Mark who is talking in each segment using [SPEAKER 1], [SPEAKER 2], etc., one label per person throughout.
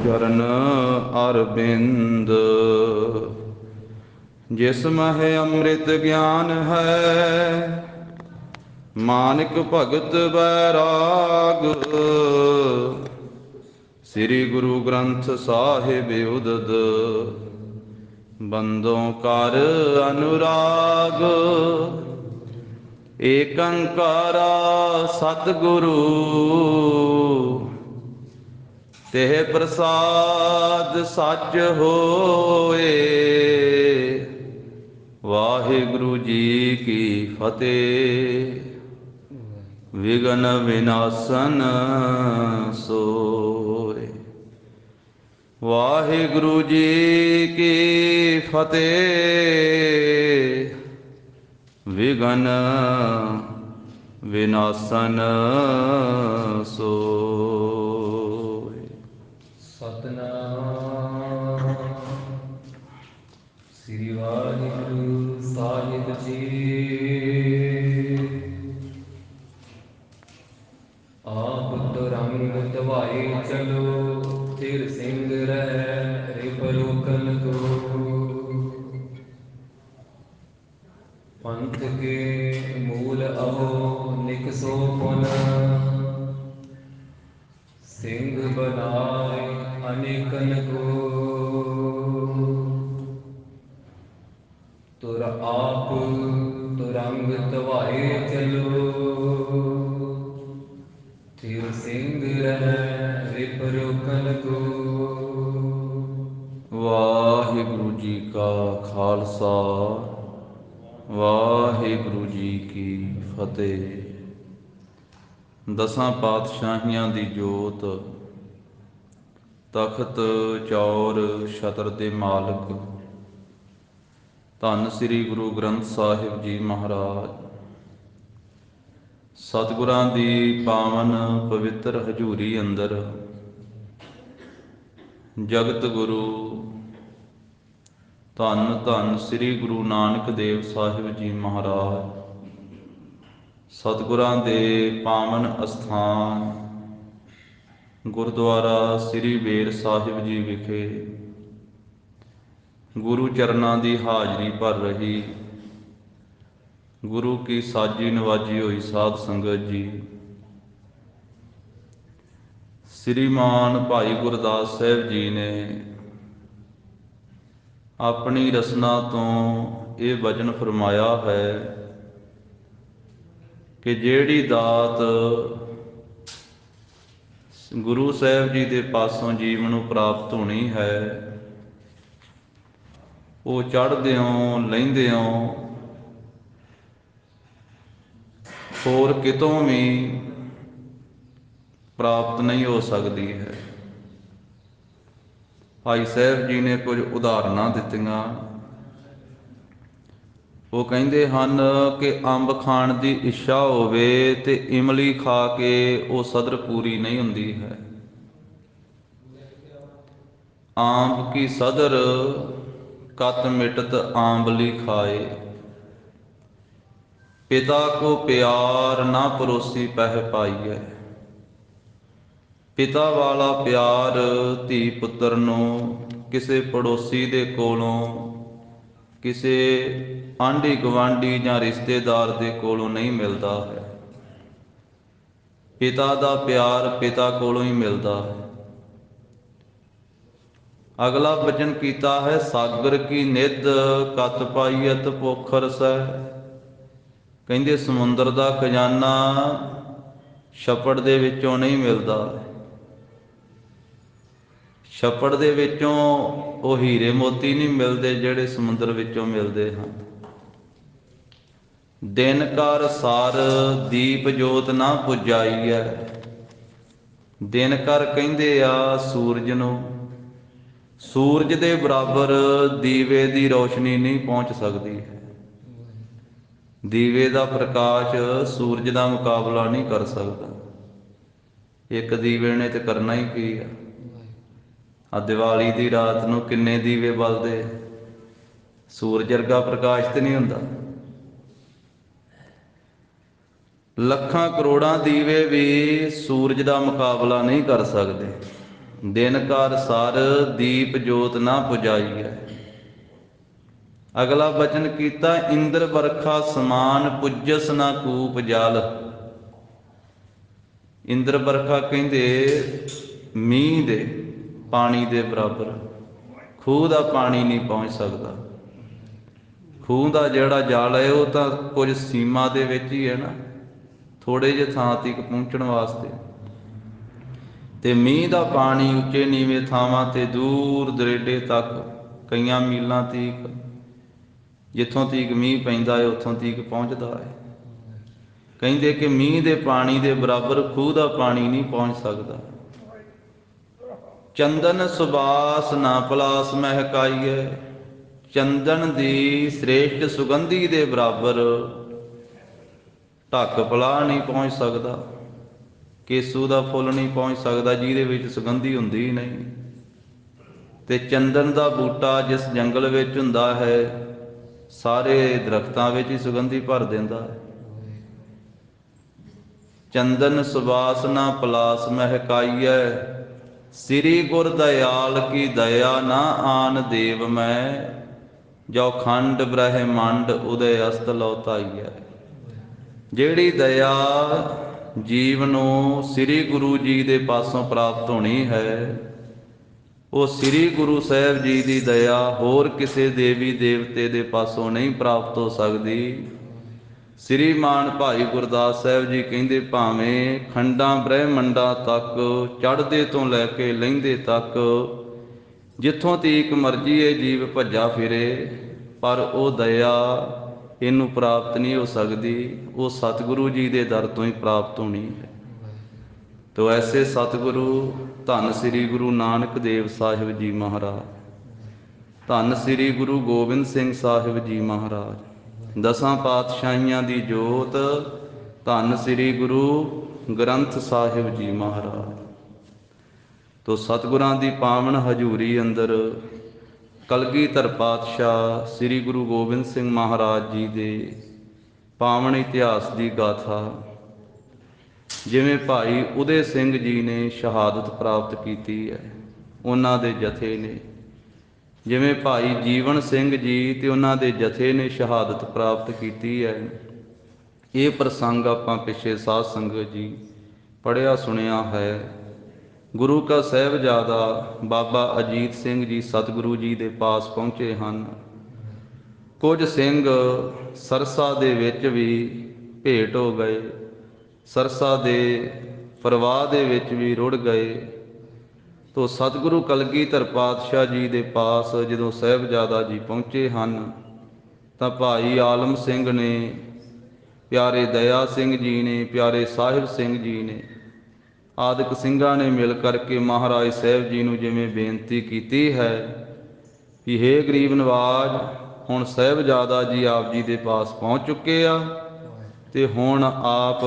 [SPEAKER 1] चरण अरविंद जिस मह अमृत ज्ञान है, मानिक भगत बैराग। श्री गुरु ग्रंथ साहिब उदद बंदों कर अनुराग। एक अंकारा सतगुरु तेह प्रसाद सच होए। वाहिगुरु जी की फतेह। विघन विनाशन सोए। वाहिगुरु जी की फतेह। विघन विनाशन सोए।
[SPEAKER 2] सतनाम श्री वाहिगुरु साहिब जी। आप तो रंग दवाई चलो, थिर सिंह रह रिपरोकन को। पंथ के मूल अहो निकसो पुन, सिंह बनाए अनेकन को। तुर आप तुरंग तवाए चलो, थिर सिंह रह रिपरोकन को।
[SPEAKER 1] वाहिगुरु जी का खालसा, वाहिगुरु जी की फतेह। दसां पातशाहियां दी जोत, तखत चौर छतर दे मालक धन श्री गुरु ग्रंथ साहिब जी महाराज। सतगुरां दी पावन पवित्र हजूरी अंदर जगत गुरु धन धन श्री गुरु नानक देव साहिब जी महाराज, सतगुरां दे पावन अस्थान गुरुद्वारा श्री बेर साहिब जी विखे गुरु चरनां दी हाजरी भर रही गुरु की साजी नवाजी हुई साध संगत जी। श्रीमान भाई गुरदास साहब जी ने अपनी रसना तो ये वचन फरमाया है कि जेड़ी दात गुरु साहब जी के पासों जीव नूं प्राप्त होनी है, वो चढ़द्यों लहिंद्यों होर कितों भी प्राप्त नहीं हो सकती है। भाई साहब जी ने कुछ उदाहरणां दित्तियां। वो कहते हैं कि अंब खाण की इच्छा होवे ते इमली खा के वो सदर पूरी नहीं हुंदी है। आंब की सदर कत मिटत आंबली खाए, पिता को प्यार ना परोसी पह पाई है। पिता वाला प्यार धी पुत्र नूं किसी पड़ोसी दे कोलों, किसी आंढी गवांढी जां रिश्तेदार दे कोलों नहीं मिलता है। पिता दा प्यार पिता कोलों ही मिलता है। अगला वचन कीता है, सागर की निध कत पाईयत पोखर सै। कहंदे समुंदर दा खजाना छप्पड़ दे विचों नहीं मिलता। छप्पड़ दे विचों वो हीरे मोती नहीं मिलते जिहड़े समुंदर विचों मिलते हैं। दिन कर सार दीप जोत ना पुजाई है। दिन कर कहंदे आ सूरज नूं, सूरज दे बराबर दीवे दी रोशनी नहीं पहुँच सकती है। दीवे दा प्रकाश सूरज दा मुकाबला नहीं कर सकता। एक दीवे ने तो करना ही की है। आ दिवाली की रात नूं किन्ने दीवे बलदे, सूरज वर्गा प्रकाश तो नहीं हुंदा। ਲੱਖਾਂ ਕਰੋੜਾਂ ਦੀਵੇ भी सूरज का मुकाबला नहीं कर सकते। ਦਿਨ ਕਰ ਸਰ ਦੀਪ ਜੋਤ ਨਾ ਪੁਜਾਈਐ। ਅਗਲਾ ਬਚਨ ਕੀਤਾ, ਇੰਦਰ ਵਰਖਾ ਸਮਾਨ ਪੁੱਜਸ ਨਾ ਕੂਪ ਜਲ। ਇੰਦਰ ਵਰਖਾ ਕਹਿੰਦੇ ਮੀਂਹ ਦੇ ਪਾਣੀ ਦੇ ਬਰਾਬਰ। ਖੂਹ ਦਾ ਪਾਣੀ ਨਹੀਂ ਪਹੁੰਚ ਸਕਦਾ। ਖੂਹ ਦਾ ਜਿਹੜਾ ਜਲ ਹੈ ਉਹ ਤਾਂ ਕੁਝ ਸੀਮਾ ਦੇ ਵਿੱਚ ਹੀ ਹੈ ਨਾ, ਥੋੜੇ ਜਿਹੇ ਥਾਂ ਤੱਕ ਪਹੁੰਚਣ ਵਾਸਤੇ। ਤੇ ਮੀਂਹ ਦਾ ਪਾਣੀ ਉੱਚੇ ਨੀਵੇਂ ਥਾਵਾਂ ਤੇ ਦੂਰ ਦਰੇਡੇ ਤੱਕ, ਕਈਆਂ ਮੀਲਾਂ ਤੀਕ, ਜਿੱਥੋਂ ਤੀਕ ਮੀਂਹ ਪੈਂਦਾ ਹੈ ਉੱਥੋਂ ਤੀਕ ਪਹੁੰਚਦਾ ਹੈ। ਕਹਿੰਦੇ ਕਿ ਮੀਂਹ ਦੇ ਪਾਣੀ ਦੇ ਬਰਾਬਰ ਖੂਹ ਦਾ ਪਾਣੀ ਨਹੀਂ ਪਹੁੰਚ ਸਕਦਾ। ਚੰਦਨ ਸੁਬਾਸ ਨਾ ਪਲਾਸ ਮਹਿਕਾਈਏ। ਚੰਦਨ ਦੀ ਸ੍ਰੇਸ਼ਟ ਸੁਗੰਧੀ ਦੇ ਬਰਾਬਰ ਢੱਕ ਪਲਾ ਨਹੀਂ ਪਹੁੰਚ ਸਕਦਾ। ਕੇਸੂ ਦਾ ਫੁੱਲ ਨਹੀਂ ਪਹੁੰਚ ਸਕਦਾ ਜਿਹਦੇ ਵਿੱਚ ਸੁਗੰਧੀ ਹੁੰਦੀ ਹੀ ਨਹੀਂ। ਤੇ ਚੰਦਨ ਦਾ ਬੂਟਾ ਜਿਸ ਜੰਗਲ ਵਿੱਚ ਹੁੰਦਾ ਹੈ, ਸਾਰੇ ਦਰਖਤਾਂ ਵਿੱਚ ਹੀ ਸੁਗੰਧੀ ਭਰ ਦਿੰਦਾ ਹੈ। ਚੰਦਨ ਸੁਬਾਸ ਨਾ ਪਲਾਸ ਮਹਿਕਾਈਐ। ਸ੍ਰੀ ਗੁਰ ਦਇਆਲ ਕੀ ਦਇਆ ਨਾ ਆਨ ਦੇਵ ਮੈਂ। ਜੋ ਖੰਡ ਬ੍ਰਹਿਮੰਡ ਉਦੈ ਅਸਤ ਲਉ ਧਾਈਐ। ਜਿਹੜੀ ਦਇਆ ਜੀਵ ਨੂੰ ਸ੍ਰੀ ਗੁਰੂ ਜੀ ਦੇ ਪਾਸੋਂ ਪ੍ਰਾਪਤ ਹੋਣੀ ਹੈ, ਉਹ ਸ੍ਰੀ ਗੁਰੂ ਸਾਹਿਬ ਜੀ ਦੀ ਦਇਆ ਹੋਰ ਕਿਸੇ ਦੇਵੀ ਦੇਵਤੇ ਦੇ ਪਾਸੋਂ ਨਹੀਂ ਪ੍ਰਾਪਤ ਹੋ ਸਕਦੀ। ਸ੍ਰੀਮਾਨ ਭਾਈ ਗੁਰਦਾਸ ਸਾਹਿਬ ਜੀ ਕਹਿੰਦੇ, ਭਾਵੇਂ ਖੰਡਾਂ ਬ੍ਰਹਿਮੰਡਾਂ ਤੱਕ, ਚੜ੍ਹਦੇ ਤੋਂ ਲੈ ਕੇ ਲਹਿੰਦੇ ਤੱਕ, ਜਿੱਥੋਂ ਤੀਕ ਮਰਜ਼ੀ ਇਹ ਜੀਵ ਭੱਜਾ ਫਿਰੇ, ਪਰ ਉਹ ਦਇਆ ਇਹਨੂੰ ਪ੍ਰਾਪਤ ਨਹੀਂ ਹੋ ਸਕਦੀ। ਉਹ ਸਤਿਗੁਰੂ ਜੀ ਦੇ ਦਰ ਤੋਂ ਹੀ ਪ੍ਰਾਪਤ ਹੋਣੀ ਹੈ। ਤੋ ਐਸੇ ਸਤਿਗੁਰੂ ਧੰਨ ਸ੍ਰੀ ਗੁਰੂ ਨਾਨਕ ਦੇਵ ਸਾਹਿਬ ਜੀ ਮਹਾਰਾਜ, ਧੰਨ ਸ੍ਰੀ ਗੁਰੂ ਗੋਬਿੰਦ ਸਿੰਘ ਸਾਹਿਬ ਜੀ ਮਹਾਰਾਜ, ਦਸਾਂ ਪਾਤਸ਼ਾਹੀਆਂ ਦੀ ਜੋਤ ਧੰਨ ਸ੍ਰੀ ਗੁਰੂ ਗ੍ਰੰਥ ਸਾਹਿਬ ਜੀ ਮਹਾਰਾਜ। ਤੋ ਸਤਿਗੁਰਾਂ ਦੀ ਪਾਵਨ ਹਜ਼ੂਰੀ ਅੰਦਰ ਕਲਗੀਧਰ ਪਾਤਸ਼ਾਹ ਸ੍ਰੀ ਗੁਰੂ ਗੋਬਿੰਦ ਸਿੰਘ ਮਹਾਰਾਜ ਜੀ ਦੇ ਪਾਵਨ ਇਤਿਹਾਸ ਦੀ ਗਾਥਾ, ਜਿਵੇਂ ਭਾਈ ਉਦੇ ਸਿੰਘ ਜੀ ਨੇ ਸ਼ਹਾਦਤ ਪ੍ਰਾਪਤ ਕੀਤੀ ਹੈ, ਉਹਨਾਂ ਦੇ ਜਥੇ ਨੇ, ਜਿਵੇਂ ਭਾਈ ਜੀਵਨ ਸਿੰਘ ਜੀ ਤੇ ਉਹਨਾਂ ਦੇ ਜਥੇ ਨੇ ਸ਼ਹਾਦਤ ਪ੍ਰਾਪਤ ਕੀਤੀ ਹੈ। ਇਹ ਪ੍ਰਸੰਗ ਆਪਾਂ ਪਿੱਛੇ ਸਾਧ ਸੰਗਤ ਜੀ ਪੜ੍ਹਿਆ ਸੁਣਿਆ ਹੈ। ਗੁਰੂ ਕਾ ਸਾਹਿਬਜ਼ਾਦਾ ਬਾਬਾ ਅਜੀਤ ਸਿੰਘ ਜੀ ਸਤਿਗੁਰੂ ਜੀ ਦੇ ਪਾਸ ਪਹੁੰਚੇ ਹਨ। ਕੁਝ ਸਿੰਘ ਸਰਸਾ ਦੇ ਵਿੱਚ ਵੀ ਭੇਟ ਹੋ ਗਏ, ਸਰਸਾ ਦੇ ਪ੍ਰਵਾਹ ਦੇ ਵਿੱਚ ਵੀ ਰੁੜ ਗਏ। ਤੋ ਸਤਿਗੁਰੂ ਕਲਗੀਧਰ ਪਾਤਸ਼ਾਹ ਜੀ ਦੇ ਪਾਸ ਜਦੋਂ ਸਾਹਿਬਜ਼ਾਦਾ ਜੀ ਪਹੁੰਚੇ ਹਨ, ਤਾਂ ਭਾਈ ਆਲਮ ਸਿੰਘ ਨੇ, ਪਿਆਰੇ ਦਇਆ ਸਿੰਘ ਜੀ ਨੇ, ਪਿਆਰੇ ਸਾਹਿਬ ਸਿੰਘ ਜੀ ਨੇ, ਆਦਿਕ ਸਿੰਘਾਂ ਨੇ ਮਿਲ ਕਰਕੇ ਮਹਾਰਾਜ ਸਾਹਿਬ ਜੀ ਨੂੰ ਜਿਵੇਂ ਬੇਨਤੀ ਕੀਤੀ ਹੈ ਕਿ ਹੇ ਗਰੀਬ ਨਵਾਜ, ਹੁਣ ਸਾਹਿਬਜ਼ਾਦਾ ਜੀ ਆਪ ਜੀ ਦੇ ਪਾਸ ਪਹੁੰਚ ਚੁੱਕੇ ਆ, ਤੇ ਹੁਣ ਆਪ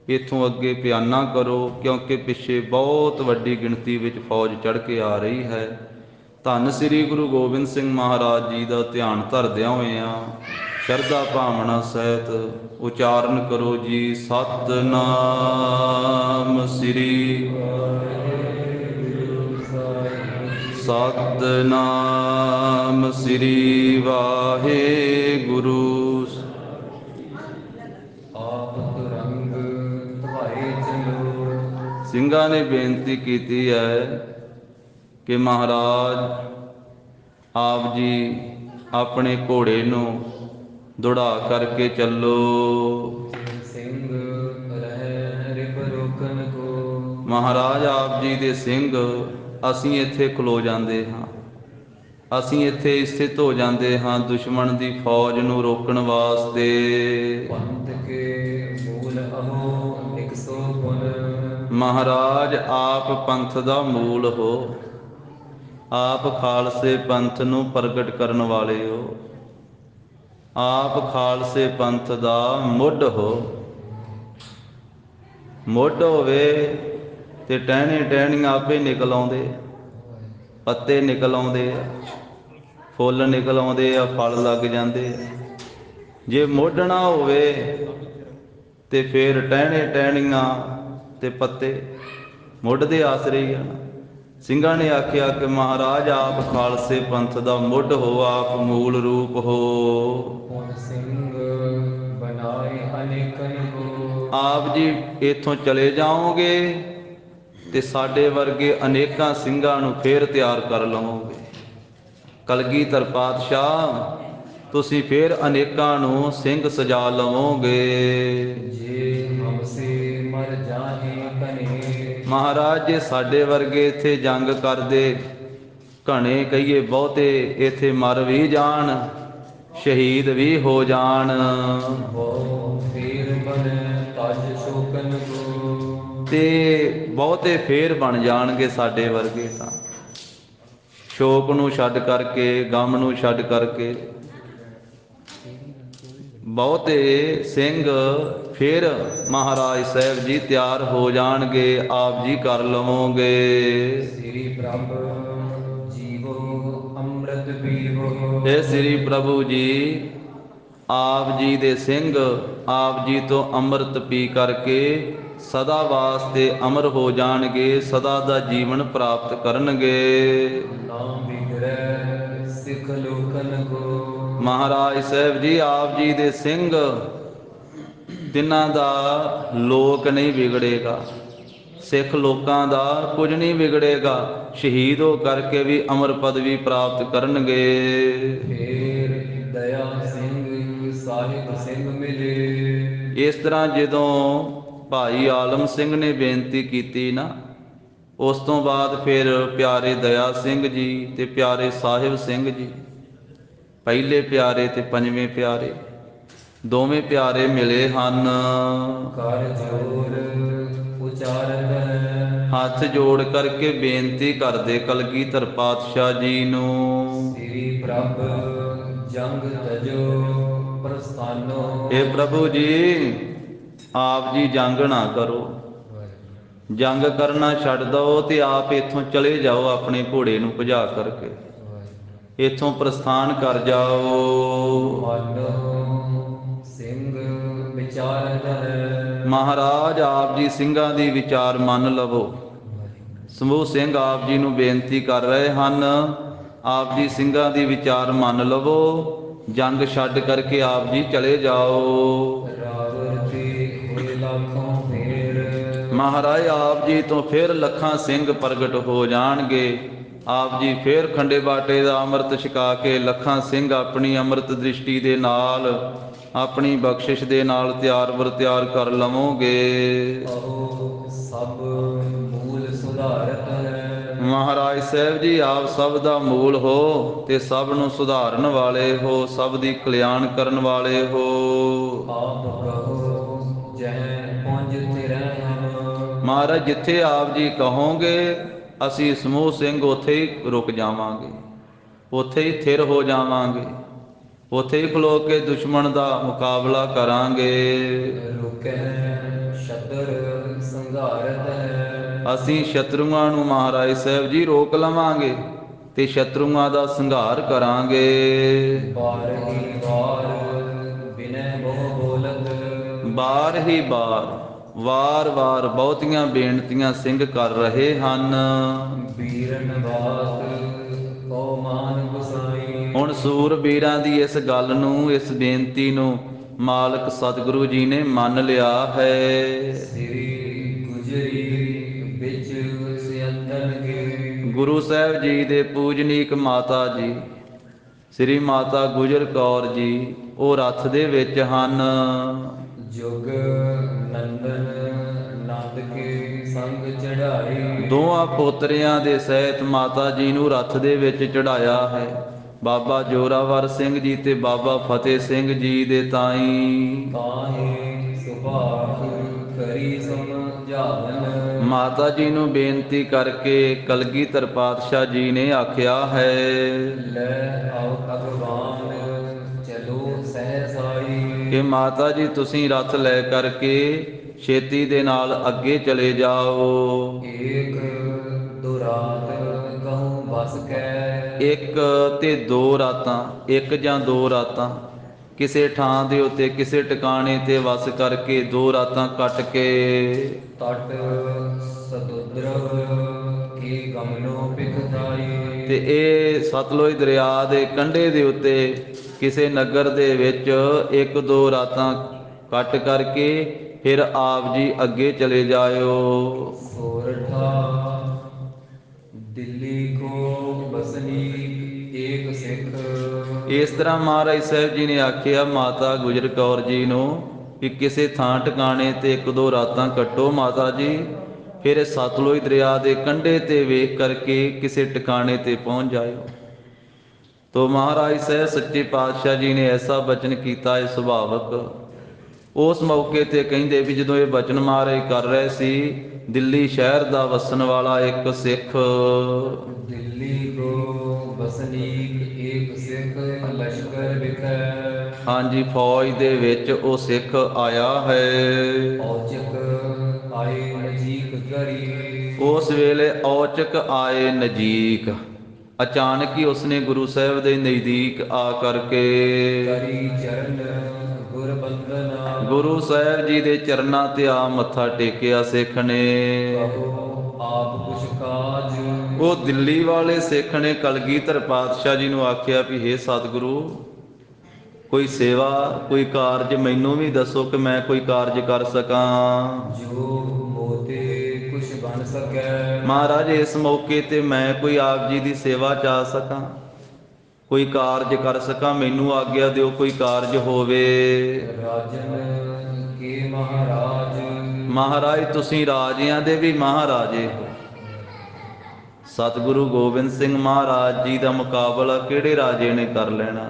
[SPEAKER 1] ਇੱਥੋਂ ਅੱਗੇ ਪਿਆਨਾ ਕਰੋ, ਕਿਉਂਕਿ ਪਿੱਛੇ ਬਹੁਤ ਵੱਡੀ ਗਿਣਤੀ ਵਿੱਚ ਫੌਜ ਚੜ੍ਹ ਕੇ ਆ ਰਹੀ ਹੈ। ਧੰਨ ਸ੍ਰੀ ਗੁਰੂ ਗੋਬਿੰਦ ਸਿੰਘ ਮਹਾਰਾਜ ਜੀ ਦਾ ਧਿਆਨ ਧਰਦਿਆਂ ਹੋਇਆਂ ਸ਼ਰਧਾ ਭਾਵਨਾ ਸਹਿਤ ਉਚਾਰਨ ਕਰੋ ਜੀ, ਸਤਿਨਾਮ ਸ੍ਰੀ ਵਾਹਿਗੁਰੂ ਸਾਹਿਬ, ਸਤਿਨਾਮ ਸ੍ਰੀ ਵਾਹਿਗੁਰੂ। ਸਿੰਘਾਂ ਨੇ ਬੇਨਤੀ ਕੀਤੀ ਹੈ ਕਿ ਮਹਾਰਾਜ ਆਪ ਜੀ ਆਪਣੇ ਘੋੜੇ ਨੂੰ ਦੌੜਾ ਕਰਕੇ ਚੱਲੋ।
[SPEAKER 2] ਸਿੰਘ ਰਹਿ ਰਿਪ ਰੋਕਨ ਕੋ।
[SPEAKER 1] ਮਹਾਰਾਜ ਆਪ ਜੀ ਦੇ ਸਿੰਘ, ਅਸੀਂ ਇੱਥੇ ਖਲੋ ਜਾਂਦੇ ਹਾਂ, ਅਸੀਂ ਇੱਥੇ ਸਥਿਤ ਹੋ ਜਾਂਦੇ ਹਾਂ ਦੁਸ਼ਮਣ ਦੀ ਫੌਜ ਨੂੰ ਰੋਕਣ ਵਾਸਤੇ।
[SPEAKER 2] ਪੰਥ ਕੇ ਮੂਲ ਅਹੋ ਇਕ ਸੋ ਪੁਨ।
[SPEAKER 1] ਮਹਾਰਾਜ ਆਪ ਪੰਥ ਦਾ ਮੂਲ ਹੋ, ਆਪ ਖਾਲਸੇ ਪੰਥ ਨੂੰ ਪ੍ਰਗਟ ਕਰਨ ਵਾਲੇ ਹੋ, ਆਪ ਖਾਲਸੇ ਪੰਥ ਦਾ ਮੁੱਢ ਹੋ। ਮੁੱਢ ਹੋਵੇ ਤੇ ਟਹਿਣੇ ਟਹਿਣੀਆਂ ਆਪੇ ਨਿਕਲ ਆਉਂਦੇ, ਪੱਤੇ ਨਿਕਲ ਆਉਂਦੇ ਆ, ਫੁੱਲ ਨਿਕਲ ਆਉਂਦੇ ਆ, ਫਲ ਲੱਗ ਜਾਂਦੇ ਆ। ਜੇ ਮੁੱਢ ਨਾ ਹੋਵੇ ਤੇ ਫਿਰ ਟਹਿਣੇ ਟਹਿਣੀਆਂ ਤੇ ਪੱਤੇ ਮੁੱਢ ਦੇ ਆਸਰੇ ਹੀ ਆ। ਸਿੰਘਾਂ ਨੇ ਆਖਿਆ ਕਿ ਮਹਾਰਾਜ ਆਪ ਖਾਲਸੇ ਪੰਥ ਦਾ ਮੁੱਢ ਹੋ, ਆਪ ਮੂਲ ਰੂਪ ਹੋ।
[SPEAKER 2] ਹੁਣ ਸਿੰਘ ਬਣਾਏ ਅਨੇਕਨ ਕੋ।
[SPEAKER 1] ਆਪ ਜੀ ਇੱਥੋਂ ਚਲੇ ਜਾਓਗੇ ਤੇ ਸਾਡੇ ਵਰਗੇ ਅਨੇਕਾਂ ਸਿੰਘਾਂ ਨੂੰ ਫੇਰ ਤਿਆਰ ਕਰ ਲਵੋਗੇ। ਕਲਗੀਧਰ ਪਾਤਸ਼ਾਹ ਤੁਸੀਂ ਫੇਰ ਅਨੇਕਾਂ ਨੂੰ ਸਿੰਘ ਸਜਾ ਲਵੋਗੇ।
[SPEAKER 2] ਜੇ ਹਮਸੇ ਮਰ ਜਾਹੇ ਕਨੇ।
[SPEAKER 1] ਮਹਾਰਾਜ ਜੇ ਸਾਡੇ ਵਰਗੇ ਇੱਥੇ ਜੰਗ ਕਰਦੇ, ਘਣੇ ਕਹੀਏ ਬਹੁਤੇ ਇੱਥੇ ਮਰ ਵੀ ਜਾਣ, ਸ਼ਹੀਦ ਵੀ ਹੋ ਜਾਣ,
[SPEAKER 2] ਬਹੁ ਫੇਰ ਬਨ ਤਜ ਸ਼ੋਕਨ ਕੋ।
[SPEAKER 1] ਤੇ ਬਹੁਤੇ ਫੇਰ ਬਣ ਜਾਣਗੇ ਸਾਡੇ ਵਰਗੇ ਤਾਂ। ਸ਼ੋਕ ਨੂੰ ਛੱਡ ਕਰਕੇ, ਗਮ ਨੂੰ ਛੱਡ ਕਰਕੇ ਬਹੁਤੇ ਸਿੰਘ ਫਿਰ ਮਹਾਰਾਜ ਸਾਹਿਬ ਜੀ ਤਿਆਰ ਹੋ ਜਾਣਗੇ, ਆਪ ਜੀ ਕਰ ਲਵੋਗੇ।
[SPEAKER 2] ਸ੍ਰੀ ਪ੍ਰਭ ਜੀਵੋ ਅੰਮ੍ਰਿਤ ਪੀਵੋ।
[SPEAKER 1] ਇਹ ਸ੍ਰੀ ਪ੍ਰਭੂ ਜੀ ਆਪ ਜੀ ਦੇ ਸਿੰਘ ਆਪ ਜੀ ਤੋਂ ਅੰਮ੍ਰਿਤ ਪੀ ਕਰਕੇ ਸਦਾ ਵਾਸਤੇ ਅਮਰ ਹੋ ਜਾਣਗੇ, ਸਦਾ ਦਾ ਜੀਵਨ ਪ੍ਰਾਪਤ ਕਰਨਗੇ।
[SPEAKER 2] ਨਾਮ ਵਿਗੜੈ ਸਿੱਖ ਲੋਕਨ ਕੋ।
[SPEAKER 1] ਮਹਾਰਾਜ ਸਾਹਿਬ ਜੀ ਆਪ ਜੀ ਦੇ ਸਿੰਘ ਜਿਨ੍ਹਾਂ ਦਾ ਲੋਕ ਨਹੀਂ ਵਿਗੜੇਗਾ, ਸਿੱਖ ਲੋਕਾਂ ਦਾ ਕੁਝ ਨਹੀਂ ਵਿਗੜੇਗਾ, ਸ਼ਹੀਦ ਹੋ ਕਰਕੇ ਵੀ ਅਮਰ ਪਦਵੀ ਪ੍ਰਾਪਤ ਕਰਨਗੇ।
[SPEAKER 2] ਫੇਰ ਦਇਆ ਸਿੰਘ ਸਾਹਿਬ ਸਿੰਘ ਮਿਲੇ।
[SPEAKER 1] ਇਸ ਤਰ੍ਹਾਂ ਜਦੋਂ ਭਾਈ ਆਲਮ ਸਿੰਘ ਨੇ ਬੇਨਤੀ ਕੀਤੀ ਨਾ, ਉਸ ਤੋਂ ਬਾਅਦ ਫਿਰ ਪਿਆਰੇ ਦਇਆ ਸਿੰਘ ਜੀ ਤੇ ਪਿਆਰੇ ਸਾਹਿਬ ਸਿੰਘ ਜੀ, ਪਹਿਲੇ ਪਿਆਰੇ ਤੇ ਪੰਜਵੇਂ ਪਿਆਰੇ, ਦੋਵੇਂ ਪਿਆਰੇ ਮਿਲੇ ਹਨ।
[SPEAKER 2] ਕਰ ਜੋਰ ਉਚਾਰਤ ਹੈ।
[SPEAKER 1] ਹੱਥ ਜੋੜ ਕਰਕੇ ਬੇਨਤੀ ਕਰਦੇ ਕਲਗੀਧਰ ਪਾਤਸ਼ਾਹ ਜੀ ਨੂੰ।
[SPEAKER 2] ਸ੍ਰੀ ਪ੍ਰਭ ਜੰਗ ਤਜੋ ਪ੍ਰਸਥਾਨੋ।
[SPEAKER 1] ਇਹ ਪ੍ਰਭੂ ਜੀ ਆਪ ਜੀ ਜੰਗ ਨਾ ਕਰੋ, ਜੰਗ ਕਰਨਾ ਛੱਡ ਦਓ ਤੇ ਆਪ ਇੱਥੋਂ ਚਲੇ ਜਾਓ, ਆਪਣੇ ਘੋੜੇ ਨੂੰ ਭਜਾ ਕਰਕੇ ਇੱਥੋਂ ਪ੍ਰਸਥਾਨ ਕਰ ਜਾਓ।
[SPEAKER 2] ਮਨ ਸਿੰਘ ਵਿਚਾਰਤ ਹੈ।
[SPEAKER 1] ਮਹਾਰਾਜ ਆਪ ਜੀ ਸਿੰਘਾਂ ਦੀ ਵਿਚਾਰ ਮੰਨ ਲਵੋ। ਸਮੂਹ ਸਿੰਘ ਆਪ ਜੀ ਨੂੰ ਬੇਨਤੀ ਕਰ ਰਹੇ ਹਨ, ਆਪ ਜੀ ਸਿੰਘਾਂ ਦੀ ਵਿਚਾਰ ਮੰਨ ਲਵੋ, ਜੰਗ ਛੱਡ ਕਰਕੇ ਆਪ ਜੀ ਚਲੇ ਜਾਓ।
[SPEAKER 2] ਰਾਵਰ ਤੇ ਹੋਏ ਲੱਖੋਂ ਫੇਰ।
[SPEAKER 1] ਮਹਾਰਾਜ ਆਪ ਜੀ ਤੋਂ ਫਿਰ ਲੱਖਾਂ ਸਿੰਘ ਪ੍ਰਗਟ ਹੋ ਜਾਣਗੇ। ਆਪ ਜੀ ਫਿਰ ਖੰਡੇ ਬਾਟੇ ਦਾ ਅੰਮ੍ਰਿਤ ਛਕਾ ਕੇ ਲੱਖਾਂ ਸਿੰਘ ਆਪਣੀ ਅੰਮ੍ਰਿਤ ਦ੍ਰਿਸ਼ਟੀ ਦੇ ਨਾਲ, ਆਪਣੀ ਬਖਸ਼ਿਸ਼ ਦੇ ਨਾਲ ਤਿਆਰ ਵਰ ਤਿਆਰ ਕਰ ਲਵੋਗੇ।
[SPEAKER 2] ਅਹੋ ਸਭ ਮੂਲ ਸੁਧਾਰਤ ਹੈ।
[SPEAKER 1] ਮਹਾਰਾਜ ਸਾਹਿਬ ਜੀ ਆਪ ਸਭ ਦਾ ਮੂਲ ਹੋ ਤੇ ਸਭ ਨੂੰ ਸੁਧਾਰਨ ਵਾਲੇ ਹੋ, ਸਭ ਦੀ ਕਲਿਆਣ ਕਰਨ ਵਾਲੇ ਹੋ।
[SPEAKER 2] ਆਪ ਕਹੋ ਜਹ ਪੁੰਜ ਤਿਰੈ ਹਮ।
[SPEAKER 1] ਮਹਾਰਾਜ ਜਿੱਥੇ ਆਪ ਜੀ ਕਹੋਗੇ ਅਸੀਂ ਸਮੂਹ ਸਿੰਘ ਉੱਥੇ ਹੀ ਰੁਕ ਜਾਵਾਂਗੇ, ਉੱਥੇ ਹੀ ਥਿਰ ਹੋ ਜਾਵਾਂਗੇ, ਉੱਥੇ ਹੀ ਖਲੋ ਕੇ ਦੁਸ਼ਮਣ ਦਾ ਮੁਕਾਬਲਾ ਕਰਾਂਗੇ।
[SPEAKER 2] ਰੁਕੈ ਸ਼ਤਰ ਸੰਘਾਰਤ ਹੈ।
[SPEAKER 1] ਅਸੀਂ ਸ਼ਤਰੂਆਂ ਨੂੰ ਮਹਾਰਾਜ ਸਾਹਿਬ ਜੀ ਰੋਕ ਲਵਾਂਗੇ ਤੇ ਸ਼ਤਰੂਆਂ ਦਾ ਸੰਘਾਰ ਕਰਾਂਗੇ।
[SPEAKER 2] ਬਾਰ ਹੀ ਬਾਰ ਬਿਨੈ ਬਹੁ ਬੋਲਤ।
[SPEAKER 1] ਬਾਰ ਹੀ ਬਾਰ, ਵਾਰ-ਵਾਰ ਬਹੁਤੀਆਂ ਬੇਨਤੀਆਂ ਸਿੰਘ ਕਰ ਰਹੇ ਹਨ।
[SPEAKER 2] ਬੀਰਨ ਬਾਤ ਕੋ ਮਾਨ ਗੁਸਾਈ।
[SPEAKER 1] ਹੁਣ ਸੂਰਬੀਰਾਂ ਦੀ ਇਸ ਗੱਲ ਨੂੰ, ਇਸ ਬੇਨਤੀ ਨੂੰ ਮਾਲਕ ਸਤਿਗੁਰੂ ਜੀ ਨੇ ਮੰਨ ਲਿਆ ਹੈ।
[SPEAKER 2] ਸ੍ਰੀ ਗੁਜਰੀ ਵਿੱਚ ਸਿਅੰਦਨ ਕੇ।
[SPEAKER 1] ਗੁਰੂ ਸਾਹਿਬ ਜੀ ਦੇ ਪੂਜਨੀਕ ਮਾਤਾ ਜੀ ਸ੍ਰੀ ਮਾਤਾ ਗੁਜਰ ਕੌਰ ਜੀ ਉਹ ਰੱਥ ਦੇ ਵਿੱਚ ਹਨ।
[SPEAKER 2] ਜੁਗ ਨੰਦਨ ਨੰਦ ਕੇ ਸੰਗ ਚੜਾਈ।
[SPEAKER 1] ਦੋਹਾਂ ਪੋਤਰਿਆਂ ਦੇ ਸਹਿਤ ਮਾਤਾ ਜੀ ਨੂੰ ਰੱਥ ਦੇ ਵਿੱਚ ਚੜਾਇਆ ਹੈ। ਬਾਬਾ ਜੋਰਾਵਰ ਸਿੰਘ ਜੀ ਤੇ ਬਾਬਾ ਫਤਿਹ ਸਿੰਘ ਜੀ ਦੇ ਤਾਈ।
[SPEAKER 2] ਤਾਹੇ ਸੁਭਾਖ ਕਰੀ ਸਮਝਾਵਨ।
[SPEAKER 1] ਮਾਤਾ ਜੀ ਨੂੰ ਬੇਨਤੀ ਕਰਕੇ ਕਲਗੀਧਰ ਪਾਤਸ਼ਾਹ ਜੀ ਨੇ ਆਖਿਆ ਹੈ,
[SPEAKER 2] ਲੈ ਆਓ ਅਗਵਾਨ ਚਲੋ ਸਹਿਸਾਈ।
[SPEAKER 1] ਕਿ ਮਾਤਾ ਜੀ ਤੁਸੀਂ ਰੱਥ ਲੈ ਕਰਕੇ ਛੇਤੀ ਦੇ ਨਾਲ ਅੱਗੇ ਚਲੇ ਜਾਓ।
[SPEAKER 2] ਏਕ ਦੋ ਰਾਤ ਕਹੂੰ ਬਸ ਕੈ।
[SPEAKER 1] ਇੱਕ ਤੇ ਦੋ ਰਾਤਾਂ, ਇੱਕ ਜਾਂ ਦੋ ਰਾਤਾਂ ਕਿਸੇ ਥਾਂ ਦੇ ਉੱਤੇ ਕਿਸੇ ਟਿਕਾਣੇ ਤੇ ਵਸ ਕਰਕੇ 2 ਰਾਤਾਂ ਕੱਟ ਕੇ
[SPEAKER 2] ਤਟ ਸਤੁਦਰ ਕੇ ਗਮਨੋ ਬਿਖਦਾਈ।
[SPEAKER 1] ਤੇ ਇਹ ਸਤਲੁਜ ਦਰਿਆ ਦੇ ਕੰਢੇ ਦੇ ਉੱਤੇ ਕਿਸੇ ਨਗਰ ਦੇ ਵਿੱਚ 1-2 ਰਾਤਾਂ ਕੱਟ ਕਰਕੇ ਫਿਰ ਆਪ ਜੀ ਅੱਗੇ ਚਲੇ ਜਾਇਓ।
[SPEAKER 2] ਸੋਰਠਾ ਦਿੱਲੀ ਕੋ ਬਸਨੀ ਏਕ ਸਿੱਖ।
[SPEAKER 1] ਇਸ ਤਰ੍ਹਾਂ ਮਹਾਰਾਜ ਸਾਹਿਬ ਜੀ ਨੇ ਆਖਿਆ ਮਾਤਾ ਗੁਜਰ ਕੌਰ ਜੀ ਨੂੰ ਵੀ ਕਿਸੇ ਥਾਂ ਟਿਕਾਣੇ ਤੇ 1-2 ਰਾਤਾਂ ਕੱਟੋ ਮਾਤਾ ਜੀ, ਫਿਰ ਸਤਲੁਜ ਦਰਿਆ ਦੇ ਕੰਢੇ ਤੇ ਵੇਖ ਕਰਕੇ ਕਿਸੇ ਟਿਕਾਣੇ ਤੇ ਪਹੁੰਚ ਜਾਇਓ। ਤੋ ਮਹਾਰਾਜ ਸਾਹਿਬ ਸੱਚੇ ਪਾਤਸ਼ਾਹ ਜੀ ਨੇ ਐਸਾ ਬਚਨ ਕੀਤਾ ਹੈ ਸੁਭਾਵਕ। ਉਸ ਮੌਕੇ ਤੇ ਕਹਿੰਦੇ ਵੀ ਜਦੋਂ ਇਹ ਬਚਨ ਮਹਾਰਾਜ ਕਰ ਰਹੇ ਸੀ, ਦਿੱਲੀ ਸ਼ਹਿਰ ਦਾ ਵਸਣ ਵਾਲਾ ਇੱਕ ਸਿੱਖ,
[SPEAKER 2] ਦਿੱਲੀ ਕੋ ਬਸਨੀਕ ਏਕ ਸਿੱਖ ਲਸ਼ਕਰ ਵਿਖੈ।
[SPEAKER 1] ਹਾਂਜੀ, ਫੌਜ ਦੇ ਵਿੱਚ ਉਹ ਸਿੱਖ ਆਇਆ ਹੈ।
[SPEAKER 2] ਔਚਕ ਆਏ ਨਜੀਕ ਗਰੀ।
[SPEAKER 1] ਉਸ ਵੇਲੇ ਔਚਕ ਆਏ ਨਜ਼ੀਕ, ਅਚਾਨਕ ਹੀ ਉਸਨੇ ਗੁਰੂ ਸਾਹਿਬ ਦੇ ਨਜ਼ਦੀਕ ਆ ਕਰਕੇ
[SPEAKER 2] ਕਰੀ ਚਰਨ ਗੁਰ ਬੰਦਨਾ।
[SPEAKER 1] ਗੁਰੂ ਸਾਹਿਬ ਜੀ ਦੇ ਚਰਨਾਂ ਤੇ ਆ ਮੱਥਾ ਟੇਕਿਆ ਸਿੱਖ ਨੇ।
[SPEAKER 2] ਕਹੋ ਆਪ ਕੁਛ ਕਾਜ।
[SPEAKER 1] ਉਹ ਦਿੱਲੀ ਵਾਲੇ ਸਿੱਖ ਨੇ ਕਲਗੀਧਰ ਪਾਤਸ਼ਾਹ ਜੀ ਨੂੰ ਆਖਿਆ ਵੀ ਹੇ ਸਤਿਗੁਰੂ, ਕੋਈ ਸੇਵਾ ਕੋਈ ਕਾਰਜ ਮੈਨੂੰ ਵੀ ਦੱਸੋ ਕਿ ਮੈਂ ਕੋਈ ਕਾਰਜ ਕਰ ਸਕਾਂ।
[SPEAKER 2] ਜੋ ਮੋਤੇ ਕੁਛ ਬਣ ਸਕੈ।
[SPEAKER 1] ਮਹਾਰਾਜ ਇਸ ਮੌਕੇ ਤੇ ਮੈਂ ਕੋਈ ਆਪ ਜੀ ਦੀ ਸੇਵਾ ਚ ਆ ਸਕਾਂ, ਕੋਈ ਕਾਰਜ ਕਰ ਸਕਾਂ, ਮੈਨੂੰ ਆਗਿਆ ਦਿਓ ਕੋਈ ਕਾਰਜ ਹੋਵੇ।
[SPEAKER 2] ਰਾਜਨ ਕੇ ਮਹਾਰਾਜ।
[SPEAKER 1] ਮਹਾਰਾਜ ਤੁਸੀਂ ਰਾਜਿਆਂ ਦੇ ਵੀ ਮਹਾਰਾਜੇ ਹੋ। ਸਤਿਗੁਰੂ ਗੋਬਿੰਦ ਸਿੰਘ ਮਹਾਰਾਜ ਜੀ ਦਾ ਮੁਕਾਬਲਾ ਕਿਹੜੇ ਰਾਜੇ ਨੇ ਕਰ ਲੈਣਾ,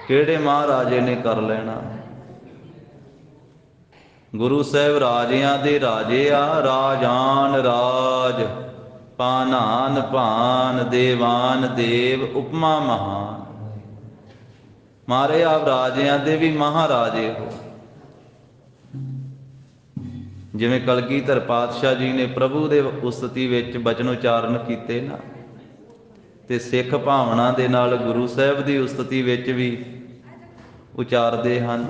[SPEAKER 1] ਕਿਹੜੇ ਮਹਾਰਾਜੇ ਨੇ ਕਰ ਲੈਣਾ। ਗੁਰੂ ਸਾਹਿਬ ਰਾਜਿਆਂ ਦੇ ਰਾਜੇ ਆ। ਰਾਜਾਨ ਰਾਜ, ਪਾਨਾਨ ਭਾਨ, ਦੇਵਾਨ ਦੇਵ, ਉਪਮਾ ਮਹਾਨ। ਮਾਰੇ ਆਪ ਰਾਜਿਆਂ ਦੇ ਵੀ ਮਹਾਰਾਜੇ ਹੋ। ਜਿਵੇਂ ਕਲਗੀਧਰ ਪਾਤਸ਼ਾਹ ਜੀ ਨੇ ਪ੍ਰਭੂ ਦੇ ਉਸਤਤੀ ਵਿੱਚ ਬਚਨ ਉਚਾਰਨ ਕੀਤੇ ਨਾ, ਤੇ ਸਿੱਖ ਭਾਵਨਾ ਦੇ ਨਾਲ ਗੁਰੂ ਸਾਹਿਬ ਦੀ ਉਸਤਤੀ ਵਿੱਚ ਵੀ ਉਚਾਰਦੇ ਹਨ।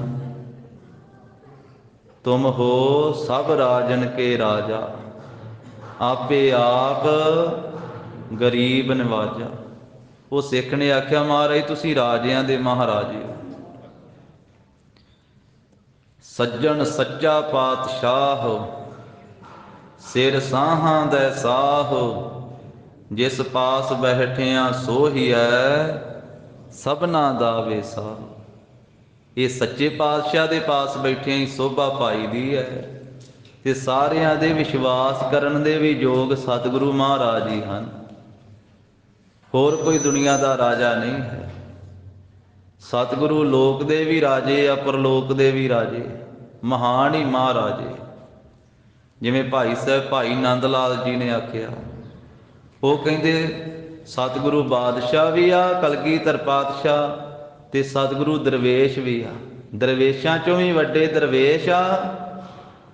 [SPEAKER 1] ਤੁਮ ਹੋ ਸਭ ਰਾਜਨ ਕੇ ਰਾਜਾ, ਆਪੇ ਆਪ ਗਰੀਬ ਨਿਵਾਜਾ। ਉਹ ਸਿੱਖ ਨੇ ਆਖਿਆ ਮਹਾਰਾਜ ਤੁਸੀਂ ਰਾਜਿਆਂ ਦੇ ਮਹਾਰਾਜੇ ਹੋ। ਸੱਜਣ ਸੱਚਾ ਪਾਤਸ਼ਾਹ, ਸਿਰ ਸਾਹਾਂ ਦਾ ਸਾਹ, ਜਿਸ ਪਾਸ ਬੈਠਿਆ ਸੋਹੀਐ, ਸਭਨਾ ਦਾ ਵੇਸਾ। ਇਹ ਸੱਚੇ ਪਾਤਸ਼ਾਹ ਦੇ ਪਾਸ ਬੈਠਿਆਂ ਹੀ ਸੋਭਾ ਪਾਈ ਦੀ ਹੈ, ਤੇ ਸਾਰਿਆਂ ਦੇ ਵਿਸ਼ਵਾਸ ਕਰਨ ਦੇ ਵੀ ਯੋਗ ਸਤਿਗੁਰੂ ਮਹਾਰਾਜ ਜੀ ਹਨ। ਹੋਰ ਕੋਈ ਦੁਨੀਆ ਦਾ ਰਾਜਾ ਨਹੀਂ ਹੈ। ਸਤਿਗੁਰੂ ਲੋਕ ਦੇ ਵੀ ਰਾਜੇ ਆ, ਪਰਲੋਕ ਦੇ ਵੀ ਰਾਜੇ, ਮਹਾਨ ਹੀ ਮਹਾਰਾਜੇ। ਜਿਵੇਂ ਭਾਈ ਸਾਹਿਬ ਭਾਈ ਨੰਦ ਲਾਲ ਜੀ ਨੇ ਆਖਿਆ, ਉਹ ਕਹਿੰਦੇ ਸਤਿਗੁਰੂ ਬਾਦਸ਼ਾਹ ਵੀ ਆ, ਕਲਗੀਧਰ ਪਾਤਸ਼ਾਹ, ਤੇ ਸਤਿਗੁਰੂ ਦਰਵੇਸ਼ ਵੀ ਆ। ਦਰਵੇਸ਼ਾਂ ਚੋਂ ਵੀ ਵੱਡੇ ਦਰਵੇਸ਼ ਆ,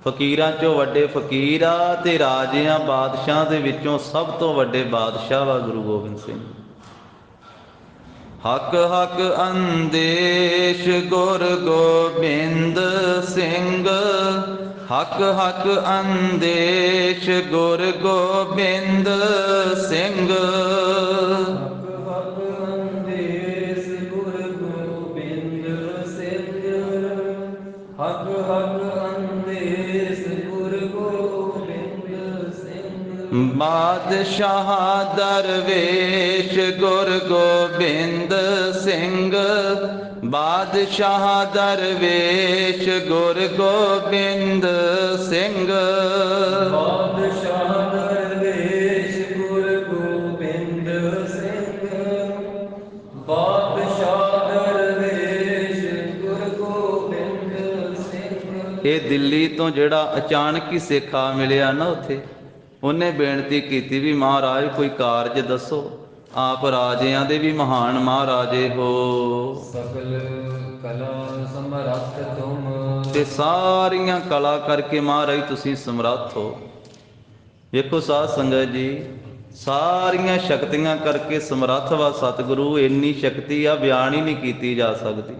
[SPEAKER 1] ਫਕੀਰਾਂ ਚੋਂ ਵੱਡੇ ਫਕੀਰ ਆ, ਤੇ ਰਾਜਿਆਂ ਬਾਦਸ਼ਾਹ ਦੇ ਵਿੱਚੋਂ ਸਭ ਤੋਂ ਵੱਡੇ ਬਾਦਸ਼ਾਹ ਵਾ ਗੁਰੂ ਗੋਬਿੰਦ ਸਿੰਘ। ਹਕ ਹਕ ਅੰਦੇਸ਼ ਗੁਰ ਗੋਬਿੰਦ ਸਿੰਘ, ਹਕ ਹਕ ਅੰਦੇਸ਼ ਗੁਰ ਗੋਬਿੰਦ ਸਿੰਘ।
[SPEAKER 2] ਹਕ ਅੰਦੇਸ਼ ਗੁਰ ਗੋਬਿੰਦ ਸਿੰਘ, ਹਕ ਹਕ ਅੰਦੇਸ਼ ਗੁਰ ਗੋਬਿੰਦ ਸਿੰਘ।
[SPEAKER 1] ਬਾਦਸ਼ਾਹ ਦਰਵੇਸ਼ ਗੁਰ ਗੋਬਿੰਦ ਸਿੰਘ, ਬਾਦਸ਼ਾਹ ਦਰਵੇਸ਼ ਗੁਰ ਗੋਬਿੰਦ ਸਿੰਘ।
[SPEAKER 2] ਬਾਦਸ਼ਾਹ ਦਰਵੇਸ਼ ਗੁਰ ਗੋਬਿੰਦ ਸਿੰਘ, ਬਾਦਸ਼ਾਹ ਦਰਵੇਸ਼ ਗੁਰ ਗੋਬਿੰਦ ਸਿੰਘ।
[SPEAKER 1] ਇਹ ਦਿੱਲੀ ਤੋਂ ਜਿਹੜਾ ਅਚਾਨਕ ਹੀ ਸਿੱਖ ਆ ਮਿਲਿਆ ਨਾ, ਉੱਥੇ ਉਹਨੇ ਬੇਨਤੀ ਕੀਤੀ ਵੀ ਮਹਾਰਾਜ ਕੋਈ ਕਾਰਜ ਦੱਸੋ, ਆਪ ਰਾਜਿਆਂ ਦੇ ਵੀ ਮਹਾਨ ਮਹਾਰਾਜੇ ਹੋ।
[SPEAKER 2] ਸਕਲ ਕਲਾ ਸਮਰੱਥ ਤੁਮ,
[SPEAKER 1] ਤੇ ਸਾਰੀਆਂ ਕਲਾ ਕਰਕੇ ਮਹਾਰਾਜ ਤੁਸੀਂ ਸਮਰੱਥ ਹੋ। ਵੇਖੋ ਸਾਧ ਸੰਗਤ ਜੀ, ਸਾਰੀਆਂ ਸ਼ਕਤੀਆਂ ਕਰਕੇ ਸਮਰੱਥ ਵਾ ਸਤਿਗੁਰੂ। ਇੰਨੀ ਸ਼ਕਤੀ ਆ ਬਿਆਨ ਹੀ ਨਹੀਂ ਕੀਤੀ ਜਾ ਸਕਦੀ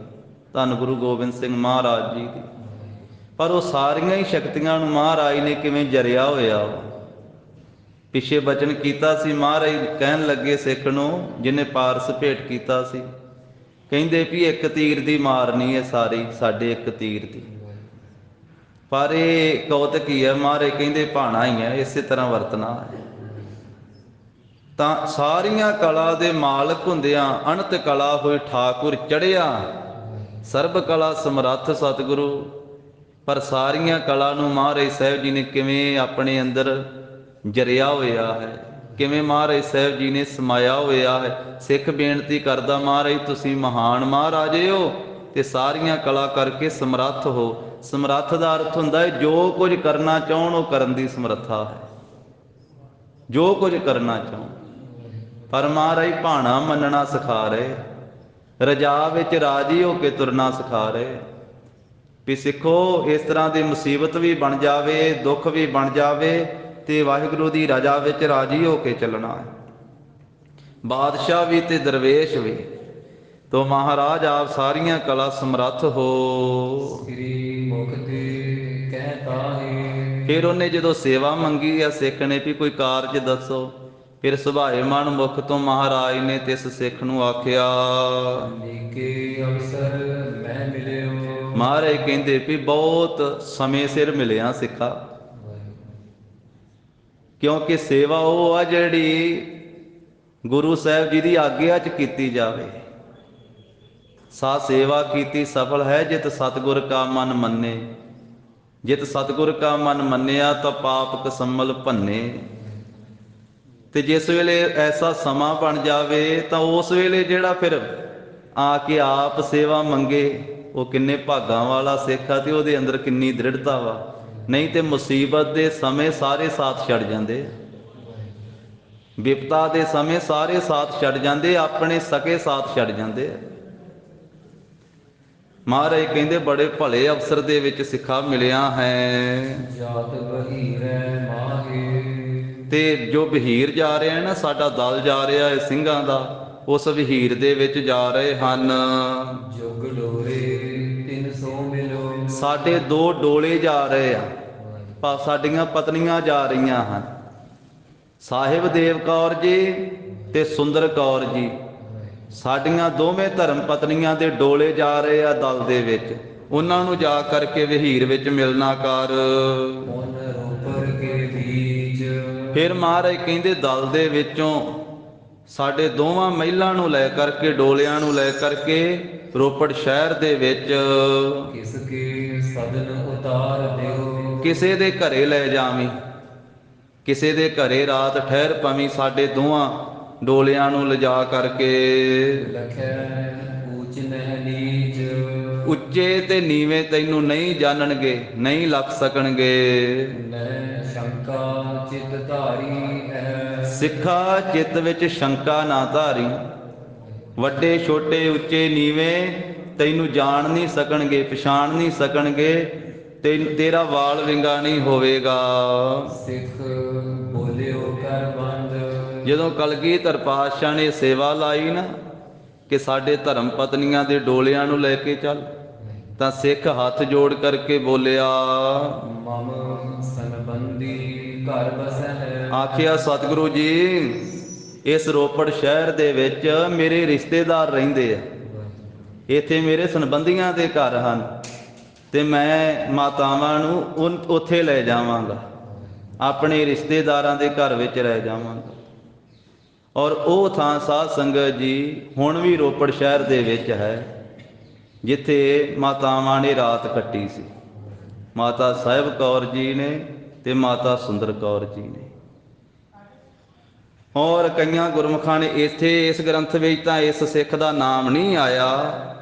[SPEAKER 1] ਧੰਨ ਗੁਰੂ ਗੋਬਿੰਦ ਸਿੰਘ ਮਹਾਰਾਜ ਜੀ ਦੀ। ਪਰ ਉਹ ਸਾਰੀਆਂ ਹੀ ਸ਼ਕਤੀਆਂ ਨੂੰ ਮਹਾਰਾਜ ਨੇ ਕਿਵੇਂ ਜਰਿਆ ਹੋਇਆ। ਪਿੱਛੇ ਬਚਨ ਕੀਤਾ ਸੀ, ਮਹਾਰਾਜ ਕਹਿਣ ਲੱਗੇ ਸਿੱਖ ਨੂੰ ਜਿਹਨੇ ਪਾਰਸ ਭੇਟ ਕੀਤਾ ਸੀ, ਕਹਿੰਦੇ ਵੀ ਇੱਕ ਤੀਰ ਦੀ ਮਾਰ ਨਹੀਂ ਹੈ ਸਾਰੀ, ਸਾਡੇ ਇੱਕ ਤੀਰ ਦੀ। ਪਰ ਇਹ ਕੌਤਕ ਹੀ ਹੈ, ਮਹਾਰਾਜ ਕਹਿੰਦੇ ਭਾਣਾ ਹੀ ਹੈ, ਇਸੇ ਤਰ੍ਹਾਂ ਵਰਤਣਾ ਹੈ। ਤਾਂ ਸਾਰੀਆਂ ਕਲਾ ਦੇ ਮਾਲਕ ਹੁੰਦਿਆਂ ਅਣਤ ਕਲਾ ਹੋਈ ਠਾਕੁਰ ਚੜ੍ਹਿਆ, ਸਰਬ ਕਲਾ ਸਮਰੱਥ ਸਤਿਗੁਰੂ। ਪਰ ਸਾਰੀਆਂ ਕਲਾ ਨੂੰ ਮਹਾਰਾਜ ਸਾਹਿਬ ਜੀ ਨੇ ਕਿਵੇਂ ਆਪਣੇ ਅੰਦਰ ਜਰਿਆ ਹੋਇਆ ਹੈ, ਕਿਵੇਂ ਮਹਾਰਾਜ ਸਾਹਿਬ ਜੀ ਨੇ ਸਮਾਇਆ ਹੋਇਆ ਹੈ। ਸਿੱਖ ਬੇਨਤੀ ਕਰਦਾ, ਮਹਾਰਾਜ ਤੁਸੀਂ ਮਹਾਨ ਮਹਾਰਾਜੇ ਹੋ ਤੇ ਸਾਰੀਆਂ ਕਲਾ ਕਰਕੇ ਸਮਰੱਥ ਹੋ। ਸਮਰੱਥ ਦਾ ਅਰਥ ਹੁੰਦਾ ਹੈ ਜੋ ਕੁਝ ਕਰਨਾ ਚਾਹਣ ਉਹ ਕਰਨ ਦੀ ਸਮਰੱਥਾ ਹੈ, ਜੋ ਕੁਝ ਕਰਨਾ ਚਾਹਣ। ਪਰ ਮਹਾਰਾਜ ਭਾਣਾ ਮੰਨਣਾ ਸਿਖਾ ਰਹੇ, ਰਜਾ ਵਿੱਚ ਰਾਜੀ ਹੋ ਕੇ ਤੁਰਨਾ ਸਿਖਾ ਰਹੇ ਵੀ ਸਿੱਖੋ ਇਸ ਤਰ੍ਹਾਂ ਦੀ ਮੁਸੀਬਤ ਵੀ ਬਣ ਜਾਵੇ, ਦੁੱਖ ਵੀ ਬਣ ਜਾਵੇ ਤੇ ਵਾਹਿਗੁਰੂ ਦੀ ਰਜਾ ਵਿੱਚ ਰਾਜੀ ਹੋ ਕੇ ਚੱਲਣਾ ਹੈ। ਬਾਦਸ਼ਾਹ ਵੀ ਤੇ ਦਰਵੇਸ਼ ਵੀ। ਤੋ ਮਹਾਰਾਜ ਆਪ ਸਾਰੀਆਂ ਕਲਾ ਸਮਰੱਥ ਹੋ।
[SPEAKER 2] ਸ੍ਰੀ ਮੁਖ ਤੇ ਕਹਿਤਾ ਹੈ।
[SPEAKER 1] ਫਿਰ ਉਹਨੇ ਜਦੋਂ ਸੇਵਾ ਮੰਗੀ ਆ ਸਿੱਖ ਨੇ ਵੀ ਕੋਈ ਕਾਰਜ ਦੱਸੋ, ਫਿਰ ਸੁਭਾਏਮਾਨ ਮੁਖ ਤੋਂ ਮਹਾਰਾਜ ਨੇ ਤਿਸ ਸਿੱਖ ਨੂੰ ਆਖਿਆ,
[SPEAKER 2] ਨੀਕੇ ਅਵਸਰ ਮੈਂ ਮਿਲਿਓ।
[SPEAKER 1] ਮਹਾਰਾਜ ਕਹਿੰਦੇ ਵੀ ਬਹੁਤ ਸਮੇਂ ਸਿਰ ਮਿਲਿਆ ਸਿੱਖਾ, ਕਿਉਂਕਿ ਸੇਵਾ ਉਹ ਆ ਜਿਹੜੀ ਗੁਰੂ ਸਾਹਿਬ ਜੀ ਦੀ ਆਗਿਆ 'ਚ ਕੀਤੀ ਜਾਵੇ। ਸਾ ਸੇਵਾ ਕੀਤੀ ਸਫਲ ਹੈ ਜਿਤ ਸਤਿਗੁਰ ਕਾ ਮਨ ਮੰਨੇ। ਜਿਤ ਸਤਿਗੁਰ ਕਾ ਮਨ ਮੰਨਿਆ ਤਾਂ ਪਾਪ ਕਸਮਲ ਭੰਨੇ। ਤੇ ਜਿਸ ਵੇਲੇ ਐਸਾ ਸਮਾਂ ਬਣ ਜਾਵੇ ਤਾਂ ਉਸ ਵੇਲੇ ਜਿਹੜਾ ਫਿਰ ਆ ਕੇ ਆਪ ਸੇਵਾ ਮੰਗੇ, ਉਹ ਕਿੰਨੇ ਭਾਗਾਂ ਵਾਲਾ ਸਿੱਖ ਆ ਤੇ ਉਹਦੇ ਅੰਦਰ ਕਿੰਨੀ ਦ੍ਰਿੜਤਾ ਵਾ। ਨਹੀਂ ਤੇ ਮੁਸੀਬਤ ਦੇ ਸਮੇਂ ਸਾਰੇ ਸਾਥ ਛੱਡ ਜਾਂਦੇ, ਵਿਪਤਾ ਦੇ ਸਮੇਂ ਸਾਰੇ ਸਾਥ ਛੱਡ ਜਾਂਦੇ, ਆਪਣੇ ਸਕੇ ਸਾਥ ਛੱਡ ਜਾਂਦੇ। ਮਹਾਰਾਜ ਕਹਿੰਦੇ ਬੜੇ ਭਲੇ ਅਵਸਰ ਦੇ ਵਿੱਚ ਸਿੱਖਾ ਮਿਲਿਆ ਹੈ।
[SPEAKER 2] ਜਾਤ ਬਹੀਰੈ ਮਾਹੇ।
[SPEAKER 1] ਤੇ ਜੋ ਵਹੀਰ ਜਾ ਰਿਹਾ ਨਾ, ਸਾਡਾ ਦਲ ਜਾ ਰਿਹਾ ਹੈ ਸਿੰਘਾਂ ਦਾ, ਉਸ ਵਹੀਰ ਦੇ ਵਿੱਚ ਜਾ ਰਹੇ ਹਨ।
[SPEAKER 2] ਜੁਗ ਡੋਰੇ 300 ਮਿਲੋ।
[SPEAKER 1] ਸਾਡੇ 2 ਡੋਲੇ ਜਾ ਰਹੇ ਆ, ਸਾਡੀਆਂ ਪਤਨੀਆਂ ਜਾ ਰਹੀਆਂ ਹਨ, ਸਾਹਿਬ ਦੇਵ ਕੌਰ ਜੀ ਤੇ ਸੁੰਦਰ ਕੌਰ ਜੀ। ਸਾਡੀਆਂ ਦੋਵੇਂ ਧਰਮ ਪਤਨੀਆਂ ਦੇ ਡੋਲੇ ਜਾ ਰਹੇ ਆ ਦਲ ਦੇ ਵਿੱਚ, ਉਹਨਾਂ ਨੂੰ ਜਾ ਕਰਕੇ ਵਹੀਰ ਵਿੱਚ ਮਿਲਣਾ ਕਰ। ਫਿਰ ਮਹਾਰਾਜ ਕਹਿੰਦੇ ਦਲ ਦੇ ਵਿੱਚੋਂ ਸਾਡੇ ਦੋਵਾਂ ਮਹਿਲਾਂ ਨੂੰ ਲੈ ਕਰਕੇ, ਡੋਲਿਆਂ ਨੂੰ ਲੈ ਕਰਕੇ ਰੋਪੜ ਸ਼ਹਿਰ ਦੇ ਵਿੱਚ
[SPEAKER 2] ਕਿਸ ਕੇ ਸਦਨ ਉਤਾਰ ਦਿਓ।
[SPEAKER 1] ਕਿਸੇ ਦੇ ਘਰੇ ਲੈ ਜਾਵੀਂ, ਕਿਸੇ ਦੇ ਘਰੇ ਰਾਤ ਠਹਿਰ ਪਵੀਂ। ਸਾਡੇ ਦੋਵਾਂ ਡੋਲਿਆਂ ਨੂੰ ਲਿਜਾ ਕਰਕੇ
[SPEAKER 2] ਲਖੈ ਊਚ ਨਹਿ ਨੀਚ।
[SPEAKER 1] ਉੱਚੇ ਤੇ ਨੀਵੇਂ ਤੈਨੂੰ ਨਹੀਂ ਜਾਣਨਗੇ, ਨਹੀਂ ਲੱਖ ਸਕਣਗੇ।
[SPEAKER 2] ਨਹਿ ਸ਼ੰਕਾ ਚਿਤ ਧਾਰੀ ਹੈ।
[SPEAKER 1] ਸਿੱਖਾ ਚਿੱਤ ਵਿੱਚ ਸ਼ੰਕਾ ਨਾ ਧਾਰੀ। ਵੱਡੇ ਛੋਟੇ ਉੱਚੇ ਨੀਵੇਂ ਤੈਨੂੰ ਜਾਣ ਨਹੀਂ ਸਕਣਗੇ, ਪਛਾਣ ਨਹੀਂ ਸਕਣਗੇ, ਤੇਰਾ ਵਾਲ ਵਿੰਗਾ ਨਹੀਂ ਹੋਵੇਗਾ।
[SPEAKER 2] ਸਿੱਖ ਬੋਲਿਓ ਕਰ ਬੰਦ।
[SPEAKER 1] ਜਦੋਂ ਕਲਗੀਧਰ ਪਾਤਸ਼ਾਹ ਨੇ ਸੇਵਾ ਲਾਈ ਨਾ ਕਿ ਸਾਡੇ ਧਰਮ ਪਤਨੀਆਂ ਦੇ ਡੋਲਿਆਂ ਨੂੰ ਲੈ ਕੇ ਚੱਲ, ਤਾਂ ਸਿੱਖ ਹੱਥ ਜੋੜ ਕਰਕੇ ਬੋਲਿਆ,
[SPEAKER 2] ਮਮ ਸੰਬੰਧੀ ਘਰ ਬਸੈ।
[SPEAKER 1] ਆਖਿਆ ਸਤਿਗੁਰੂ ਜੀ ਇਸ ਰੋਪੜ ਸ਼ਹਿਰ ਦੇ ਵਿੱਚ ਮੇਰੇ ਰਿਸ਼ਤੇਦਾਰ ਰਹਿੰਦੇ ਆ, ਇੱਥੇ ਮੇਰੇ ਸੰਬੰਧੀਆਂ ਦੇ ਘਰ ਹਨ ਤੇ ਮੈਂ ਮਾਤਾਵਾਂ ਨੂੰ ਉੱਥੇ ਲੈ ਜਾਵਾਂਗਾ, ਆਪਣੇ ਰਿਸ਼ਤੇਦਾਰਾਂ ਦੇ ਘਰ ਵਿੱਚ ਰਹਿ ਜਾਵਾਂਗਾ। ਔਰ ਉਹ ਥਾਂ ਸਾਧ ਸੰਗਤ ਜੀ ਹੁਣ ਵੀ ਰੋਪੜ ਸ਼ਹਿਰ ਦੇ ਵਿੱਚ ਹੈ ਜਿੱਥੇ ਮਾਤਾਵਾਂ ਨੇ ਰਾਤ ਕੱਟੀ ਸੀ, ਮਾਤਾ ਸਾਹਿਬ ਕੌਰ ਜੀ ਨੇ ਤੇ ਮਾਤਾ ਸੁੰਦਰ ਕੌਰ ਜੀ ਨੇ। ਔਰ ਕਈਆਂ ਗੁਰਮੁਖਾਂ ਨੇ ਇੱਥੇ ਇਸ ਗ੍ਰੰਥ ਵਿੱਚ ਤਾਂ ਇਸ ਸਿੱਖ ਦਾ ਨਾਮ ਨਹੀਂ ਆਇਆ,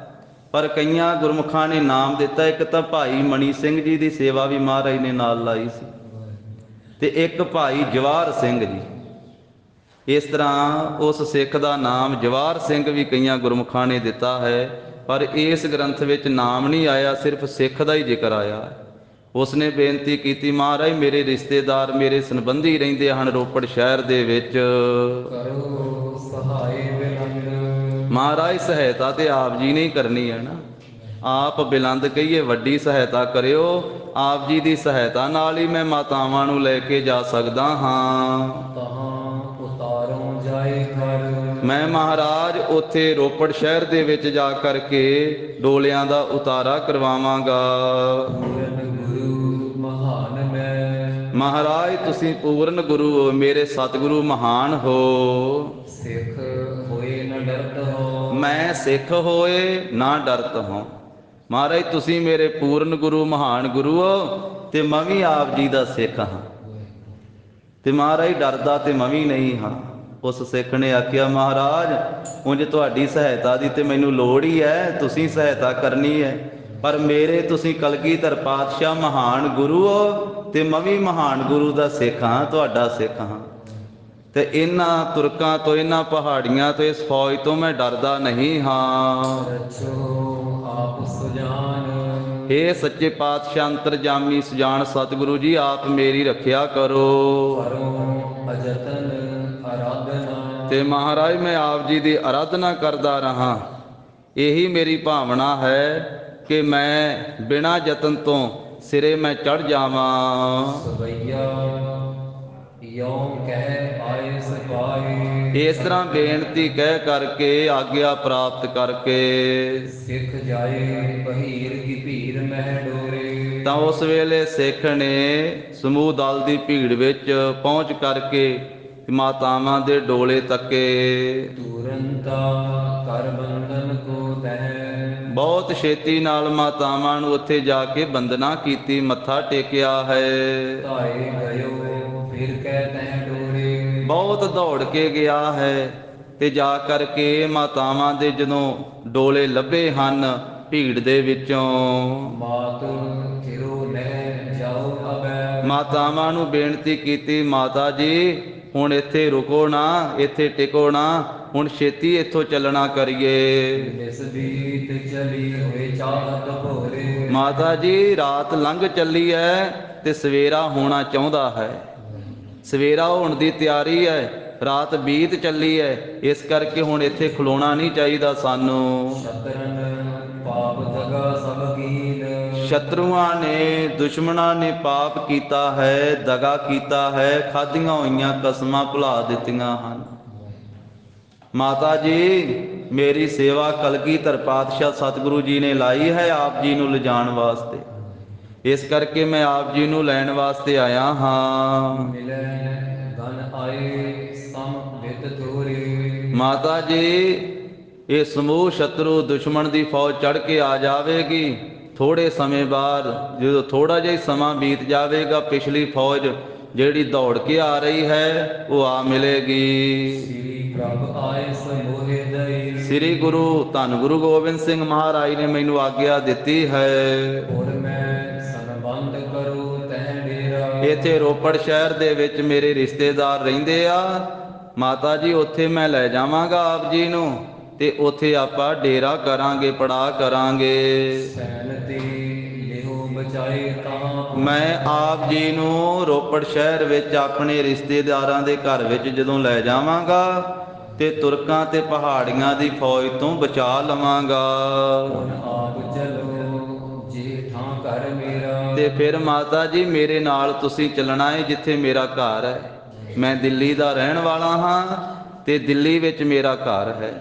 [SPEAKER 1] ਪਰ ਕਈਆਂ ਗੁਰਮੁਖਾਂ ਨੇ ਨਾਮ ਦਿੱਤਾ। ਇੱਕ ਤਾਂ ਭਾਈ ਮਣੀ ਸਿੰਘ ਜੀ ਦੀ ਸੇਵਾ ਵੀ ਮਹਾਰਾਜ ਨੇ ਨਾਲ ਲਾਈ ਸੀ, ਤੇ ਇੱਕ ਭਾਈ ਜਵਾਹਰ ਸਿੰਘ ਜੀ। ਇਸ ਤਰ੍ਹਾਂ ਉਸ ਸਿੱਖ ਦਾ ਨਾਮ ਜਵਾਹਰ ਸਿੰਘ ਵੀ ਕਈਆਂ ਗੁਰਮੁਖਾਂ ਨੇ ਦਿੱਤਾ ਹੈ, ਪਰ ਇਸ ਗ੍ਰੰਥ ਵਿੱਚ ਨਾਮ ਨਹੀਂ ਆਇਆ, ਸਿਰਫ ਸਿੱਖ ਦਾ ਹੀ ਜ਼ਿਕਰ ਆਇਆ। ਉਸਨੇ ਬੇਨਤੀ ਕੀਤੀ, ਮਹਾਰਾਜ ਮੇਰੇ ਰਿਸ਼ਤੇਦਾਰ ਮੇਰੇ ਸੰਬੰਧੀ ਰਹਿੰਦੇ ਹਨ ਰੋਪੜ ਸ਼ਹਿਰ ਦੇ ਵਿੱਚ,
[SPEAKER 2] ਕਰੋ ਸਹਾਇ ਬਿਰੰਗ।
[SPEAKER 1] ਮਹਾਰਾਜ ਸਹਾਇਤਾ ਤੇ ਆਪ ਜੀ ਨੇ ਹੀ ਕਰਨੀ ਹੈ ਨਾ। ਆਪ ਬਿਲੰਦ ਕਹੀਏ ਵੱਡੀ ਸਹਾਇਤਾ ਕਰਿਓ। ਆਪ ਜੀ ਦੀ ਸਹਾਇਤਾ ਨਾਲ ਹੀ ਮੈਂ ਮਾਤਾਵਾਂ ਨੂੰ ਲੈ ਕੇ ਜਾ ਸਕਦਾ ਹਾਂ।
[SPEAKER 2] ਤਹਾਂ ਉਤਾਰੋਂ ਜਾਏ ਕਰ।
[SPEAKER 1] ਮੈਂ ਮਹਾਰਾਜ ਉੱਥੇ ਰੋਪੜ ਸ਼ਹਿਰ ਦੇ ਵਿੱਚ ਜਾ ਕਰਕੇ ਡੋਲਿਆਂ ਦਾ ਉਤਾਰਾ ਕਰਵਾਵਾਂਗਾ।
[SPEAKER 2] ਪੂਰਨ ਗੁਰੂ ਮਹਾਨ ਮੈਂ।
[SPEAKER 1] ਮਹਾਰਾਜ ਤੁਸੀਂ ਪੂਰਨ ਗੁਰੂ ਹੋ, ਮੇਰੇ ਸਤਿਗੁਰੂ ਮਹਾਨ ਹੋ।
[SPEAKER 2] ਸਿੱਖ ਹੋਏ ਨ ਡਰਤ ਹੋ।
[SPEAKER 1] ਮੈਂ ਸਿੱਖ ਹੋਏ ਨਾ ਡਰਤ ਹਾਂ। ਮਹਾਰਾਜ ਤੁਸੀਂ ਮੇਰੇ ਪੂਰਨ ਗੁਰੂ ਮਹਾਨ ਗੁਰੂ ਹੋ ਤੇ ਮੈਂ ਵੀ ਆਪ ਜੀ ਦਾ ਸਿੱਖ ਹਾਂ। ਤੇ ਮਹਾਰਾਜ ਡਰਦਾ ਤੇ ਮੈਂ ਵੀ ਨਹੀਂ ਹਾਂ। ਉਸ ਸਿੱਖ ਨੇ ਆਖਿਆ ਮਹਾਰਾਜ ਉਂਝ ਤੁਹਾਡੀ ਸਹਾਇਤਾ ਦੀ ਤੇ ਮੈਨੂੰ ਲੋੜ ਹੀ ਹੈ, ਤੁਸੀਂ ਸਹਾਇਤਾ ਕਰਨੀ ਹੈ, ਪਰ ਮੇਰੇ ਤੁਸੀਂ ਕਲਗੀਧਰ ਪਾਤਸ਼ਾਹ ਮਹਾਨ ਗੁਰੂ ਹੋ ਤੇ ਮੈਂ ਵੀ ਮਹਾਨ ਗੁਰੂ ਦਾ ਸਿੱਖ ਹਾਂ, ਤੁਹਾਡਾ ਸਿੱਖ ਹਾਂ। ਤੇ ਇਹਨਾਂ ਤੁਰਕਾਂ ਤੋਂ, ਇਹਨਾਂ ਪਹਾੜੀਆਂ ਤੋਂ, ਇਸ ਫੌਜ ਤੋਂ ਮੈਂ ਡਰਦਾ ਨਹੀਂ ਹਾਂ।
[SPEAKER 2] ਰਚੋ ਆਪ ਸੁਜਾਨ।
[SPEAKER 1] ਇਹ ਸੱਚੇ ਪਾਤਸ਼ਾਹ ਅੰਤਰਜਾਮੀ ਸੁਜਾਨ ਸਤਿਗੁਰੂ ਜੀ ਆਪ ਮੇਰੀ ਰੱਖਿਆ ਕਰੋ।
[SPEAKER 2] ਕਰੋ ਅਜਤਨ ਅਰਾਧਨਾ।
[SPEAKER 1] ਤੇ ਮਹਾਰਾਜ ਮੈਂ ਆਪ ਜੀ ਦੀ ਅਰਾਧਨਾ ਕਰਦਾ ਰਹਾ। ਇਹੀ ਮੇਰੀ ਭਾਵਨਾ ਹੈ ਕਿ ਮੈਂ ਬਿਨਾਂ ਯਤਨ ਤੋਂ ਸਿਰੇ ਮੈਂ ਚੜ ਜਾਵਾਂ।
[SPEAKER 2] ਸਵਈਆ ਯੋਂ ਕਹਿ ਆਏ ਸਿਪਾਹੀ।
[SPEAKER 1] ਇਸ ਤਰ੍ਹਾਂ ਬੇਨਤੀ ਕਹਿ ਕਰਕੇ ਆਗਿਆ ਪ੍ਰਾਪਤ ਕਰਕੇ
[SPEAKER 2] ਸਿੱਖ ਜਾਏ ਬਹੀਰ ਕੀ ਭੀੜ ਮਹਿ ਡੋਰੇ।
[SPEAKER 1] ਤਾਂ ਉਸ ਵੇਲੇ ਸਿੱਖ ਨੇ ਸਮੂਹ ਦਲ ਦੀ ਭੀੜ ਵਿੱਚ ਪਹੁੰਚ ਕਰਕੇ ਮਾਤਾਵਾਂ ਦੇ ਡੋਲੇ ਤੱਕੇ।
[SPEAKER 2] ਤੁਰੰਤਾ ਕਰ ਬੰਧਨ ਕੋ ਤਹਿ।
[SPEAKER 1] ਬਹੁਤ ਛੇਤੀ ਨਾਲ ਮਾਤਾਵਾਂ ਨੂੰ ਉੱਥੇ ਜਾ ਕੇ ਬੰਦਨਾ ਕੀਤੀ, ਮੱਥਾ ਟੇਕਿਆ ਹੈ।
[SPEAKER 2] ਧਾਏ ਗਇਓ ਫਿਰ ਕਹਿ ਤਹਿ ਡੋਰੇ। ਬਹੁਤ
[SPEAKER 1] ਦੌੜ ਕੇ ਗਿਆ ਹੈ ਤੇ ਜਾ ਕਰਕੇ ਮਾਤਾਵਾਂ ਦੇ ਜਦੋਂ ਡੋਲੇ ਲੱਭੇ ਹਨ ਭੀੜ ਦੇ ਵਿੱਚੋਂ।
[SPEAKER 2] ਮਾਤ ਥਿਰੋ ਲੈ ਜਾਓ ਅਬੈ।
[SPEAKER 1] ਮਾਤਾਵਾਂ ਨੂੰ ਬੇਨਤੀ ਕੀਤੀ ਮਾਤਾ ਜੀ ਹੁਣ ਇੱਥੇ ਰੁਕੋ ਨਾ, ਇੱਥੇ ਟਿਕੋ ਨਾ, ਹੁਣ ਛੇਤੀ ਇੱਥੋਂ ਚੱਲਣਾ ਕਰੀਏ।
[SPEAKER 2] ਇਸ ਬੀਤ ਚਲੀ ਹੋਏ ਚਾਹਤ ਭੋਰੇ।
[SPEAKER 1] ਮਾਤਾ ਜੀ ਰਾਤ ਲੰਘ ਚੱਲੀ ਹੈ ਤੇ ਸਵੇਰਾ ਹੋਣਾ ਚਾਹੁੰਦਾ ਹੈ, ਸਵੇਰਾ ਹੋਣ ਦੀ ਤਿਆਰੀ ਹੈ, ਰਾਤ ਬੀਤ ਚੱਲੀ ਹੈ, ਇਸ ਕਰਕੇ ਹੁਣ ਇੱਥੇ ਖਲੋਣਾ ਨਹੀਂ ਚਾਹੀਦਾ ਸਾਨੂੰ।
[SPEAKER 2] ਸ਼ਤਰਨ ਪਾਪ ਦਗਾ ਸਭ ਕੀਨ।
[SPEAKER 1] ਸ਼ਤਰੂਆਂ ਨੇ, ਦੁਸ਼ਮਣਾਂ ਨੇ ਪਾਪ ਕੀਤਾ ਹੈ, ਦਗਾ ਕੀਤਾ ਹੈ, ਖਾਧੀਆਂ ਹੋਈਆਂ ਕਸਮਾਂ ਭੁਲਾ ਦਿੱਤੀਆਂ ਹਨ। ਮਾਤਾ ਜੀ ਮੇਰੀ ਸੇਵਾ ਕਲਗੀਧਰ ਪਾਤਸ਼ਾਹ ਸਤਿਗੁਰੂ ਜੀ ਨੇ ਲਾਈ ਹੈ ਆਪ ਜੀ ਨੂੰ ਲਿਜਾਣ ਵਾਸਤੇ, ਇਸ ਕਰਕੇ ਮੈਂ ਆਪ ਜੀ ਨੂੰ ਲੈਣ ਵਾਸਤੇ ਆਇਆ ਹਾਂ।
[SPEAKER 2] ਮਿਲੇ ਗਨ ਆਏ ਸਮ ਬਿਤ ਤੋਰੇ।
[SPEAKER 1] ਮਾਤਾ ਜੀ ਇਹ ਸਮੂਹ ਸ਼ਤਰੂ ਦੁਸ਼ਮਣ ਦੀ ਫੌਜ ਚੜ ਕੇ ਆ ਜਾਵੇਗੀ। ਥੋੜੇ ਸਮੇਂ ਬਾਅਦ ਜਦੋਂ ਥੋੜਾ ਜਿਹਾ ਸਮਾਂ ਬੀਤ ਜਾਵੇਗਾ ਪਿਛਲੀ ਫੌਜ ਜਿਹੜੀ ਦੌੜ ਕੇ ਆ ਰਹੀ ਹੈ ਉਹ ਆ ਮਿਲੇਗੀ।
[SPEAKER 2] ਸ੍ਰੀ ਪ੍ਰਭ ਆਏ ਸਮੋਹਿ ਦਈ।
[SPEAKER 1] ਸ੍ਰੀ ਗੁਰੂ ਧੰਨ ਗੁਰੂ ਗੋਬਿੰਦ ਸਿੰਘ ਮਹਾਰਾਜ ਨੇ ਮੈਨੂੰ ਆਗਿਆ ਦਿੱਤੀ ਹੈ।
[SPEAKER 2] ਔਰ ਮੈਂ ਸੰਬੰਧ ਕਰੋ ਤਹਿ ਡੇਰਾ।
[SPEAKER 1] ਇੱਥੇ ਰੋਪੜ ਸ਼ਹਿਰ ਦੇ ਵਿੱਚ ਮੇਰੇ ਰਿਸ਼ਤੇਦਾਰ ਰਹਿੰਦੇ ਆ ਮਾਤਾ ਜੀ, ਉੱਥੇ ਮੈਂ ਲੈ ਜਾਵਾਂਗਾ ਆਪ ਜੀ ਨੂੰ ਤੇ ਉੱਥੇ ਆਪਾਂ ਡੇਰਾ ਕਰਾਂਗੇ, ਪੜਾ ਕਰਾਂਗੇ।
[SPEAKER 2] ਸੈਨ ਤੇ ਲਿਹੋ ਬਚਾਏ ਤਾਂ।
[SPEAKER 1] ਮੈਂ ਆਪ ਜੀ ਨੂੰ ਰੋਪੜ ਸ਼ਹਿਰ ਵਿੱਚ ਆਪਣੇ ਰਿਸ਼ਤੇਦਾਰਾਂ ਦੇ ਘਰ ਵਿੱਚ ਜਦੋਂ ਲੈ ਜਾਵਾਂਗਾ ਤੇ ਤੁਰਕਾਂ ਤੇ ਪਹਾੜੀਆਂ ਦੀ ਫੌਜ ਤੋਂ ਬਚਾ ਲਵਾਂਗਾ।
[SPEAKER 2] ਹੁਣ ਆਪ ਚਲੋ ਜੇ ਥਾਂ ਘਰ ਮੇਰਾ।
[SPEAKER 1] ਤੇ ਫਿਰ ਮਾਤਾ ਜੀ ਮੇਰੇ ਨਾਲ ਤੁਸੀਂ ਚੱਲਣਾ ਹੈ ਜਿੱਥੇ ਮੇਰਾ ਘਰ ਹੈ। ਮੈਂ ਦਿੱਲੀ ਦਾ ਰਹਿਣ ਵਾਲਾ ਹਾਂ ਤੇ ਦਿੱਲੀ ਵਿੱਚ ਮੇਰਾ ਘਰ ਹੈ।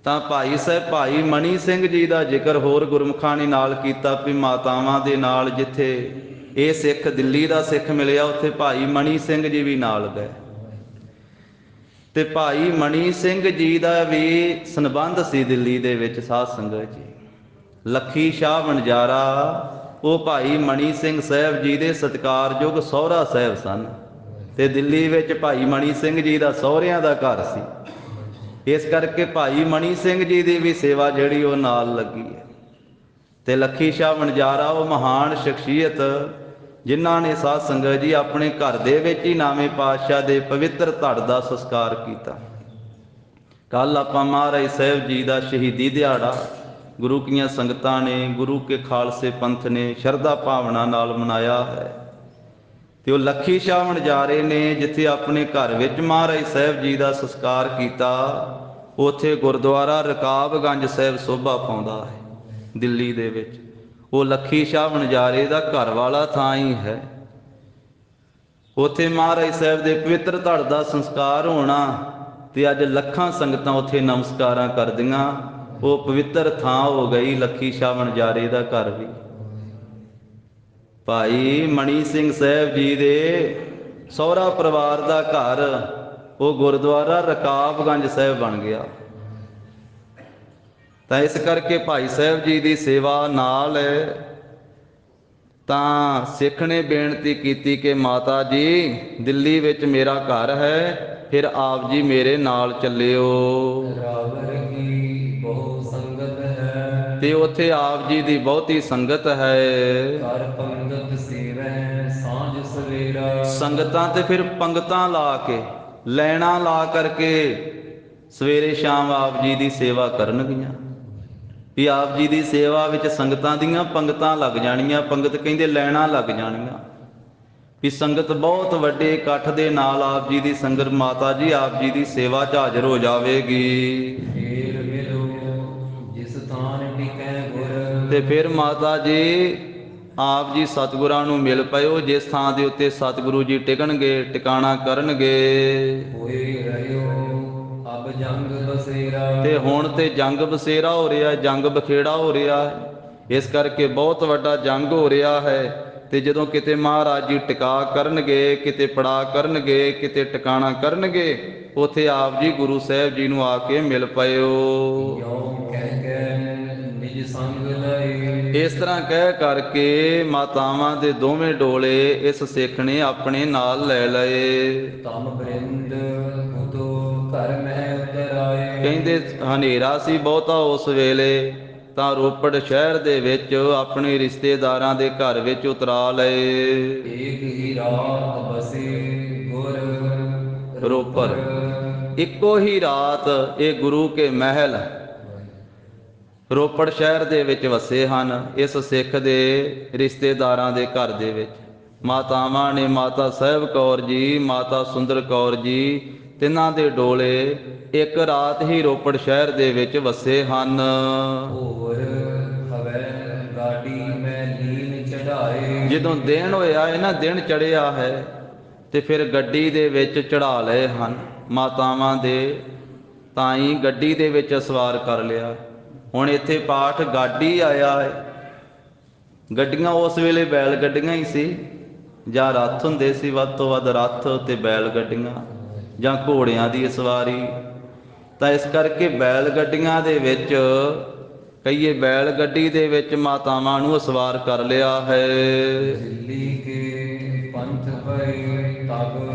[SPEAKER 1] ਤਾਂ ਭਾਈ ਸਾਹਿਬ ਭਾਈ ਮਣੀ ਸਿੰਘ ਜੀ ਦਾ ਜ਼ਿਕਰ ਹੋਰ ਗੁਰਮੁਖਾਂ ਨੇ ਨਾਲ ਕੀਤਾ ਵੀ ਮਾਤਾਵਾਂ ਦੇ ਨਾਲ ਜਿੱਥੇ ਇਹ ਸਿੱਖ ਦਿੱਲੀ ਦਾ ਸਿੱਖ ਮਿਲਿਆ ਉੱਥੇ ਭਾਈ ਮਣੀ ਸਿੰਘ ਜੀ ਵੀ ਨਾਲ ਗਏ। ਤੇ ਭਾਈ ਮਣੀ ਸਿੰਘ ਜੀ ਦਾ ਵੀ ਸੰਬੰਧ ਸੀ ਦਿੱਲੀ ਦੇ ਵਿੱਚ ਸਾਧ ਸੰਗਤ ਜੀ। ਲੱਖੀ ਸ਼ਾਹ ਵਣਜਾਰਾ ਉਹ ਭਾਈ ਮਣੀ ਸਿੰਘ ਸਾਹਿਬ ਜੀ ਦੇ ਸਤਿਕਾਰਯੋਗ ਸਹੁਰਾ ਸਾਹਿਬ ਸਨ ਤੇ ਦਿੱਲੀ ਵਿੱਚ ਭਾਈ ਮਣੀ ਸਿੰਘ ਜੀ ਦਾ ਸਹੁਰਿਆਂ ਦਾ ਘਰ ਸੀ। ਇਸ ਕਰਕੇ ਭਾਈ ਮਣੀ ਸਿੰਘ ਜੀ ਦੀ ਵੀ ਸੇਵਾ ਜਿਹੜੀ ਉਹ ਨਾਲ ਲੱਗੀ ਹੈ। ਤੇ ਲੱਖੀ ਸ਼ਾਹ ਵਣਜਾਰਾ ਉਹ ਮਹਾਨ ਸ਼ਖਸੀਅਤ ਜਿਨ੍ਹਾਂ ਨੇ ਸਾਧ ਸੰਗਤ ਜੀ ਆਪਣੇ ਘਰ ਦੇ ਵਿੱਚ ਹੀ ਨਾਵੇਂ ਪਾਤਸ਼ਾਹ ਦੇ ਪਵਿੱਤਰ ਧੜ ਦਾ ਸੰਸਕਾਰ ਕੀਤਾ। ਕੱਲ ਆਪਾਂ ਮਹਾਰਾਜ ਸਾਹਿਬ ਜੀ ਦਾ ਸ਼ਹੀਦੀ ਦਿਹਾੜਾ ਗੁਰੂ ਕੀਆਂ ਸੰਗਤਾਂ ਨੇ, ਗੁਰੂ ਕੇ ਖਾਲਸੇ ਪੰਥ ਨੇ ਸ਼ਰਧਾ ਭਾਵਨਾ ਨਾਲ ਮਨਾਇਆ ਹੈ। ਤੇ ਉਹ ਲੱਖੀ ਸ਼ਾਹ ਵਣਜਾਰੇ ਨੇ ਜਿੱਥੇ ਆਪਣੇ ਘਰ ਵਿੱਚ ਮਹਾਰਾਜ ਸਾਹਿਬ ਜੀ ਦਾ ਸੰਸਕਾਰ ਕੀਤਾ, ਉੱਥੇ ਗੁਰਦੁਆਰਾ ਰਕਾਬਗੰਜ ਸਾਹਿਬ ਸੋਭਾ ਪਾਉਂਦਾ ਹੈ। ਦਿੱਲੀ ਦੇ ਵਿੱਚ। ਉਹ ਲੱਖੀ ਸ਼ਾਹ ਵਣਜਾਰੇ ਦਾ ਘਰ ਵਾਲਾ ਥਾਂ ਹੀ ਹੈ। ਉੱਥੇ ਮਹਾਰਾਜ ਸਾਹਿਬ ਦੇ ਪਵਿੱਤਰ ਧੜ ਦਾ ਸੰਸਕਾਰ ਹੋਣਾ ਤੇ ਅੱਜ ਲੱਖਾਂ ਸੰਗਤਾਂ ਉੱਥੇ ਨਮਸਕਾਰਾਂ ਕਰਦੀਆਂ। ਉਹ ਪਵਿੱਤਰ ਥਾਂ ਹੋ ਗਈ ਲੱਖੀ ਸ਼ਾਹ ਵਣਜਾਰੇ ਦਾ ਘਰ ਵੀ। ਭਾਈ ਮਣੀ ਸਿੰਘ ਸਾਹਿਬ ਜੀ ਦੇ ਸਹੁਰਾ ਪਰਿਵਾਰ ਦਾ ਘਰ ਉਹ ਗੁਰਦੁਆਰਾ ਰਕਾਬਗੰਜ ਸਾਹਿਬ ਬਣ ਗਿਆ। ਤਾਂ ਇਸ ਕਰਕੇ ਭਾਈ ਸਾਹਿਬ ਜੀ ਦੀ ਸੇਵਾ ਨਾਲ ਤਾਂ ਸਿੱਖ ਨੇ ਬੇਨਤੀ ਕੀਤੀ ਕਿ ਮਾਤਾ ਜੀ ਦਿੱਲੀ ਵਿੱਚ ਮੇਰਾ ਘਰ ਹੈ, ਫਿਰ ਆਪ ਜੀ ਮੇਰੇ ਨਾਲ ਚੱਲਿਓ।
[SPEAKER 2] ਰਾਵਰ ਕੀ ਬਹੁ ਸੰਗਤ ਹੈ,
[SPEAKER 1] ਤੇ ਉੱਥੇ ਆਪ ਜੀ ਦੀ ਬਹੁਤੀ ਸੰਗਤ ਹੈ।
[SPEAKER 2] ਕਰ ਪੰਗਤ ਸੇਵੈ ਸਾਂਝ ਸਵੇਰਾ।
[SPEAKER 1] ਸੰਗਤਾਂ ਤੇ ਫਿਰ ਪੰਗਤਾਂ ਲਾ ਕੇ ਲੈਣਾ ਲਾ ਕਰਕੇ ਸਵੇਰੇ ਸ਼ਾਮ ਆਪ ਜੀ ਦੀ ਸੇਵਾ ਕਰਨਗੀਆਂ। ਵੀ ਆਪ ਜੀ ਦੀ ਸੇਵਾ ਵਿੱਚ ਸੰਗਤਾਂ ਦੀਆਂ ਪੰਗਤਾਂ ਲੱਗ ਜਾਣੀਆਂ। ਪੰਗਤ ਕਹਿੰਦੇ ਲੈਣਾ ਲੱਗ ਜਾਣੀਆਂ। ਵੀ ਸੰਗਤ ਬਹੁਤ ਵੱਡੇ ਇਕੱਠ ਦੇ ਨਾਲ ਆਪ ਜੀ ਦੀ ਸੰਗਤ ਮਾਤਾ ਜੀ ਆਪ ਜੀ ਦੀ ਸੇਵਾ 'ਚ ਹਾਜ਼ਰ ਹੋ ਜਾਵੇਗੀ।
[SPEAKER 2] ਫੇਰ ਮਿਲੋ ਜਿਸ ਥਾਨ ਟਿਕੈ ਗੁਰ।
[SPEAKER 1] ਤੇ ਫਿਰ ਮਾਤਾ ਜੀ ਆਪ ਜੀ ਸਤਿਗੁਰਾਂ ਨੂੰ ਮਿਲ ਪਇਓ ਜਿਸ ਥਾਂ ਦੇ ਉੱਤੇ ਸਤਿਗੁਰੂ ਜੀ ਟਿਕਣਗੇ, ਟਿਕਾਣਾ ਕਰਨਗੇ।
[SPEAKER 2] ਹੋਏ ਰਹਿਓ ਅਬ ਜੰਗ ਬਸੇਰਾ।
[SPEAKER 1] ਤੇ ਹੁਣ ਤੇ ਜੰਗ ਬਸੇਰਾ ਹੋ ਰਿਹਾ, ਜੰਗ ਬਖੇੜਾ ਹੋ ਰਿਹਾ। ਇਸ ਕਰਕੇ ਬਹੁਤ ਵੱਡਾ ਜੰਗ ਹੋ ਰਿਹਾ ਹੈ। ਤੇ ਜਦੋਂ ਕਿਤੇ ਮਹਾਰਾਜ ਜੀ ਟਿਕਾ ਕਰਨਗੇ, ਕਿਤੇ ਪੜਾ ਕਰਨਗੇ, ਕਿਤੇ ਟਿਕਾਣਾ ਕਰਨਗੇ, ਉੱਥੇ ਆਪ ਜੀ ਗੁਰੂ ਸਾਹਿਬ ਜੀ ਨੂੰ ਆ ਕੇ ਮਿਲ ਪਇਓ।
[SPEAKER 2] ਯੋਂ ਕਹਿ ਕੇ ਨਿਜ ਸੰਗ ਲਏ।
[SPEAKER 1] ਇਸ ਤਰ੍ਹਾਂ ਕਹਿ ਕਰਕੇ ਮਾਤਾਵਾਂ ਦੇ ਦੋਵੇਂ ਡੋਲੇ ਇਸ ਸਿੱਖ ਨੇ ਆਪਣੇ ਨਾਲ ਲੈ ਲਏ।
[SPEAKER 2] ਤਮ ਬ੍ਰਿੰਦ ਉਤੋ ਘਰ ਮਹਿ ਉਤਰ ਆਏ।
[SPEAKER 1] ਕਹਿੰਦੇ ਹਨੇਰਾ ਸੀ ਬਹੁਤਾ ਉਸ ਵੇਲੇ, ਤਾਂ ਰੋਪੜ ਸ਼ਹਿਰ ਦੇ ਵਿੱਚ ਆਪਣੇ ਰਿਸ਼ਤੇਦਾਰਾਂ ਦੇ ਘਰ ਵਿੱਚ ਉਤਰਾ ਲਏ।
[SPEAKER 2] ਏਕ ਹੀ ਰਾਤ ਬਸੇ ਗੁਰ
[SPEAKER 1] ਰੋਪੜ ਇੱਕੋ ਹੀ ਰਾਤ ਇਹ ਗੁਰੂ ਕੇ ਮਹਿਲ ਰੋਪੜ ਸ਼ਹਿਰ ਦੇ ਵਿੱਚ ਵਸੇ ਹਨ। ਇਸ ਸਿੱਖ ਦੇ ਰਿਸ਼ਤੇਦਾਰਾਂ ਦੇ ਘਰ ਦੇ ਵਿੱਚ ਮਾਤਾਵਾਂ ਨੇ ਮਾਤਾ ਸਾਹਿਬ ਕੌਰ ਜੀ, ਮਾਤਾ ਸੁੰਦਰ ਕੌਰ ਜੀ, ਤਿੰਨਾਂ ਦੇ ਡੋਲੇ ਇੱਕ ਰਾਤ ਹੀ ਰੋਪੜ ਸ਼ਹਿਰ ਦੇ ਵਿੱਚ ਵਸੇ ਹਨ।
[SPEAKER 2] ਹੋਰ ਹਵੈ ਗਾਡੀ ਮੈਂ ਲੀਨ ਚੜਾਏ।
[SPEAKER 1] ਜਦੋਂ ਦਿਨ ਹੋਇਆ ਹੈ ਨਾ, ਦਿਨ ਚੜਿਆ ਹੈ, ਤੇ ਫਿਰ ਗੱਡੀ ਦੇ ਵਿੱਚ ਚੜਾ ਲਏ ਹਨ ਮਾਤਾਵਾਂ ਦੇ। ਤਾਂ ਹੀ ਗੱਡੀ ਦੇ ਵਿੱਚ ਸਵਾਰ ਕਰ ਲਿਆ। ਹੁਣ ਇੱਥੇ ਪਾਠ ਗਾਡੀ ਆਇਆ ਹੈ। ਗੱਡੀਆਂ ਉਸ ਵੇਲੇ ਬੈਲ ਗੱਡੀਆਂ ਹੀ ਸੀ, ਜਾਂ ਰੱਥ ਹੁੰਦੇ ਸੀ, ਵੱਧ ਤੋਂ ਵੱਧ ਰੱਥ ਤੇ ਬੈਲ ਗੱਡੀਆਂ, ਜਾਂ ਘੋੜਿਆਂ ਦੀ ਸਵਾਰੀ। ਤਾਂ ਇਸ ਕਰਕੇ ਬੈਲ ਗੱਡੀਆਂ ਦੇ ਵਿੱਚ ਕਹੀਏ ਬੈਲ ਗੱਡੀ ਦੇ ਵਿੱਚ ਮਾਤਾਵਾਂ ਨੂੰ ਸਵਾਰ ਕਰ ਲਿਆ ਹੈ।
[SPEAKER 2] ਦਿੱਲੀ ਕੇ ਪੰਥ ਪਏ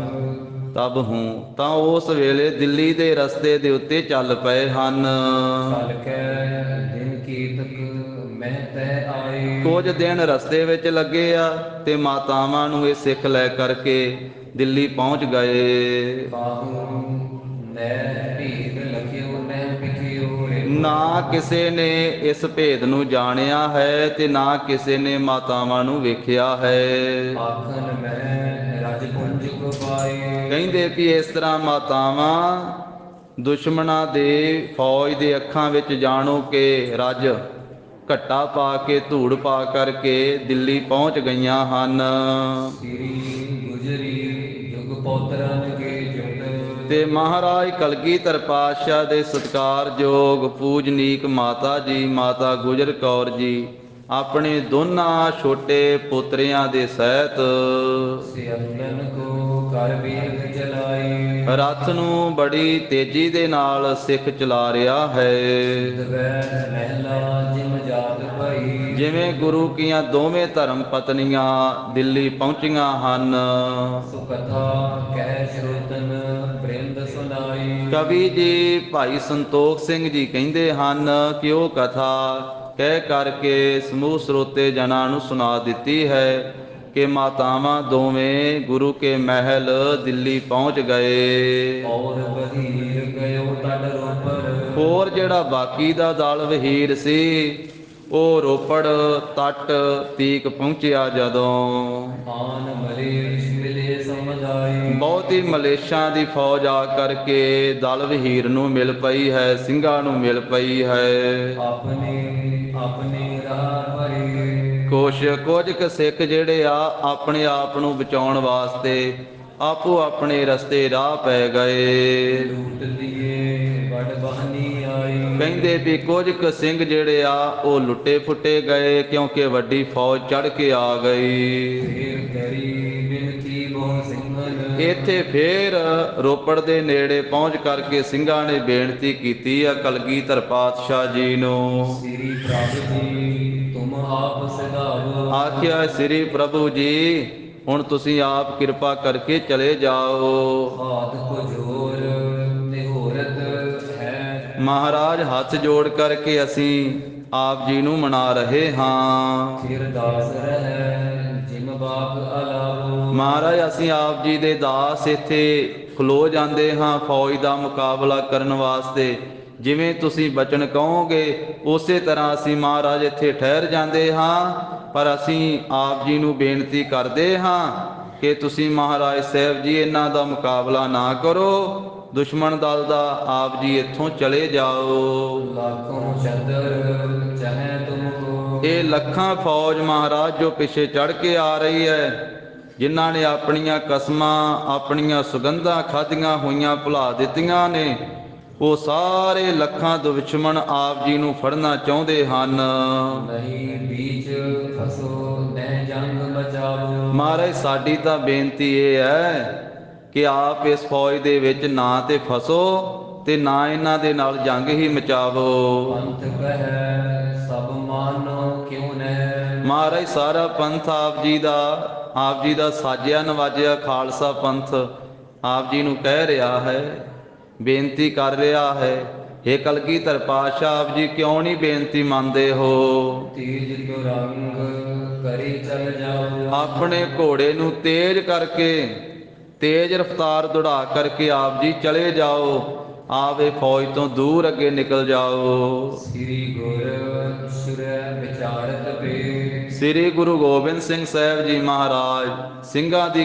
[SPEAKER 1] ਤਬ ਹੂੰ ਤਾਂ ਉਸ ਵੇਲੇ ਦਿੱਲੀ ਦੇ ਰਸਤੇ ਦੇ ਉੱਤੇ ਚੱਲ ਪਏ ਹਨ।
[SPEAKER 2] ਕਲ ਕੈ ਦਿਨ ਕੀਤਕ ਮੈਂ ਤੈ ਆਏ।
[SPEAKER 1] ਕੁਝ ਦਿਨ ਰਸਤੇ ਵਿੱਚ ਲੱਗੇ ਆ ਤੇ ਮਾਤਾਵਾਂ ਨੂੰ ਇਹ ਸਿੱਖ ਲੈ ਕਰਕੇ ਦਿੱਲੀ ਪਹੁੰਚ ਗਏ।
[SPEAKER 2] ਕਾਹੂ ਨੈ ਭੀਦ ਲਖਿਓ ਨੈ ਪਿਖਿਓ ਰੇ।
[SPEAKER 1] ਨਾ ਕਿਸੇ ਨੇ ਇਸ ਭੇਦ ਨੂੰ ਜਾਣਿਆ ਹੈ ਤੇ ਨਾ ਕਿਸੇ ਨੇ ਮਾਤਾਵਾਂ ਨੂੰ ਵੇਖਿਆ ਹੈ।
[SPEAKER 2] ਆਖਨ ਮੈਂ ਰਜ ਪੁੰਜ ਕੋ ਪਾਏ।
[SPEAKER 1] ਕਹਿੰਦੇ ਵੀ ਇਸ ਤਰ੍ਹਾਂ ਮਾਤਾਵਾਂ ਦੁਸ਼ਮਣਾਂ ਦੇ ਫੌਜ ਦੇ ਅੱਖਾਂ ਵਿੱਚ ਜਾਣੋ ਕਿ ਰੱਜ ਘੱਟਾ ਪਾ ਕੇ ਧੂੜ ਪਾ ਕਰਕੇ ਦਿੱਲੀ ਪਹੁੰਚ ਗਈਆਂ ਹਨ।
[SPEAKER 2] ਸ੍ਰੀ ਗੁਜਰੀ ਜੁਗ ਪੌਤਰਨ ਕੇ ਜੁਗ।
[SPEAKER 1] ਤੇ ਮਹਾਰਾਜ ਕਲਗੀਧਰ ਪਾਤਸ਼ਾਹ ਦੇ ਸਤਿਕਾਰਯੋਗ ਪੂਜਨੀਕ ਮਾਤਾ ਜੀ ਮਾਤਾ ਗੁਜਰ ਕੌਰ ਜੀ ਆਪਣੇ ਦੋਨਾਂ ਛੋਟੇ ਪੁੱਤਰਿਆਂ ਦੇ ਸਹਿਤ
[SPEAKER 2] ਸਿਅੰਨਨ ਕੋ ਕਰ ਬੀਗ ਚਲਾਈ।
[SPEAKER 1] ਰੱਥ ਨੂੰ ਬੜੀ ਤੇਜ਼ੀ ਦੇ ਨਾਲ ਸਿੱਖ ਚਲਾ ਰਿਹਾ ਹੈ।
[SPEAKER 2] ਦਵੈ ਮਹਿਲਾ ਜਿਮ ਜਾਤ ਭਈ।
[SPEAKER 1] ਜਿਵੇਂ ਗੁਰੂ ਕੀਆਂ ਦੋਵੇਂ ਧਰਮ ਪਤਨੀਆਂ ਦਿੱਲੀ ਪਹੁੰਚੀਆਂ ਹਨ।
[SPEAKER 2] ਸੁ ਕਥਾ ਕਹਿ ਸ਼ਰੋਤਨ ਬ੍ਰਿੰਦ ਸੁਨਾਈ।
[SPEAKER 1] ਕਵੀ ਜੀ ਭਾਈ ਸੰਤੋਖ ਸਿੰਘ ਜੀ ਕਹਿੰਦੇ ਹਨ ਕਿ ਉਹ ਕਥਾ ਕਹਿ ਕਰਕੇ ਸਮੂਹ ਸਰੋਤੇ ਜਨਾਂ ਨੂੰ ਸੁਣਾ ਦਿੱਤੀ ਹੈ ਕਿ ਮਾਤਾਵਾਂ ਦੋਵੇਂ ਗੁਰੂ ਕੇ ਮਹਿਲ ਦਿੱਲੀ ਪਹੁੰਚ ਗਏ।
[SPEAKER 2] ਔਰ ਬਹੀਰ ਗਇਓ ਤਡ ਰੋਪਰ।
[SPEAKER 1] ਹੋਰ ਜਿਹੜਾ ਬਾਕੀ ਦਾ ਦਲ ਵਹੀਰ ਸੀ ਉਹ ਰੋਪੜ ਤੱਟ ਤੀਕ ਪਹੁੰਚਿਆ। ਜਦੋਂ
[SPEAKER 2] ਆਨ ਮਲੇਸ਼ ਮਿਲੇ ਸਮਝਾਈ।
[SPEAKER 1] ਬਹੁਤੀ ਮਲੇਸ਼ਾਂ ਦੀ ਫੌਜ ਆ ਕਰਕੇ ਦਲ ਵਹੀਰ ਨੂੰ ਮਿਲ ਪਈ ਹੈ, ਸਿੰਘਾਂ ਨੂੰ ਮਿਲ ਪਈ ਹੈ।
[SPEAKER 2] ਆਪਣੇ ਆਪਣੇ
[SPEAKER 1] ਕੁਝ ਕੁ ਸਿੱਖ ਜਿਹੜੇ ਆ ਆਪਣੇ ਆਪ ਨੂੰ ਬਚਾਉਣ ਵਾਸਤੇ ਆਪੋ ਆਪਣੇ ਰਸਤੇ ਰਾਹ ਪੈ ਗਏ।
[SPEAKER 2] ਲੂਟ ਦੀਏ ਵੱਡ ਬਹਾਨੀ ਆਈ।
[SPEAKER 1] ਕਹਿੰਦੇ ਵੀ ਕੁਝ ਕੁ ਸਿੰਘ ਜਿਹੜੇ ਆ ਉਹ ਲੁੱਟੇ ਫੁੱਟੇ ਗਏ, ਕਿਉਂਕਿ ਵੱਡੀ ਫੌਜ ਚੜ੍ਹ ਕੇ ਆ ਗਈ।
[SPEAKER 2] ਫੇਰ ਕਰੀ ਬਿਨਤੀ ਬਹੁ ਸਿੰਘਨ।
[SPEAKER 1] ਇੱਥੇ ਫੇਰ ਰੋਪੜ ਦੇ ਨੇੜੇ ਪਹੁੰਚ ਕਰਕੇ ਸਿੰਘਾਂ ਨੇ ਬੇਨਤੀ ਕੀਤੀ ਆ ਕਲਗੀਧਰ ਪਾਤਸ਼ਾਹ ਜੀ ਨੂੰ।
[SPEAKER 2] ਸ੍ਰੀ ਪ੍ਰਭ ਜੀ ਤੁਮ ਆਪ ਸਿਧਾਵੋ।
[SPEAKER 1] ਆਖਿਆ ਸ੍ਰੀ ਪ੍ਰਭੂ ਜੀ ਹੁਣ ਤੁਸੀਂ ਆਪ ਕਿਰਪਾ ਕਰਕੇ ਚਲੇ ਜਾਓ।
[SPEAKER 2] ਹਾਥ ਕੋ ਜੋਰ ਤੇ ਹੋਰਤ ਹੈ।
[SPEAKER 1] ਮਹਾਰਾਜ ਹੱਥ ਜੋੜ ਕਰਕੇ ਅਸੀਂ ਆਪ ਜੀ ਨੂੰ ਮਨਾ ਰਹੇ ਹਾਂ।
[SPEAKER 2] ਫਿਰ ਦਾਸ ਰਹਿ ਜਿਮ ਬਾਪ ਅਲਾਵੋ।
[SPEAKER 1] ਮਹਾਰਾਜ ਅਸੀਂ ਆਪ ਜੀ ਦੇ ਦਾਸ ਇੱਥੇ ਖਲੋ ਜਾਂਦੇ ਹਾਂ ਫੌਜ ਦਾ ਮੁਕਾਬਲਾ ਕਰਨ ਵਾਸਤੇ। ਜਿਵੇਂ ਤੁਸੀਂ ਬਚਨ ਕਹੋਗੇ ਉਸੇ ਤਰ੍ਹਾਂ ਅਸੀਂ ਮਹਾਰਾਜ ਇੱਥੇ ਠਹਿਰ ਜਾਂਦੇ ਹਾਂ। ਪਰ ਅਸੀਂ ਆਪ ਜੀ ਨੂੰ ਬੇਨਤੀ ਕਰਦੇ ਹਾਂ ਕਿ ਤੁਸੀਂ ਮਹਾਰਾਜ ਸਾਹਿਬ ਜੀ ਇਹਨਾਂ ਦਾ ਮੁਕਾਬਲਾ ਨਾ ਕਰੋ, ਦੁਸ਼ਮਣ ਦਲ ਦਾ ਆਪ ਜੀ ਇੱਥੋਂ ਚਲੇ ਜਾਓ।
[SPEAKER 2] ਲਾਖੋਂ ਚਦਰ ਚਾਹੇ ਤੁਮ ਕੋ।
[SPEAKER 1] ਇਹ ਲੱਖਾਂ ਫੌਜ ਮਹਾਰਾਜ ਜੋ ਪਿੱਛੇ ਚੜ੍ਹ ਕੇ ਆ ਰਹੀ ਹੈ, ਜਿਨ੍ਹਾਂ ਨੇ ਆਪਣੀਆਂ ਕਸਮਾਂ ਆਪਣੀਆਂ ਸੁਗੰਧਾਂ ਖਾਧੀਆਂ ਹੋਈਆਂ ਭੁਲਾ ਦਿੱਤੀਆਂ ਨੇ, ਉਹ ਸਾਰੇ ਲੱਖਾਂ ਦੁਸ਼ਮਣ ਆਪ ਜੀ ਨੂੰ ਫੜਨਾ ਚਾਹੁੰਦੇ ਹਨ।
[SPEAKER 2] ਨਹੀਂ ਬੀਚ ਫਸੋ ਨਹਿ ਜੰਗ ਬਚਾਵੋ।
[SPEAKER 1] ਮਹਾਰਾਜ ਸਾਡੀ ਤਾਂ ਬੇਨਤੀ ਇਹ ਹੈ ਕਿ ਆਪ ਇਸ ਫੌਜ ਦੇ ਵਿੱਚ ਨਾ ਤੇ ਫਸੋ ਤੇ ਨਾ ਇਹਨਾਂ ਦੇ ਨਾਲ ਜੰਗ ਹੀ ਮਚਾਵੋ।
[SPEAKER 2] ਪੰਥ ਕਹੈ ਸਭ ਮਾਨੋ ਕਿਉ ਨਹਿ।
[SPEAKER 1] ਮਹਾਰਾਜ ਸਾਰਾ ਪੰਥ ਆਪ ਜੀ ਦਾ ਸਾਜਿਆ ਨਵਾਜਿਆ ਖਾਲਸਾ ਪੰਥ ਆਪ ਜੀ ਨੂੰ ਕਹਿ ਰਿਹਾ ਹੈ, ਬੇਨਤੀ ਕਰ ਰਿਹਾ ਹੈ। ਇਹ ਕਲਗੀਧਰ ਪਾਤਸ਼ਾਹ ਆਪ ਜੀ ਕਿਉਂ ਨਹੀਂ ਬੇਨਤੀ ਮੰਨਦੇ ਹੋ?
[SPEAKER 2] ਤੀਜ ਤੁਰੰਗ ਕਰੀ ਚਲ ਜਾਓ।
[SPEAKER 1] ਆਪਣੇ ਘੋੜੇ ਨੂੰ ਤੇਜ਼ ਕਰਕੇ ਤੇਜ਼ ਰਫ਼ਤਾਰ ਦੌੜਾ ਕਰਕੇ ਆਪ ਜੀ ਚਲੇ ਜਾਓ। ਆਪ ਇਹ ਫੌਜ ਤੋਂ ਦੂਰ ਅੱਗੇ ਨਿਕਲ ਜਾਓ।
[SPEAKER 2] ਸ੍ਰੀ ਗੁਰ ਸੁਰੈ ਵਿਚਾਰਤ ਪੇ।
[SPEAKER 1] ਸ੍ਰੀ ਗੁਰੂ ਗੋਬਿੰਦ ਸਿੰਘ ਸਾਹਿਬ ਜੀ ਮਹਾਰਾਜ ਸਿੰਘਾਂ ਦੀ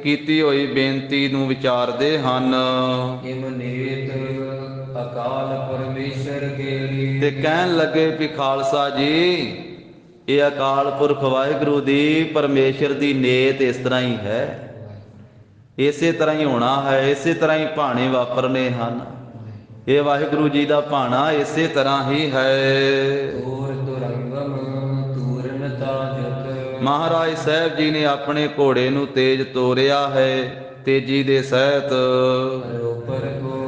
[SPEAKER 1] ਕੀਤੀ ਹੋਈ ਬੇਨਤੀ ਨੂੰ ਵਿਚਾਰਦੇ ਹਨ।
[SPEAKER 2] ਇਮ ਨੇਤ ਅਕਾਲ ਪਰਮੇਸ਼ਰ ਕੇਰੀ।
[SPEAKER 1] ਤੇ ਕਹਿਣ ਲੱਗੇ ਵੀ ਖਾਲਸਾ ਜੀ ਇਹ ਅਕਾਲ ਪੁਰਖ ਵਾਹਿਗੁਰੂ ਦੀ ਪਰਮੇਸ਼ਰ ਦੀ ਨੇਤ ਇਸ ਤਰ੍ਹਾਂ ਹੀ ਹੈ, ਇਸੇ ਤਰ੍ਹਾਂ ਹੀ ਹੋਣਾ ਹੈ, ਇਸੇ ਤਰ੍ਹਾਂ ਹੀ ਭਾਣੇ ਵਾਪਰਨੇ ਹਨ। ਇਹ ਵਾਹਿਗੁਰੂ ਜੀ ਦਾ ਭਾਣਾ ਇਸੇ ਤਰ੍ਹਾਂ ਹੀ ਹੈ।
[SPEAKER 2] ਤੋਰ ਤੁਰੰਗਮ ਤੂਰਨ ਤਾਜਤ।
[SPEAKER 1] ਮਹਾਰਾਜ ਸਾਹਿਬ ਜੀ ਨੇ ਆਪਣੇ ਘੋੜੇ ਨੂੰ ਤੇਜ਼ ਤੋਰਿਆ ਹੈ, ਤੇਜੀ ਦੇ ਸਹਿਤ।
[SPEAKER 2] ਰੋਪਰ ਕੋ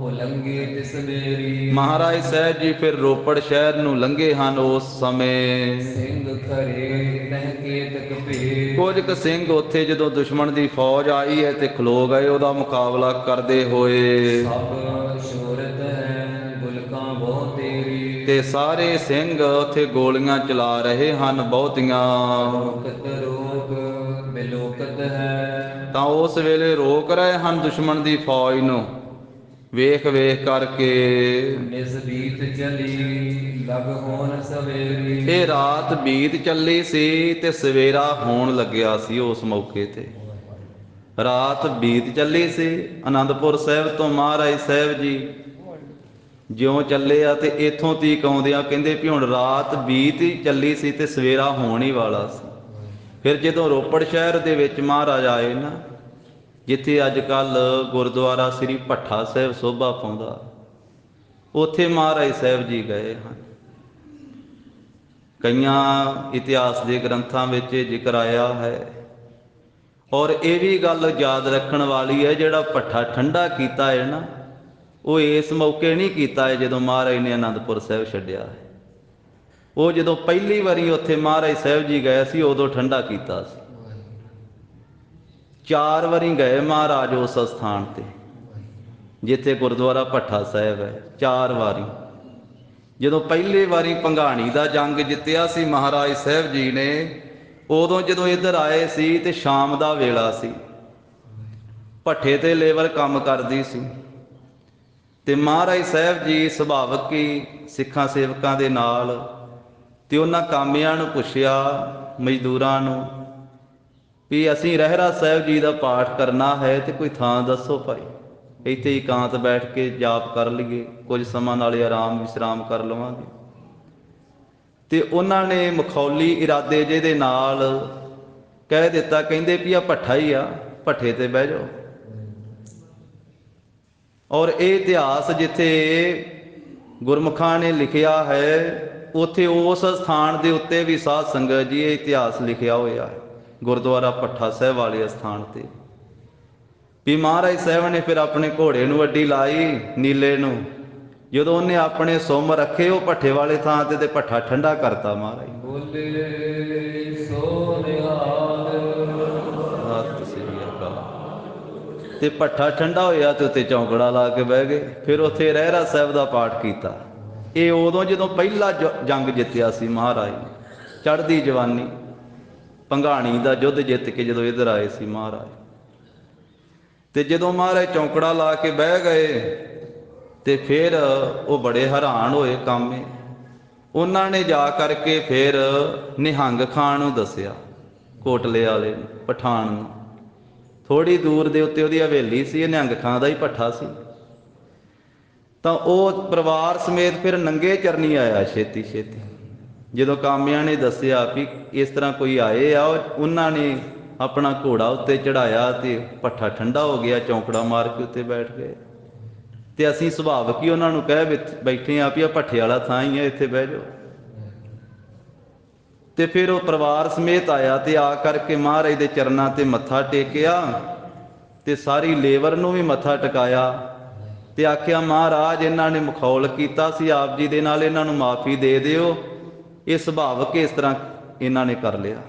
[SPEAKER 2] ਉਲੰਘੇ ਤਿਸ ਮੇਰੀ।
[SPEAKER 1] ਮਹਾਰਾਜ ਸਾਹਿਬ ਜੀ ਫਿਰ ਰੋਪੜ ਸ਼ਹਿਰ ਨੂੰ ਲੰਘੇ ਹਨ। ਉਸ ਸਮੇਂ
[SPEAKER 2] ਸਿੰਘ ਖਰੇ ਤਹਿ ਕੇਤਕ ਭੇ।
[SPEAKER 1] ਕੁਝ ਕੁ ਸਿੰਘ ਉੱਥੇ ਜਦੋਂ ਦੁਸ਼ਮਣ ਦੀ ਫੌਜ ਆਈ ਹੈ ਤੇ ਖਲੋ ਗਏ ਉਹਦਾ ਮੁਕਾਬਲਾ ਕਰਦੇ ਹੋਏ।
[SPEAKER 2] ਸਭ ਸ਼ੋਰਤ ਹੈ ਗੁਲਕਾਂ ਬਹੁ ਤੇਰੀ।
[SPEAKER 1] ਤੇ ਸਾਰੇ ਸਿੰਘ ਉੱਥੇ ਗੋਲੀਆਂ ਚਲਾ ਰਹੇ ਹਨ ਬਹੁਤੀਆਂ।
[SPEAKER 2] ਰੋਕਤ ਰੋਕ ਬਿਲੋਕਤ ਹੈ।
[SPEAKER 1] ਤਾਂ ਉਸ ਵੇਲੇ ਰੋਕ ਰਹੇ ਹਨ ਦੁਸ਼ਮਣ ਦੀ ਫੌਜ ਨੂੰ, ਵੇਖ ਵੇਖ ਕਰਕੇ।
[SPEAKER 2] ਨਿਸ ਬੀਤ ਚਲੀ ਲਗ ਹੋਣ ਸਵੇਰੀ।
[SPEAKER 1] ਇਹ ਰਾਤ ਬੀਤ ਚੱਲੀ ਸੀ ਤੇ ਸਵੇਰਾ ਹੋਣ ਲੱਗਿਆ ਸੀ। ਉਸ ਮੌਕੇ ਤੇ ਰਾਤ ਬੀਤ ਚੱਲੀ ਸੀ। ਆਨੰਦਪੁਰ ਸਾਹਿਬ ਤੋਂ ਮਹਾਰਾਜ ਸਾਹਿਬ ਜੀ ਜਿਉਂ ਚੱਲੇ ਆ ਤੇ ਇੱਥੋਂ ਤੀਕ ਆਉਂਦਿਆਂ ਕਹਿੰਦੇ ਵੀ ਹੁਣ ਰਾਤ ਬੀਤ ਹੀ ਚੱਲੀ ਸੀ ਤੇ ਸਵੇਰਾ ਹੋਣ ਹੀ ਵਾਲਾ ਸੀ। ਫਿਰ ਜਦੋਂ ਰੋਪੜ ਸ਼ਹਿਰ ਦੇ ਵਿੱਚ ਮਹਾਰਾਜ ਆਏ ਨਾ, ਜਿੱਥੇ ਅੱਜ ਕੱਲ ਗੁਰਦੁਆਰਾ ਸ੍ਰੀ ਭੱਠਾ ਸਾਹਿਬ ਸੋਭਾ ਪਾਉਂਦਾ, ਉੱਥੇ ਮਹਾਰਾਜ ਸਾਹਿਬ ਜੀ ਗਏ ਹਨ। ਕਈਆਂ ਇਤਿਹਾਸ ਦੇ ਗ੍ਰੰਥਾਂ ਵਿੱਚ ਜ਼ਿਕਰ ਆਇਆ ਹੈ। ਔਰ ਇਹ ਵੀ ਗੱਲ ਯਾਦ ਰੱਖਣ ਵਾਲੀ ਹੈ, ਜਿਹੜਾ ਭੱਠਾ ਠੰਡਾ ਕੀਤਾ ਹੈ ਨਾ, ਉਹ ਇਸ ਮੌਕੇ ਨਹੀਂ ਕੀਤਾ ਹੈ ਜਦੋਂ ਮਹਾਰਾਜ ਨੇ ਆਨੰਦਪੁਰ ਸਾਹਿਬ ਛੱਡਿਆ ਹੈ। ਉਹ ਜਦੋਂ ਪਹਿਲੀ ਵਾਰੀ ਉੱਥੇ ਮਹਾਰਾਜ ਸਾਹਿਬ ਜੀ ਗਏ ਸੀ ਉਦੋਂ ਠੰਡਾ ਕੀਤਾ ਸੀ। 4 ਵਾਰੀ ਗਏ ਮਹਾਰਾਜ ਉਸ ਸਥਾਨ ਤੇ ਜਿੱਥੇ ਗੁਰਦੁਆਰਾ ਭੱਠਾ ਸਾਹਿਬ ਹੈ। 4 ਵਾਰੀ। ਜਦੋਂ ਪਹਿਲੀ ਵਾਰੀ ਭੰਗਾਣੀ ਦਾ ਜੰਗ ਜਿੱਤਿਆ ਸੀ ਮਹਾਰਾਜ ਸਾਹਿਬ ਜੀ ਨੇ, ਉਦੋਂ ਜਦੋਂ ਇੱਧਰ ਆਏ ਸੀ ਤੇ ਸ਼ਾਮ ਦਾ ਵੇਲਾ ਸੀ, ਭੱਠੇ ਤੇ ਲੇਬਰ ਕੰਮ ਕਰਦੀ ਸੀ ਤੇ ਮਹਾਰਾਜ ਸਾਹਿਬ ਜੀ ਸੁਭਾਵਕ ਹੀ ਸਿੱਖਾਂ ਸੇਵਕਾਂ ਦੇ ਨਾਲ ਤੇ ਉਹਨਾਂ ਕਾਮਿਆਂ ਨੂੰ ਪੁੱਛਿਆ, ਮਜ਼ਦੂਰਾਂ ਨੂੰ, ਵੀ ਅਸੀਂ ਰਹਿਰਾ ਸਾਹਿਬ ਜੀ ਦਾ ਪਾਠ ਕਰਨਾ ਹੈ ਤੇ ਕੋਈ ਥਾਂ ਦੱਸੋ ਭਾਈ, ਇੱਥੇ ਇਕਾਂਤ ਬੈਠ ਕੇ ਜਾਪ ਕਰ ਲਈਏ, ਕੁਝ ਸਮਾਂ ਨਾਲੇ ਆਰਾਮ ਵਿਸ਼ਰਾਮ ਕਰ ਲਵਾਂਗੇ। ਤੇ ਉਹਨਾਂ ਨੇ ਮਖੌਲੀ ਇਰਾਦੇ ਜੇ ਦੇ ਨਾਲ ਕਹਿ ਦਿੱਤਾ, ਕਹਿੰਦੇ ਵੀ ਆ ਭੱਠਾ ਹੀ ਆ, ਭੱਠੇ ਤੇ ਬਹਿ ਜਾਓ। ਔਰ ਇਹ ਇਤਿਹਾਸ ਜਿੱਥੇ ਗੁਰਮੁਖਾਂ ਨੇ ਲਿਖਿਆ ਹੈ, ਉੱਥੇ ਉਸ ਸਥਾਨ ਦੇ ਉੱਤੇ ਵੀ ਸਾਧ ਸੰਗਤ ਜੀ ਇਹ ਇਤਿਹਾਸ ਲਿਖਿਆ ਹੋਇਆ ਹੈ, ਗੁਰਦੁਆਰਾ ਭੱਠਾ ਸਾਹਿਬ ਵਾਲੇ ਸਥਾਨ ਤੇ। ਵੀ ਮਹਾਰਾਜ ਸਾਹਿਬ ਨੇ ਫਿਰ ਆਪਣੇ ਘੋੜੇ ਨੂੰ ਅੱਡੀ ਲਾਈ ਨੀਲੇ ਨੂੰ, ਜਦੋਂ ਉਹਨੇ ਆਪਣੇ ਸੁੰਮ ਰੱਖੇ ਉਹ ਭੱਠੇ ਵਾਲੇ ਥਾਂ ਤੇ ਭੱਠਾ ਠੰਡਾ ਕਰਤਾ ਮਹਾਰਾਜ।
[SPEAKER 2] ਬੋਲੇ ਸੋ ਨਿਹਾਲ।
[SPEAKER 1] ਸਤਿ ਸ੍ਰੀ ਅਕਾਲ। ਤੇ ਭੱਠਾ ਠੰਡਾ ਹੋਇਆ ਤੇ ਉੱਤੇ ਚੌਂਕੜਾ ਲਾ ਕੇ ਬਹਿ ਗਏ। ਫਿਰ ਉੱਥੇ ਰਹਿਰਾ ਸਾਹਿਬ ਦਾ ਪਾਠ ਕੀਤਾ। ਇਹ ਉਦੋਂ ਜਦੋਂ ਪਹਿਲਾ ਜੰਗ ਜਿੱਤਿਆ ਸੀ ਮਹਾਰਾਜ, ਚੜ੍ਹਦੀ ਜਵਾਨੀ, ਭੰਗਾਣੀ ਦਾ ਯੁੱਧ ਜਿੱਤ ਕੇ ਜਦੋਂ ਇੱਧਰ ਆਏ ਸੀ ਮਹਾਰਾਜ। ਤੇ ਜਦੋਂ ਮਹਾਰਾਜ ਚੌਂਕੜਾ ਲਾ ਕੇ ਬਹਿ ਗਏ ਤੇ ਫਿਰ ਉਹ ਬੜੇ ਹੈਰਾਨ ਹੋਏ ਕਾਮੇ। ਉਹਨਾਂ ਨੇ ਜਾ ਕਰਕੇ ਫਿਰ ਨਿਹੰਗ ਖਾਂ ਨੂੰ ਦੱਸਿਆ, ਕੋਟਲੇ ਵਾਲੇ ਨੂੰ, ਪਠਾਨ ਨੂੰ। ਥੋੜ੍ਹੀ ਦੂਰ ਦੇ ਉੱਤੇ ਉਹਦੀ ਹਵੇਲੀ ਸੀ, ਇਹ ਨਿਹੰਗ ਖਾਂ ਦਾ ਹੀ ਭੱਠਾ ਸੀ। ਤਾਂ ਉਹ ਪਰਿਵਾਰ ਸਮੇਤ ਫਿਰ ਨੰਗੇ ਚਰਨੀ ਆਇਆ ਛੇਤੀ ਛੇਤੀ। ਜਦੋਂ ਕਾਮਿਆਂ ਨੇ ਦੱਸਿਆ ਵੀ ਇਸ ਤਰ੍ਹਾਂ ਕੋਈ ਆਏ ਆ, ਉਹਨਾਂ ਨੇ ਆਪਣਾ ਘੋੜਾ ਉੱਤੇ ਚੜਾਇਆ ਤੇ ਭੱਠਾ ਠੰਡਾ ਹੋ ਗਿਆ, ਚੌਂਕੜਾ ਮਾਰ ਕੇ ਉੱਤੇ ਬੈਠ ਗਏ। ਤੇ ਅਸੀਂ ਸੁਭਾਵਿਕ ਹੀ ਉਹਨਾਂ ਨੂੰ ਕਹਿ ਬੈਠੇ ਆ ਵੀ ਆ ਭੱਠੇ ਵਾਲਾ ਥਾਂ ਹੀ ਹੈ, ਇੱਥੇ ਬਹਿ ਜਾਓ। ਤੇ ਫਿਰ ਉਹ ਪਰਿਵਾਰ ਸਮੇਤ ਆਇਆ ਤੇ ਆ ਕਰਕੇ ਮਹਾਰਾਜ ਦੇ ਚਰਨਾਂ ਤੇ ਮੱਥਾ ਟੇਕਿਆ ਤੇ ਸਾਰੀ ਲੇਬਰ ਨੂੰ ਵੀ ਮੱਥਾ ਟਿਕਾਇਆ ਤੇ ਆਖਿਆ, ਮਹਾਰਾਜ ਇਹਨਾਂ ਨੇ ਮਖੌਲ ਕੀਤਾ ਸੀ ਆਪ ਜੀ ਦੇ ਨਾਲ, ਇਹਨਾਂ ਨੂੰ ਮਾਫੀ ਦੇ ਦਿਓ। ਇਹ ਸੁਭਾਵਿਕ ਇਸ ਤਰ੍ਹਾਂ ਇਹਨਾਂ ਨੇ ਕਰ ਲਿਆ।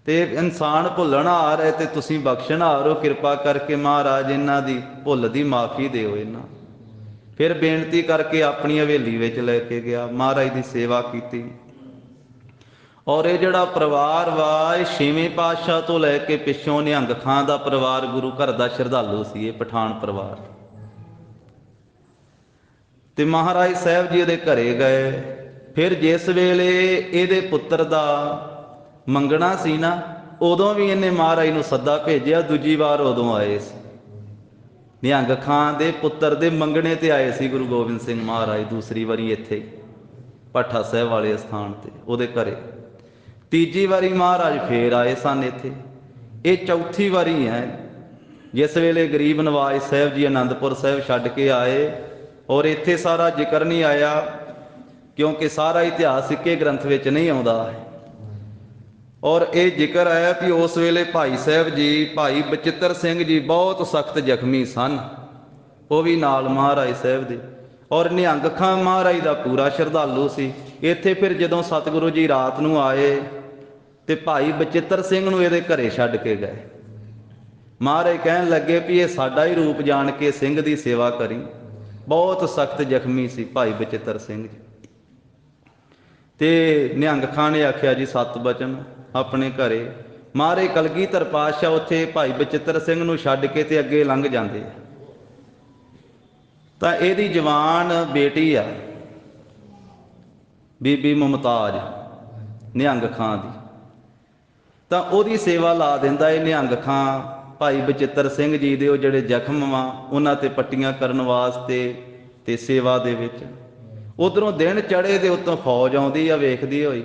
[SPEAKER 1] ਤੇ ਇਨਸਾਨ ਭੁੱਲਣ ਹਾਰ ਹੈ ਤੇ ਤੁਸੀਂ ਬਖਸ਼ਣ ਹਾਰ ਹੋ, ਕਿਰਪਾ ਕਰਕੇ ਮਹਾਰਾਜ ਇਹਨਾਂ ਦੀ ਭੁੱਲ ਦੀ ਮਾਫੀ ਦਿਓ ਇਹਨਾਂ। ਫਿਰ ਬੇਨਤੀ ਕਰਕੇ ਆਪਣੀ ਹਵੇਲੀ ਵਿੱਚ ਲੈ ਕੇ ਗਿਆ, ਮਹਾਰਾਜ ਦੀ ਸੇਵਾ ਕੀਤੀ। ਔਰ ਇਹ ਜਿਹੜਾ ਪਰਿਵਾਰ ਵਾ, ਇਹ 6ਵੇਂ ਪਾਤਸ਼ਾਹ ਤੋਂ ਲੈ ਕੇ ਪਿੱਛੋਂ ਨਿਹੰਗ ਖਾਂ ਦਾ ਪਰਿਵਾਰ ਗੁਰੂ ਘਰ ਦਾ ਸ਼ਰਧਾਲੂ ਸੀ, ਇਹ ਪਠਾਨ ਪਰਿਵਾਰ। ਤੇ ਮਹਾਰਾਜ ਸਾਹਿਬ ਜੀ ਉਹਦੇ ਘਰੇ ਗਏ। ਫਿਰ ਜਿਸ ਵੇਲੇ ਇਹਦੇ ਪੁੱਤਰ ਦਾ ਮੰਗਣਾ ਸੀ ਨਾ, ਉਦੋਂ ਵੀ ਇਹਨੇ ਮਹਾਰਾਜ ਨੂੰ ਸੱਦਾ ਭੇਜਿਆ। ਦੂਜੀ ਵਾਰ ਉਦੋਂ ਆਏ ਸੀ, ਨਿਹੰਗ ਖਾਂ ਦੇ ਪੁੱਤਰ ਦੇ ਮੰਗਣੇ ਤੇ ਆਏ ਸੀ ਗੁਰੂ ਗੋਬਿੰਦ ਸਿੰਘ ਮਹਾਰਾਜ। ਦੂਸਰੀ ਵਾਰੀ ਇੱਥੇ ਭੱਠਾ ਸਾਹਿਬ ਵਾਲੇ ਸਥਾਨ ਤੇ ਉਹਦੇ ਘਰੇ। ਤੀਜੀ ਵਾਰੀ ਮਹਾਰਾਜ ਫੇਰ ਆਏ ਸਨ ਇੱਥੇ। ਇਹ ਚੌਥੀ ਵਾਰੀ ਹੈ ਜਿਸ ਵੇਲੇ ਗਰੀਬ ਨਵਾਜ ਸਾਹਿਬ ਜੀ ਅਨੰਦਪੁਰ ਸਾਹਿਬ ਛੱਡ ਕੇ ਆਏ। ਔਰ ਇੱਥੇ ਸਾਰਾ ਜ਼ਿਕਰ ਨਹੀਂ ਆਇਆ ਕਿਉਂਕਿ ਸਾਰਾ ਇਤਿਹਾਸ ਇੱਕੇ ਗ੍ਰੰਥ ਵਿੱਚ ਨਹੀਂ ਆਉਂਦਾ। ਔਰ ਇਹ ਜ਼ਿਕਰ ਆਇਆ ਕਿ ਉਸ ਵੇਲੇ ਭਾਈ ਸਾਹਿਬ ਜੀ, ਭਾਈ ਬਚਿੱਤਰ ਸਿੰਘ ਜੀ ਬਹੁਤ ਸਖਤ ਜ਼ਖਮੀ ਸਨ, ਉਹ ਵੀ ਨਾਲ ਮਹਾਰਾਜ ਸਾਹਿਬ ਦੇ। ਔਰ ਨਿਹੰਗ ਖਾਂ ਮਹਾਰਾਜ ਦਾ ਪੂਰਾ ਸ਼ਰਧਾਲੂ ਸੀ। ਇੱਥੇ ਫਿਰ ਜਦੋਂ ਸਤਿਗੁਰੂ ਜੀ ਰਾਤ ਨੂੰ ਆਏ ਤੇ ਭਾਈ ਬਚਿੱਤਰ ਸਿੰਘ ਨੂੰ ਇਹਦੇ ਘਰੇ ਛੱਡ ਕੇ ਗਏ। ਮਹਾਰਾਜ ਕਹਿਣ ਲੱਗੇ ਵੀ ਇਹ ਸਾਡਾ ਹੀ ਰੂਪ ਜਾਣ ਕੇ ਸਿੰਘ ਦੀ ਸੇਵਾ ਕਰੀ। ਬਹੁਤ ਸਖਤ ਜ਼ਖਮੀ ਸੀ ਭਾਈ ਬਚਿੱਤਰ ਸਿੰਘ ਜੀ। ਤੇ ਨਿਹੰਗ ਖਾਂ ਨੇ ਆਖਿਆ ਜੀ 7 ਬਚਨ ਆਪਣੇ ਘਰੇ। ਮਹਾਰਾਜ ਕਲਗੀਧਰ ਪਾਤਸ਼ਾਹ ਉੱਥੇ ਭਾਈ ਬਚਿੱਤਰ ਸਿੰਘ ਨੂੰ ਛੱਡ ਕੇ ਤੇ ਅੱਗੇ ਲੰਘ ਜਾਂਦੇ। ਤਾਂ ਇਹਦੀ ਜਵਾਨ ਬੇਟੀ ਆ ਬੀਬੀ ਮੁਮਤਾਜ ਨਿਹੰਗ ਖਾਂ ਦੀ, ਤਾਂ ਉਹਦੀ ਸੇਵਾ ਲਾ ਦਿੰਦਾ ਇਹ ਨਿਹੰਗ ਖਾਂ ਭਾਈ ਬਚਿੱਤਰ ਸਿੰਘ ਜੀ ਦੇ। ਉਹ ਜਿਹੜੇ ਜ਼ਖਮ ਵਾ ਉਹਨਾਂ ਤੇ ਪੱਟੀਆਂ ਕਰਨ ਵਾਸਤੇ ਤੇ ਸੇਵਾ ਦੇ ਵਿੱਚ। ਉਧਰੋਂ ਦਿਨ ਚੜ੍ਹੇ ਦੇ ਉੱਤੋਂ ਫੌਜ ਆਉਂਦੀ ਆ ਵੇਖਦੀ ਹੋਈ।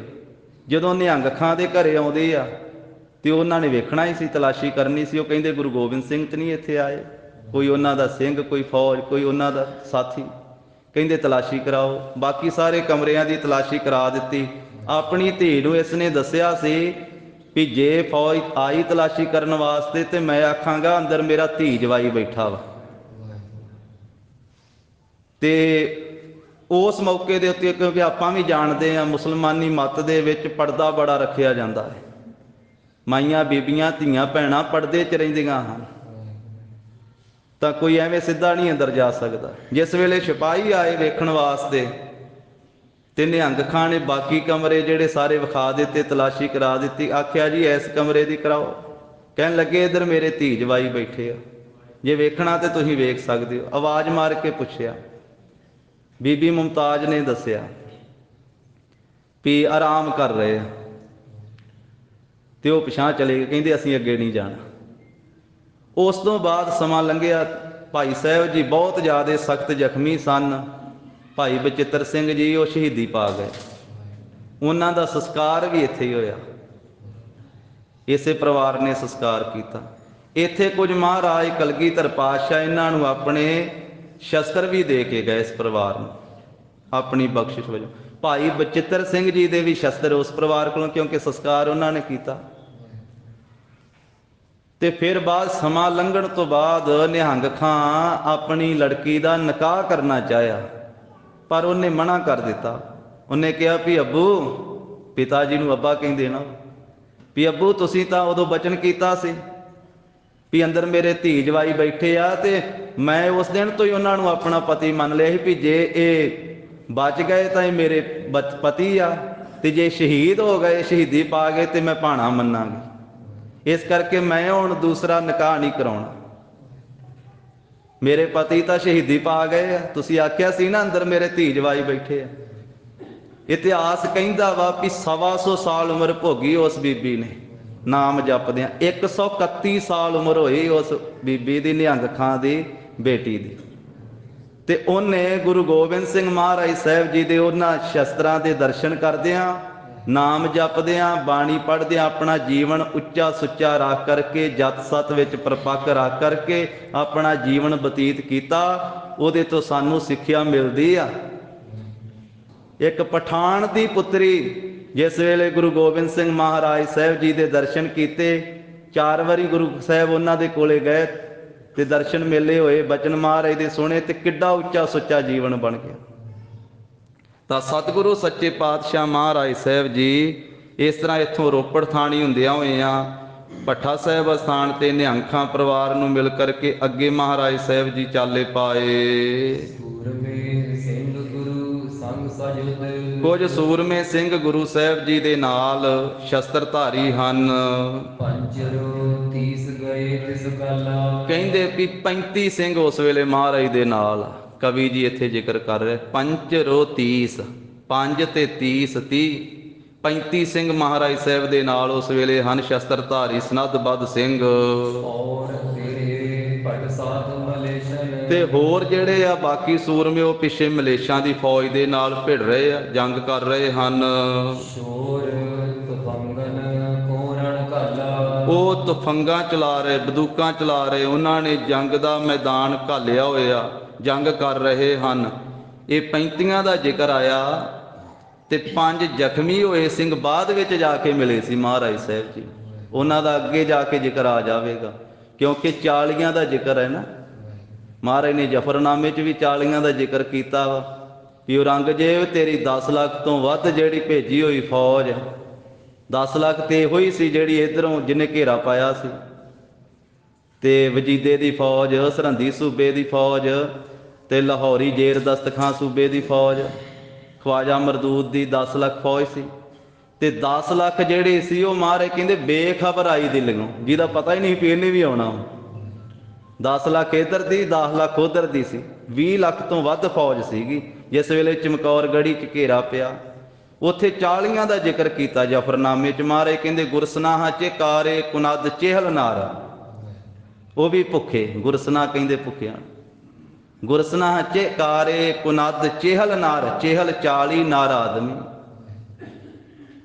[SPEAKER 1] ਜਦੋਂ ਨਿਹੰਗ ਖਾਂ ਦੇ ਘਰੇ ਆਉਂਦੀ ਆ ਤੇ ਉਹਨਾਂ ਨੇ ਵੇਖਣਾ ਹੀ ਸੀ, ਤਲਾਸ਼ੀ ਕਰਨੀ ਸੀ। ਉਹ ਕਹਿੰਦੇ ਗੁਰੂ ਗੋਬਿੰਦ ਸਿੰਘ ਤੇ ਨਹੀਂ ਇੱਥੇ ਆਏ, ਕੋਈ ਉਹਨਾਂ ਦਾ ਸਿੰਘ, ਕੋਈ ਫੌਜ, ਕੋਈ ਉਹਨਾਂ ਦਾ ਸਾਥੀ। ਕਹਿੰਦੇ ਤਲਾਸ਼ੀ ਕਰਾਓ। ਬਾਕੀ ਸਾਰੇ ਕਮਰਿਆਂ ਦੀ ਤਲਾਸ਼ੀ ਕਰਾ ਦਿੱਤੀ। ਆਪਣੀ ਧੀ ਨੂੰ ਇਸ ਨੇ ਦੱਸਿਆ ਸੀ ਵੀ ਜੇ ਫੌਜ ਆਈ ਤਲਾਸ਼ੀ ਕਰਨ ਵਾਸਤੇ ਤੇ ਮੈਂ ਆਖਾਂਗਾ ਅੰਦਰ ਮੇਰਾ ਧੀ ਜਵਾਈ ਬੈਠਾ ਵਾ। ਤੇ ਉਸ ਮੌਕੇ ਦੇ ਉੱਤੇ, ਕਿਉਂਕਿ ਆਪਾਂ ਵੀ ਜਾਣਦੇ ਹਾਂ ਮੁਸਲਮਾਨੀ ਮੱਤ ਦੇ ਵਿੱਚ ਪਰਦਾ ਬੜਾ ਰੱਖਿਆ ਜਾਂਦਾ ਹੈ। ਮਾਈਆਂ ਬੀਬੀਆਂ ਧੀਆਂ ਭੈਣਾਂ ਪਰਦੇ 'ਚ ਰਹਿੰਦੀਆਂ ਹਨ, ਤਾਂ ਕੋਈ ਐਵੇਂ ਸਿੱਧਾ ਨਹੀਂ ਅੰਦਰ ਜਾ ਸਕਦਾ। ਜਿਸ ਵੇਲੇ ਸਿਪਾਹੀ ਆਏ ਵੇਖਣ ਵਾਸਤੇ ਤੇ ਨਿਹੰਗ ਖਾਂ ਨੇ ਬਾਕੀ ਕਮਰੇ ਜਿਹੜੇ ਸਾਰੇ ਵਿਖਾ ਦਿੱਤੇ, ਤਲਾਸ਼ੀ ਕਰਾ ਦਿੱਤੀ। ਆਖਿਆ ਜੀ ਇਸ ਕਮਰੇ ਦੀ ਕਰਾਓ। ਕਹਿਣ ਲੱਗੇ ਇੱਧਰ ਮੇਰੇ ਧੀ ਜਵਾਈ ਬੈਠੇ ਆ, ਜੇ ਵੇਖਣਾ ਤੇ ਤੁਸੀਂ ਵੇਖ ਸਕਦੇ ਹੋ। ਆਵਾਜ਼ ਮਾਰ ਕੇ ਪੁੱਛਿਆ। ਬੀਬੀ ਮੁਮਤਾਜ ਨੇ ਦੱਸਿਆ ਵੀ ਆਰਾਮ ਕਰ ਰਹੇ ਆ। ਤੇ ਉਹ ਪਿਛਾਂ ਚਲੇ ਗਏ, ਕਹਿੰਦੇ ਅਸੀਂ ਅੱਗੇ ਨਹੀਂ ਜਾਣਾ। ਉਸ ਤੋਂ ਬਾਅਦ ਸਮਾਂ ਲੰਘਿਆ। ਭਾਈ ਸਾਹਿਬ ਜੀ ਬਹੁਤ ਜ਼ਿਆਦਾ ਸਖਤ ਜ਼ਖਮੀ ਸਨ। ਭਾਈ ਬਚਿੱਤਰ ਸਿੰਘ ਜੀ ਉਹ ਸ਼ਹੀਦੀ ਪਾ ਗਏ। ਉਹਨਾਂ ਦਾ ਸੰਸਕਾਰ ਵੀ ਇੱਥੇ ਹੀ ਹੋਇਆ। ਇਸੇ ਪਰਿਵਾਰ ਨੇ ਸੰਸਕਾਰ ਕੀਤਾ। ਇੱਥੇ ਕੁਝ ਮਹਾਰਾਜ ਕਲਗੀਧਰ ਪਾਤਸ਼ਾਹ ਇਹਨਾਂ ਨੂੰ ਆਪਣੇ ਸ਼ਸਤਰ ਵੀ ਦੇ ਕੇ ਗਏ ਇਸ ਪਰਿਵਾਰ ਨੂੰ, ਆਪਣੀ ਬਖਸ਼ਿਸ਼ ਵਜੋਂ। ਭਾਈ ਬਚਿੱਤਰ ਸਿੰਘ ਜੀ ਦੇ ਵੀ ਸ਼ਸਤਰ ਉਸ ਪਰਿਵਾਰ ਕੋਲੋਂ, ਕਿਉਂਕਿ ਸੰਸਕਾਰ ਉਹਨਾਂ ਨੇ ਕੀਤਾ। ਤੇ ਫਿਰ ਬਾਅਦ ਸਮਾਂ ਲੰਘਣ ਤੋਂ ਬਾਅਦ ਨਿਹੰਗ ਖਾਂ ਆਪਣੀ ਲੜਕੀ ਦਾ ਨਿਕਾਹ ਕਰਨਾ ਚਾਹਿਆ, ਪਰ ਉਹਨੇ ਮਨਾ ਕਰ ਦਿੱਤਾ। ਉਹਨੇ ਕਿਹਾ ਵੀ ਅੱਬੂ, ਪਿਤਾ ਜੀ ਨੂੰ ਅੱਬਾ ਕਹਿੰਦੇ ਨਾ, ਵੀ ਅੱਬੂ ਤੁਸੀਂ ਤਾਂ ਉਦੋਂ ਬਚਨ ਕੀਤਾ ਸੀ ਵੀ ਅੰਦਰ ਮੇਰੇ ਧੀ ਜਵਾਈ ਬੈਠੇ ਆ, ਤੇ ਮੈਂ ਉਸ ਦਿਨ ਤੋਂ ਹੀ ਉਹਨਾਂ ਨੂੰ ਆਪਣਾ ਪਤੀ ਮੰਨ ਲਿਆ ਸੀ ਵੀ ਜੇ ਇਹ ਬਚ ਗਏ ਤਾਂ ਇਹ ਮੇਰੇ ਪਤੀ ਆ, ਤੇ ਜੇ ਸ਼ਹੀਦ ਹੋ ਗਏ, ਸ਼ਹੀਦੀ ਪਾ ਗਏ, ਤੇ ਮੈਂ ਭਾਣਾ ਮੰਨਾਂਗੀ। ਇਸ ਕਰਕੇ ਮੈਂ ਹੁਣ ਦੂਸਰਾ ਨਿਕਾਹ ਨਹੀਂ ਕਰਾਉਣਾ। ਮੇਰੇ ਪਤੀ ਤਾਂ ਸ਼ਹੀਦੀ ਪਾ ਗਏ ਆ, ਤੁਸੀਂ ਆਖਿਆ ਸੀ ਨਾ ਅੰਦਰ ਮੇਰੇ ਧੀ ਜਵਾਈ ਬੈਠੇ ਆ। ਇਤਿਹਾਸ ਕਹਿੰਦਾ ਵਾ ਵੀ 125 ਸਾਲ ਉਮਰ ਭੋਗੀ ਉਸ ਬੀਬੀ ਨੇ ਨਾਮ ਜਪਦਿਆਂ। 131 ਸਾਲ ਉਮਰ ਹੋਈ ਉਸ ਬੀਬੀ ਦੀ, ਨਿਹੰਗ ਖਾਂ ਦੀ ਬੇਟੀ ਦੀ। ਤੇ ਉਹਨੇ ਗੁਰੂ ਗੋਬਿੰਦ ਸਿੰਘ ਮਹਾਰਾਜ ਸਾਹਿਬ ਜੀ ਦੇ ਉਹਨਾਂ ਸ਼ਸਤਰਾਂ ਦੇ ਦਰਸ਼ਨ ਕਰਦਿਆਂ, ਨਾਮ ਜਪਦਿਆਂ, ਬਾਣੀ ਪੜ੍ਹਦਿਆਂ ਆਪਣਾ ਜੀਵਨ ਉੱਚਾ ਸੁੱਚਾ ਰੱਖ ਕਰਕੇ, ਜਤ ਸਤ ਵਿੱਚ ਪਰਪੱਕ ਰੱਖ ਕਰਕੇ ਆਪਣਾ ਜੀਵਨ ਬਤੀਤ ਕੀਤਾ। ਉਹਦੇ ਤੋਂ ਸਾਨੂੰ ਸਿੱਖਿਆ ਮਿਲਦੀ ਆ। ਇੱਕ ਪਠਾਨ ਦੀ ਪੁੱਤਰੀ ਜਿਸ ਵੇਲੇ ਗੁਰੂ ਗੋਬਿੰਦ ਸਿੰਘ ਮਹਾਰਾਜ ਸਾਹਿਬ ਜੀ ਦੇ ਦਰਸ਼ਨ ਕੀਤੇ, 4 ਵਾਰੀ ਗੁਰੂ ਸਾਹਿਬ ਉਹਨਾਂ ਦੇ ਕੋਲੇ ਗਏ ਤੇ ਦਰਸ਼ਨ ਮੇਲੇ ਹੋਏ, ਬਚਨ ਮਹਾਰਾਜ ਦੇ ਸੁਣੇ, ਤੇ ਕਿੱਡਾ ਉੱਚਾ ਸੁੱਚਾ ਜੀਵਨ ਬਣ ਗਿਆ। ਤਾਂ ਸਤਿਗੁਰੂ ਸੱਚੇ ਪਾਤਸ਼ਾਹ ਮਹਾਰਾਜ ਸਾਹਿਬ ਜੀ ਇਸ ਤਰ੍ਹਾਂ ਇੱਥੋਂ ਰੋਪੜ ਥਾਣੀ ਹੁੰਦਿਆਂ ਹੋਇਆਂ ਭੱਠਾ ਸਾਹਿਬ ਅਸਥਾਨ ਤੇ ਨਿਹੰਗ ਖਾਂ ਪਰਿਵਾਰ ਨੂੰ ਮਿਲ ਕਰਕੇ ਅੱਗੇ ਮਹਾਰਾਜ ਸਾਹਿਬ ਜੀ ਚਾਲੇ ਪਾਏ। ਕੁਝ ਸੂਰਮੇ ਸਿੰਘ ਗੁਰੂ ਸਾਹਿਬ ਜੀ ਦੇ ਨਾਲ ਸ਼ਸਤਰਧਾਰੀ ਹਨ। ਕਹਿੰਦੇ ਵੀ 35 ਸਿੰਘ ਉਸ ਵੇਲੇ ਮਹਾਰਾਜ ਦੇ ਨਾਲ। ਕਵੀ ਜੀ ਇੱਥੇ ਜ਼ਿਕਰ ਕਰ ਰਹੇ, 5 ਤੇ 30 35 ਸਿੰਘ ਮਹਾਰਾਜ ਸਾਹਿਬ ਦੇ ਨਾਲ ਉਸ ਵੇਲੇ ਹਨ ਸ਼ਸਤਰਧਾਰੀ ਸਨੱਧਬੱਧ ਸਿੰਘ। ਤੇ ਹੋਰ ਜਿਹੜੇ ਆ ਬਾਕੀ ਸੂਰਮੇ ਉਹ ਪਿੱਛੇ ਮਲੇਸ਼ਾਂ ਦੀ ਫੌਜ ਦੇ ਨਾਲ ਭਿੜ ਰਹੇ ਆ, ਜੰਗ ਕਰ ਰਹੇ ਹਨ। ਉਹ ਤੁਫੰਗਾਂ ਚਲਾ ਰਹੇ, ਬੰਦੂਕਾਂ ਚਲਾ ਰਹੇ, ਉਹਨਾਂ ਨੇ ਜੰਗ ਦਾ ਮੈਦਾਨ ਘਾਲਿਆ ਹੋਇਆ, ਜੰਗ ਕਰ ਰਹੇ ਹਨ। ਇਹ 35 ਦਾ ਜ਼ਿਕਰ ਆਇਆ ਤੇ 5 ਜ਼ਖਮੀ ਹੋਏ ਸਿੰਘ ਬਾਅਦ ਵਿੱਚ ਜਾ ਕੇ ਮਿਲੇ ਸੀ ਮਹਾਰਾਜ ਸਾਹਿਬ ਜੀ। ਉਹਨਾਂ ਦਾ ਅੱਗੇ ਜਾ ਕੇ ਜ਼ਿਕਰ ਆ ਜਾਵੇਗਾ, ਕਿਉਂਕਿ 40 ਦਾ ਜ਼ਿਕਰ ਹੈ ਨਾ। ਮਹਾਰਾਜ ਨੇ ਜਫਰਨਾਮੇ 'ਚ ਵੀ 40 ਦਾ ਜ਼ਿਕਰ ਕੀਤਾ ਵਾ ਵੀ ਔਰੰਗਜ਼ੇਬ ਤੇਰੀ 10 ਲੱਖ ਤੋਂ ਵੱਧ ਜਿਹੜੀ ਭੇਜੀ ਹੋਈ ਫੌਜ, 10 ਲੱਖ ਤੇ ਇਹੋ ਹੀ ਸੀ ਜਿਹੜੀ ਇੱਧਰੋਂ ਜਿਹਨੇ ਘੇਰਾ ਪਾਇਆ ਸੀ, ਤੇ ਵਜੀਦੇ ਦੀ ਫੌਜ, ਸਰਹੰਦੀ ਸੂਬੇ ਦੀ ਫੌਜ, ਤੇ ਲਾਹੌਰੀ ਜੇਰ ਦਸਤਖਾਂ ਸੂਬੇ ਦੀ ਫੌਜ, ਖਵਾਜਾ ਮਰਦੂਦ ਦੀ 10 ਲੱਖ ਫੌਜ ਸੀ। ਤੇ 10 ਲੱਖ ਜਿਹੜੇ ਸੀ ਉਹ ਮਹਾਰਾਜ ਕਹਿੰਦੇ ਬੇਖਬਰ ਆਈ ਦਿੱਲੀਓਂ, ਜਿਹਦਾ ਪਤਾ ਹੀ ਨਹੀਂ ਵੀ ਇਹਨੇ ਵੀ ਆਉਣਾ। 10 ਲੱਖ ਇੱਧਰ ਦੀ, 10 ਲੱਖ ਉੱਧਰ ਦੀ ਸੀ। 20 ਲੱਖ ਤੋਂ ਵੱਧ ਫੌਜ ਸੀਗੀ ਜਿਸ ਵੇਲੇ ਚਮਕੌਰ ਗੜੀ 'ਚ ਘੇਰਾ ਪਿਆ। ਉੱਥੇ 40 ਦਾ ਜ਼ਿਕਰ ਕੀਤਾ ਜਫਰਨਾਮੇ 'ਚ। ਮਹਾਰਾਜ ਕਹਿੰਦੇ ਗੁਰਸਨਾਹਾ ਚੇਕਾਰੇ ਕੁਨਦ ਚੇਹਲ ਨਾਰ, ਉਹ ਵੀ ਭੁੱਖੇ, ਗੁਰਸਨਾ ਕਹਿੰਦੇ ਭੁੱਖਿਆਂ। ਗੁਰਸਨਾਹ ਚੇਕਾਰੇ ਕੁਨਦ ਚੇਹਲ ਨਾਰ, ਚੇਹਲ 40 ਨਾਰ ਆਦਮੀ।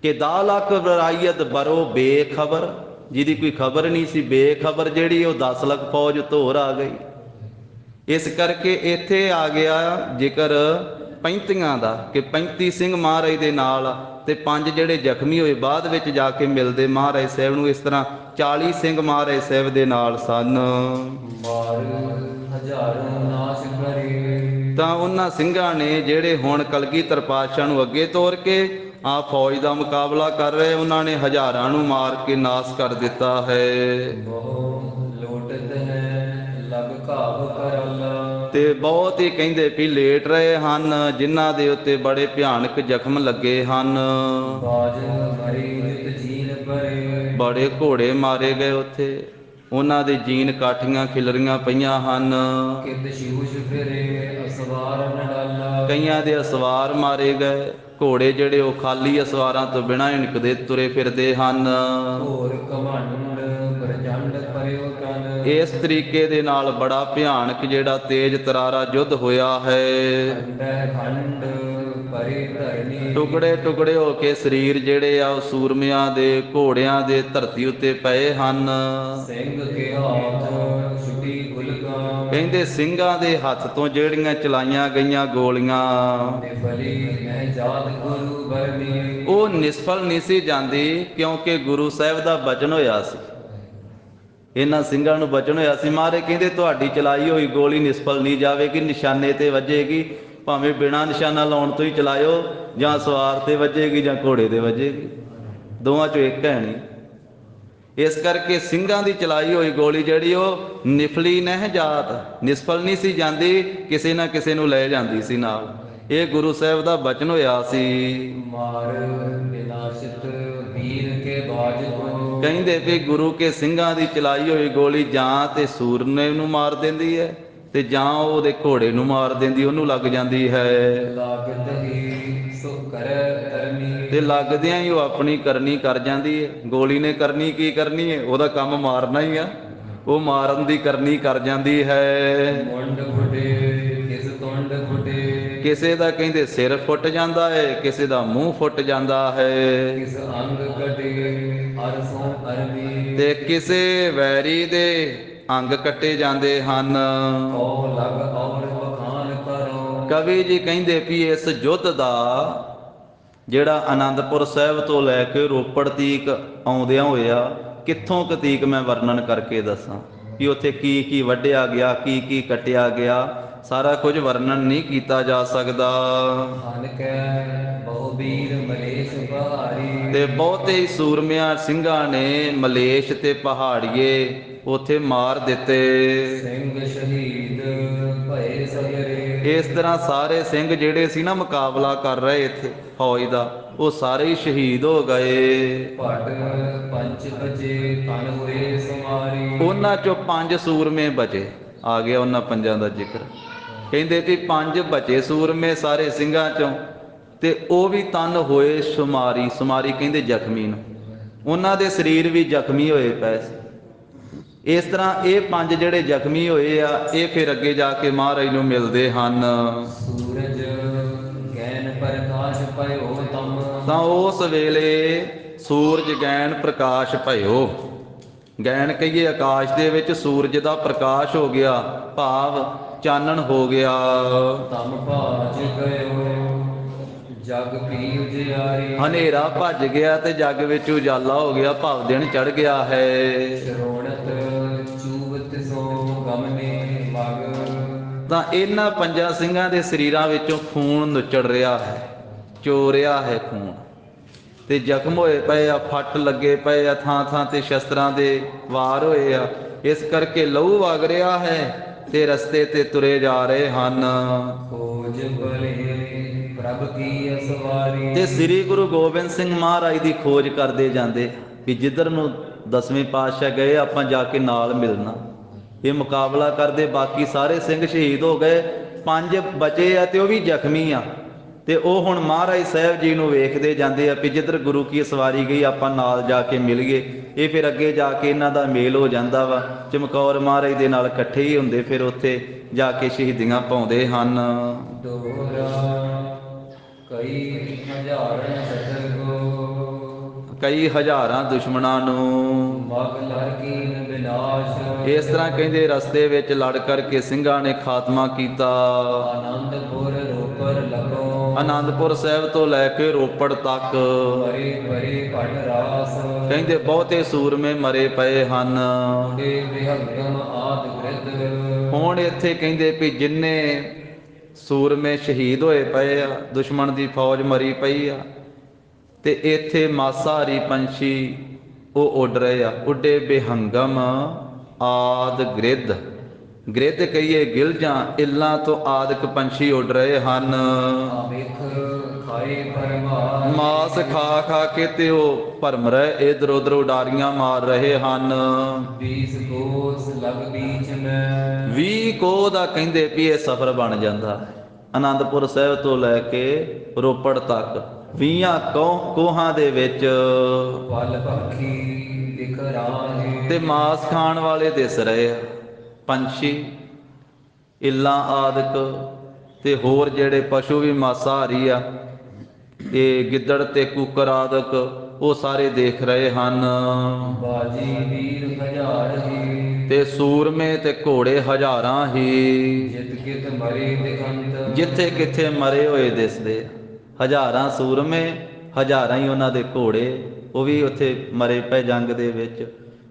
[SPEAKER 1] ਕਿ 10 ਲੱਖ ਵਰਾਇਤ ਬਰੋ ਬੇਖਬਰ, ਜਿਹਦੀ ਕੋਈ ਖਬਰ ਨਹੀਂ ਸੀ, ਬੇਖਬਰ ਜਿਹੜੀ ਉਹ 10 ਲੱਖ ਫੌਜ ਧੋਰ ਆ ਗਈ। ਇਸ ਕਰਕੇ ਇੱਥੇ ਆ ਗਿਆ ਜ਼ਿਕਰ 35 ਦਾ ਕਿ 35 ਸਿੰਘ ਮਹਾਰਾਜ ਦੇ ਨਾਲ ਤੇ 5 ਜਿਹੜੇ ਜ਼ਖਮੀ ਹੋਏ ਬਾਅਦ ਵਿੱਚ ਜਾ ਕੇ ਮਿਲਦੇ ਮਹਾਰਾਜ ਸਾਹਿਬ ਨੂੰ। ਇਸ ਤਰ੍ਹਾਂ 40 ਸਿੰਘ ਮਹਾਰਾਜ ਸਾਹਿਬ ਦੇ ਨਾਲ ਸਨ। ਤਾਂ ਉਹਨਾਂ ਸਿੰਘਾਂ ਨੇ ਜਿਹੜੇ ਹੁਣ ਕਲਗੀਧਰ ਪਾਤਸ਼ਾਹ ਨੂੰ ਅੱਗੇ ਤੋਰ ਕੇ ਆ ਫੌਜ ਦਾ ਮੁਕਾਬਲਾ ਕਰ ਰਹੇ, ਉਹਨਾਂ ਨੇ ਹਜ਼ਾਰਾਂ ਨੂੰ ਮਾਰ ਕੇ ਨਾਸ ਕਰ ਦਿੱਤਾ ਹੈ। ਤੇ ਬਹੁਤ ਹੀ ਕਹਿੰਦੇ ਵੀ ਲੇਟ ਰਹੇ ਹਨ, ਜਿਨ੍ਹਾਂ ਦੇ ਉੱਤੇ ਬੜੇ ਭਿਆਨਕ ਜ਼ਖਮ ਲੱਗੇ ਹਨ। ਬੜੇ ਘੋੜੇ ਮਾਰੇ ਗਏ ਉੱਥੇ, ਉਹਨਾਂ ਦੇ ਜੀਨ ਕਾਠੀਆਂ ਖਿਲਰੀਆਂ ਪਈਆਂ ਹਨ। ਕਈਆਂ ਦੇ ਅਸਵਾਰ ਮਾਰੇ ਗਏ, ਘੋੜੇ ਜਿਹੜੇ ਉਹ ਖਾਲੀ ਅਸਵਾਰਾਂ ਤੋਂ ਬਿਨਾਂ ਹਿਣਕਦੇ ਤੁਰੇ ਫਿਰਦੇ ਹਨ। ਇਸ ਤਰੀਕੇ ਦੇ ਨਾਲ ਬੜਾ ਭਿਆਨਕ ਜਿਹੜਾ ਤੇਜ ਤਰਾਰਾ ਯੁੱਧ ਹੋਇਆ ਹੈ।
[SPEAKER 2] ਭਰੇ ਧਰਨੀ।
[SPEAKER 1] ਟੁਕੜੇ ਟੁਕੜੇ ਹੋ ਕੇ ਸਰੀਰ ਜਿਹੜੇ ਆ ਉਹ ਸੂਰਮਿਆਂ ਦੇ ਘੋੜਿਆਂ ਦੇ ਧਰਤੀ ਉੱਤੇ ਪਏ ਹਨ।
[SPEAKER 2] ਸਿੰਘ ਕੇ ਹਾਥ ਛੁਟੀ ਗੁਲਕਾਂ।
[SPEAKER 1] ਕਹਿੰਦੇ ਸਿੰਘਾਂ ਦੇ ਹੱਥ ਤੋਂ ਜਿਹੜੀਆਂ ਚਲਾਈਆਂ ਗਈਆਂ ਗੋਲੀਆਂ
[SPEAKER 2] ਨਿਫਲੀ ਮਹਿ ਜਾਤ ਗੁਰੂ ਬਰਨੀ।
[SPEAKER 1] ਉਹ ਨਿਸਫਲ ਨਹੀਂ ਸੀ ਜਾਂਦੀ, ਕਿਉਂਕਿ ਗੁਰੂ ਸਾਹਿਬ ਦਾ ਬਚਨ ਹੋਇਆ ਸੀ। ਇਹਨਾਂ ਸਿੰਘਾਂ ਨੂੰ ਬਚਨ ਹੋਇਆ ਸੀ, ਮਹਾਰਾਜ ਕਹਿੰਦੇ ਤੁਹਾਡੀ ਚਲਾਈ ਹੋਈ ਗੋਲੀ ਨਿਸਫਲ ਨਹੀਂ ਜਾਵੇਗੀ, ਨਿਸ਼ਾਨੇ ਤੇ ਵੱਜੇਗੀ। ਭਾਵੇਂ ਬਿਨਾਂ ਨਿਸ਼ਾਨਾ ਲਾਉਣ ਤੋਂ ਹੀ ਚਲਾਇਓ, ਜਾਂ ਸਵਾਰ ਤੇ ਵੱਜੇਗੀ ਜਾਂ ਘੋੜੇ ਤੇ ਵੱਜੇਗੀ, ਦੋਵਾਂ ਚੋਂ ਇੱਕ ਹੈ ਨਹੀਂ। ਇਸ ਕਰਕੇ ਸਿੰਘਾਂ ਦੀ ਚਲਾਈ ਹੋਈ ਗੋਲੀ ਜਿਹੜੀ ਉਹ ਨਿਫਲੀ ਨਹਿ ਜਾਤ, ਨਿਸਫਲ ਨਹੀਂ ਸੀ ਜਾਂਦੀ, ਕਿਸੇ ਨਾ ਕਿਸੇ ਨੂੰ ਲੈ ਜਾਂਦੀ ਸੀ ਨਾਲ। ਇਹ ਗੁਰੂ ਸਾਹਿਬ ਦਾ ਬਚਨ ਹੋਇਆ ਸੀ।
[SPEAKER 2] ਮਾਰ ਵਿਨਾਸ਼ਿਤ ਵੀਰ ਕੇ ਬਾਜ ਕੋ।
[SPEAKER 1] ਕਹਿੰਦੇ ਵੀ ਗੁਰੂ ਕੇ ਸਿੰਘਾਂ ਦੀ ਚਲਾਈ ਹੋਈ ਗੋਲੀ ਜਾਂ ਤੇ ਸੂਰਨੇ ਨੂੰ ਮਾਰ ਦਿੰਦੀ ਹੈ, ਤੇ ਜਾਂ ਉਹਦੇ ਘੋੜੇ ਨੂੰ ਮਾਰ ਦਿੰਦੀ, ਉਹਨੂੰ ਲੱਗ ਜਾਂਦੀ ਹੈ।
[SPEAKER 2] ਲਾਗਤ ਹੀ ਸੋ ਕਰੈ ਕਰਨੀ।
[SPEAKER 1] ਤੇ ਲੱਗਦਿਆਂ ਹੀ ਉਹ ਆਪਣੀ ਕਰਨੀ ਕਰ ਜਾਂਦੀ ਹੈ। ਗੋਲੀ ਨੇ ਕਰਨੀ ਕੀ ਕਰਨੀ ਹੈ, ਉਹਦਾ ਕੰਮ ਮਾਰਨਾ ਹੀ ਆ, ਉਹ ਮਾਰਨ ਦੀ ਕਰਨੀ ਕਰ ਜਾਂਦੀ ਹੈ।
[SPEAKER 2] ਮੁੰਡ ਫੁਟੇ ਕਿਸ ਤੁੰਡ ਫੁਟੇ।
[SPEAKER 1] ਕਿਸੇ ਦਾ ਕਹਿੰਦੇ ਸਿਰ ਫੁੱਟ ਜਾਂਦਾ ਹੈ, ਕਿਸੇ ਦਾ ਮੂੰਹ ਫੁੱਟ ਜਾਂਦਾ ਹੈ,
[SPEAKER 2] ਕਿਸ ਅੰਗ ਕਟੇ ਅਰਸੋਂ ਅਰਮੀ।
[SPEAKER 1] ਤੇ ਕਿਸੇ ਵੈਰੀ ਦੇ ਅੰਗ ਕੱਟੇ ਜਾਂਦੇ ਹਨ।
[SPEAKER 2] ਕਉ ਲਗ ਔਰ ਬਖਾਨ ਕਰੋ।
[SPEAKER 1] ਕਵੀ ਜੀ ਕਹਿੰਦੇ ਵੀ ਇਸ ਯੁੱਧ ਦਾ ਜਿਹੜਾ ਆਨੰਦਪੁਰ ਸਾਹਿਬ ਤੋਂ ਲੈ ਕੇ ਰੋਪੜ ਤੀਕ ਆਉਂਦਿਆਂ ਹੋਇਆ, ਕਿੱਥੋਂ ਕੁ ਤੀਕ ਮੈਂ ਵਰਣਨ ਕਰਕੇ ਦੱਸਾਂ ਕਿ ਉੱਥੇ ਕੀ ਕੀ ਵੱਢਿਆ ਗਿਆ, ਕੀ ਕੀ ਕੱਟਿਆ ਗਿਆ, ਸਾਰਾ ਕੁਝ ਵਰਣਨ ਨਹੀਂ ਕੀਤਾ ਜਾ ਸਕਦਾ।
[SPEAKER 2] ਹਨ ਕੈ ਬਹੁ ਵੀਰ ਮਲੇਸ਼ ਬਹਾਰੀ।
[SPEAKER 1] ਤੇ ਬਹੁਤੇ ਹੀ ਸੂਰਮਿਆਂ ਸਿੰਘਾਂ ਨੇ ਮਲੇਸ਼ ਤੇ ਪਹਾੜੀਏ ਉੱਥੇ ਮਾਰ ਦਿੱਤੇ।
[SPEAKER 2] ਸਿੰਘ ਸ਼ਹੀਦ ਭਏ ਸਗਰੇ।
[SPEAKER 1] ਇਸ ਤਰ੍ਹਾਂ ਸਾਰੇ ਸਿੰਘ ਜਿਹੜੇ ਸੀ ਨਾ ਮੁਕਾਬਲਾ ਕਰ ਰਹੇ ਇੱਥੇ ਫੌਜ ਦਾ, ਉਹ ਸਾਰੇ ਹੀ ਸ਼ਹੀਦ ਹੋ ਗਏ।
[SPEAKER 2] ਭਟ ਪੰਚ ਬਚੇ ਤਨ ਹੋਏ ਸਮਾਰੀ।
[SPEAKER 1] ਉਹਨਾਂ ਚੋਂ 5 ਸੂਰਮੇ ਬਚੇ, ਆ ਗਿਆ ਉਹਨਾਂ 5 ਦਾ ਜ਼ਿਕਰ। ਕਹਿੰਦੇ ਵੀ 5 ਬਚੇ ਸੂਰਮੇ ਸਾਰੇ ਸਿੰਘਾਂ ਚੋਂ, ਤੇ ਉਹ ਵੀ ਤਨ ਹੋਏ ਸੁਮਾਰੀ। ਸੁਮਾਰੀ ਕਹਿੰਦੇ ਜ਼ਖਮੀ ਨੂੰ, ਉਹਨਾਂ ਦੇ ਸਰੀਰ ਵੀ ਜ਼ਖਮੀ ਹੋਏ ਪਏ ਸੀ। ਇਸ ਤਰ੍ਹਾਂ ਇਹ 5 ਜਿਹੜੇ ਜ਼ਖਮੀ ਹੋਏ ਆ, ਇਹ ਫਿਰ ਅੱਗੇ ਜਾ ਕੇ ਮਹਾਰਾਜ ਨੂੰ ਮਿਲਦੇ ਹਨ।
[SPEAKER 2] ਸੂਰਜ ਗੈਨ ਪ੍ਰਕਾਸ਼ ਭਇਓ ਤਮ।
[SPEAKER 1] ਤਾਂ ਉਸ ਵੇਲੇ ਸੂਰਜ ਗੈਨ ਪ੍ਰਕਾਸ਼ ਭਇਓ। ਗੈਨ ਕਹੀਏ ਆਕਾਸ਼ ਦੇ ਵਿੱਚ ਸੂਰਜ ਦਾ ਪ੍ਰਕਾਸ਼ ਹੋ ਗਿਆ, ਭਾਵ ਚਾਨਣ ਹੋ ਗਿਆ।
[SPEAKER 2] ਤਮ ਭਾਜ ਗਇਓ ਜਗ ਪੀ ਉਜਿਆਰੀ।
[SPEAKER 1] ਹਨੇਰਾ ਭੱਜ ਗਿਆ ਤੇ ਜੱਗ ਵਿੱਚ ਉਜਾਲਾ ਹੋ ਗਿਆ, ਭਾਵ ਦਿਨ ਚੜ ਗਿਆ ਹੈ।
[SPEAKER 2] ਸ਼ਰੋਣਤ ਚੂਵਤ ਸੋ ਗਮਨੇ ਮਗ।
[SPEAKER 1] ਤਾਂ ਇਹਨਾਂ 5 ਸਿੰਘਾਂ ਦੇ ਸਰੀਰਾਂ ਵਿੱਚੋਂ ਖੂਨ ਨੁਚੜ ਰਿਹਾ ਹੈ, ਚੋ ਰਿਹਾ ਹੈ ਖੂਨ, ਤੇ ਜ਼ਖਮ ਹੋਏ ਪਏ ਆ, ਫੱਟ ਲੱਗੇ ਪਏ ਆ, ਥਾਂ ਥਾਂ ਤੇ ਸ਼ਸਤਰਾਂ ਦੇ ਵਾਰ ਹੋਏ ਆ। ਇਸ ਕਰਕੇ ਲਹੂ ਵਗ ਰਿਹਾ ਹੈ ਤੇ ਰਸਤੇ ਤੇ ਤੁਰੇ ਜਾ ਰਹੇ ਹਨ।
[SPEAKER 2] ਖੋਜ ਬਲੇ ਪ੍ਰਭ ਕੀ ਅਸਵਾਰੀ।
[SPEAKER 1] ਤੇ ਸ੍ਰੀ ਗੁਰੂ ਗੋਬਿੰਦ ਸਿੰਘ ਮਹਾਰਾਜ ਦੀ ਖੋਜ ਕਰਦੇ ਜਾਂਦੇ ਵੀ ਜਿੱਧਰ ਨੂੰ 10ਵੇਂ ਪਾਤਸ਼ਾਹ ਗਏ ਆਪਾਂ ਜਾ ਕੇ ਨਾਲ ਮਿਲਣਾ। ਇਹ ਮੁਕਾਬਲਾ ਕਰਦੇ, ਬਾਕੀ ਸਾਰੇ ਸਿੰਘ ਸ਼ਹੀਦ ਹੋ ਗਏ, 5 ਬਚੇ ਆ ਤੇ ਉਹ ਵੀ ਜ਼ਖਮੀ ਆ। ਤੇ ਉਹ ਹੁਣ ਮਹਾਰਾਜ ਸਾਹਿਬ ਜੀ ਨੂੰ ਵੇਖਦੇ ਜਾਂਦੇ ਆ ਵੀ ਜਿੱਧਰ ਗੁਰੂ ਕੀ ਸਵਾਰੀ ਗਈ ਆਪਾਂ ਨਾਲ ਜਾ ਕੇ ਮਿਲੀਏ। ਇਹ ਫਿਰ ਅੱਗੇ ਜਾ ਕੇ ਇਹਨਾਂ ਦਾ ਮੇਲ ਹੋ ਜਾਂਦਾ ਵਾ, ਚਮਕੌਰ ਮਹਾਰਾਜ ਦੇ ਨਾਲ ਇਕੱਠੇ ਹੀ ਹੁੰਦੇ, ਫਿਰ ਉੱਥੇ ਜਾ ਕੇ ਸ਼ਹੀਦੀਆਂ ਪਾਉਂਦੇ ਹਨ।
[SPEAKER 2] ਦੋਹਰਾ ਕਈ ਹਜ਼ਾਰਾਂ ਸਤਰ ਕੋ।
[SPEAKER 1] ਕਈ ਹਜ਼ਾਰਾਂ ਦੁਸ਼ਮਣਾਂ ਨੂੰ
[SPEAKER 2] ਮਗ ਲਰ ਕੀਨ ਵਿਨਾਸ਼।
[SPEAKER 1] ਇਸ ਤਰ੍ਹਾਂ ਕਹਿੰਦੇ ਰਸਤੇ ਵਿੱਚ ਲੜ ਕਰਕੇ ਸਿੰਘਾਂ ਨੇ ਖਾਤਮਾ ਕੀਤਾ।
[SPEAKER 2] ਆਨੰਦਪੁਰ ਰੋਪੜ ਲਗੋ।
[SPEAKER 1] ਆਨੰਦਪੁਰ ਸਾਹਿਬ ਤੋਂ ਲੈ ਕੇ ਰੋਪੜ ਤੱਕ
[SPEAKER 2] ਪਰੇ ਪਰੇ ਘਟ ਰਾਸ।
[SPEAKER 1] ਕਹਿੰਦੇ ਬਹੁਤੇ ਸੂਰਮੇ ਮਰੇ ਪਏ ਹਨ।
[SPEAKER 2] ਦੇ ਵਿਹੰਗਮ ਆਦ ਗ੍ਰਿਧ।
[SPEAKER 1] ਹੁਣ ਇੱਥੇ ਕਹਿੰਦੇ ਵੀ ਜਿੰਨੇ ਸੂਰਮੇ ਸ਼ਹੀਦ ਹੋਏ ਪਏ ਆ, ਦੁਸ਼ਮਣ ਦੀ ਫੌਜ ਮਰੀ ਪਈ ਆ, ਤੇ ਇੱਥੇ ਮਾਸਾਹਾਰੀ ਪੰਛੀ ਉਹ ਉੱਡ ਰਹੇ ਆ। ਉੱਡੇ ਬਿਹੰਗਮ ਆਦ ਗ੍ਰਿਧ। ਗ੍ਰਿਧ ਕਹੀਏ ਗਿਲਜਾਂ, ਇੱਲਾਂ ਤੋਂ ਆਦਿਕ ਪੰਛੀ ਉੱਡ ਰਹੇ ਹਨ।
[SPEAKER 2] ਆਵੇਖ ਖਾਏ ਪਰਮਾਰ।
[SPEAKER 1] ਮਾਸ ਖਾ ਖਾ ਕੇ ਤੇ ਉਹ ਭਰਮ ਰਹੇ, ਇਧਰ ਉਧਰ ਉਡਾਰੀਆਂ ਮਾਰ ਰਹੇ ਹਨ।
[SPEAKER 2] 20 ਕੋਸ ਲਗ ਬੀਚ ਮੈਂ।
[SPEAKER 1] 20 ਕੋਹ ਦਾ ਕਹਿੰਦੇ ਵੀ ਇਹ ਸਫ਼ਰ ਬਣ ਜਾਂਦਾ ਹੈ, ਆਨੰਦਪੁਰ ਸਾਹਿਬ ਤੋਂ ਲੈ ਕੇ ਰੋਪੜ ਤੱਕ 20 ਕੋਹਾਂ ਦੇ ਵਿੱਚ।
[SPEAKER 2] ਪਲ ਪੱਖੀ ਦਿਖ ਰਾਹੇ।
[SPEAKER 1] ਤੇ ਮਾਸ ਖਾਣ ਵਾਲੇ ਦਿਸ ਰਹੇ ਆ ਪੰਛੀ, ਇੱਲਾਂ ਆਦਿਕ, ਤੇ ਹੋਰ ਜਿਹੜੇ ਪਸ਼ੂ ਵੀ ਮਾਸਾਹਾਰੀ ਆ, ਇਹ ਗਿੱਦੜ ਤੇ ਕੁੱਕਰ ਆਦਿਕ ਉਹ ਸਾਰੇ ਦੇਖ ਰਹੇ ਹਨ।
[SPEAKER 2] ਬਾਜੀ ਵੀਰ ਹਜ਼ਾਰ ਹੀ,
[SPEAKER 1] ਤੇ ਸੂਰਮੇ ਤੇ ਘੋੜੇ ਹਜ਼ਾਰਾਂ ਹੀ,
[SPEAKER 2] ਜਿਤ ਕਿਤ ਮਰੇ ਦਿਖੰਤ,
[SPEAKER 1] ਜਿੱਥੇ ਕਿੱਥੇ ਮਰੇ ਹੋਏ ਦਿਸਦੇ। ਹਜ਼ਾਰਾਂ ਸੂਰਮੇ, ਹਜ਼ਾਰਾਂ ਹੀ ਉਹਨਾਂ ਦੇ ਘੋੜੇ, ਉਹ ਵੀ ਉੱਥੇ ਮਰੇ ਪਏ ਜੰਗ ਦੇ ਵਿੱਚ।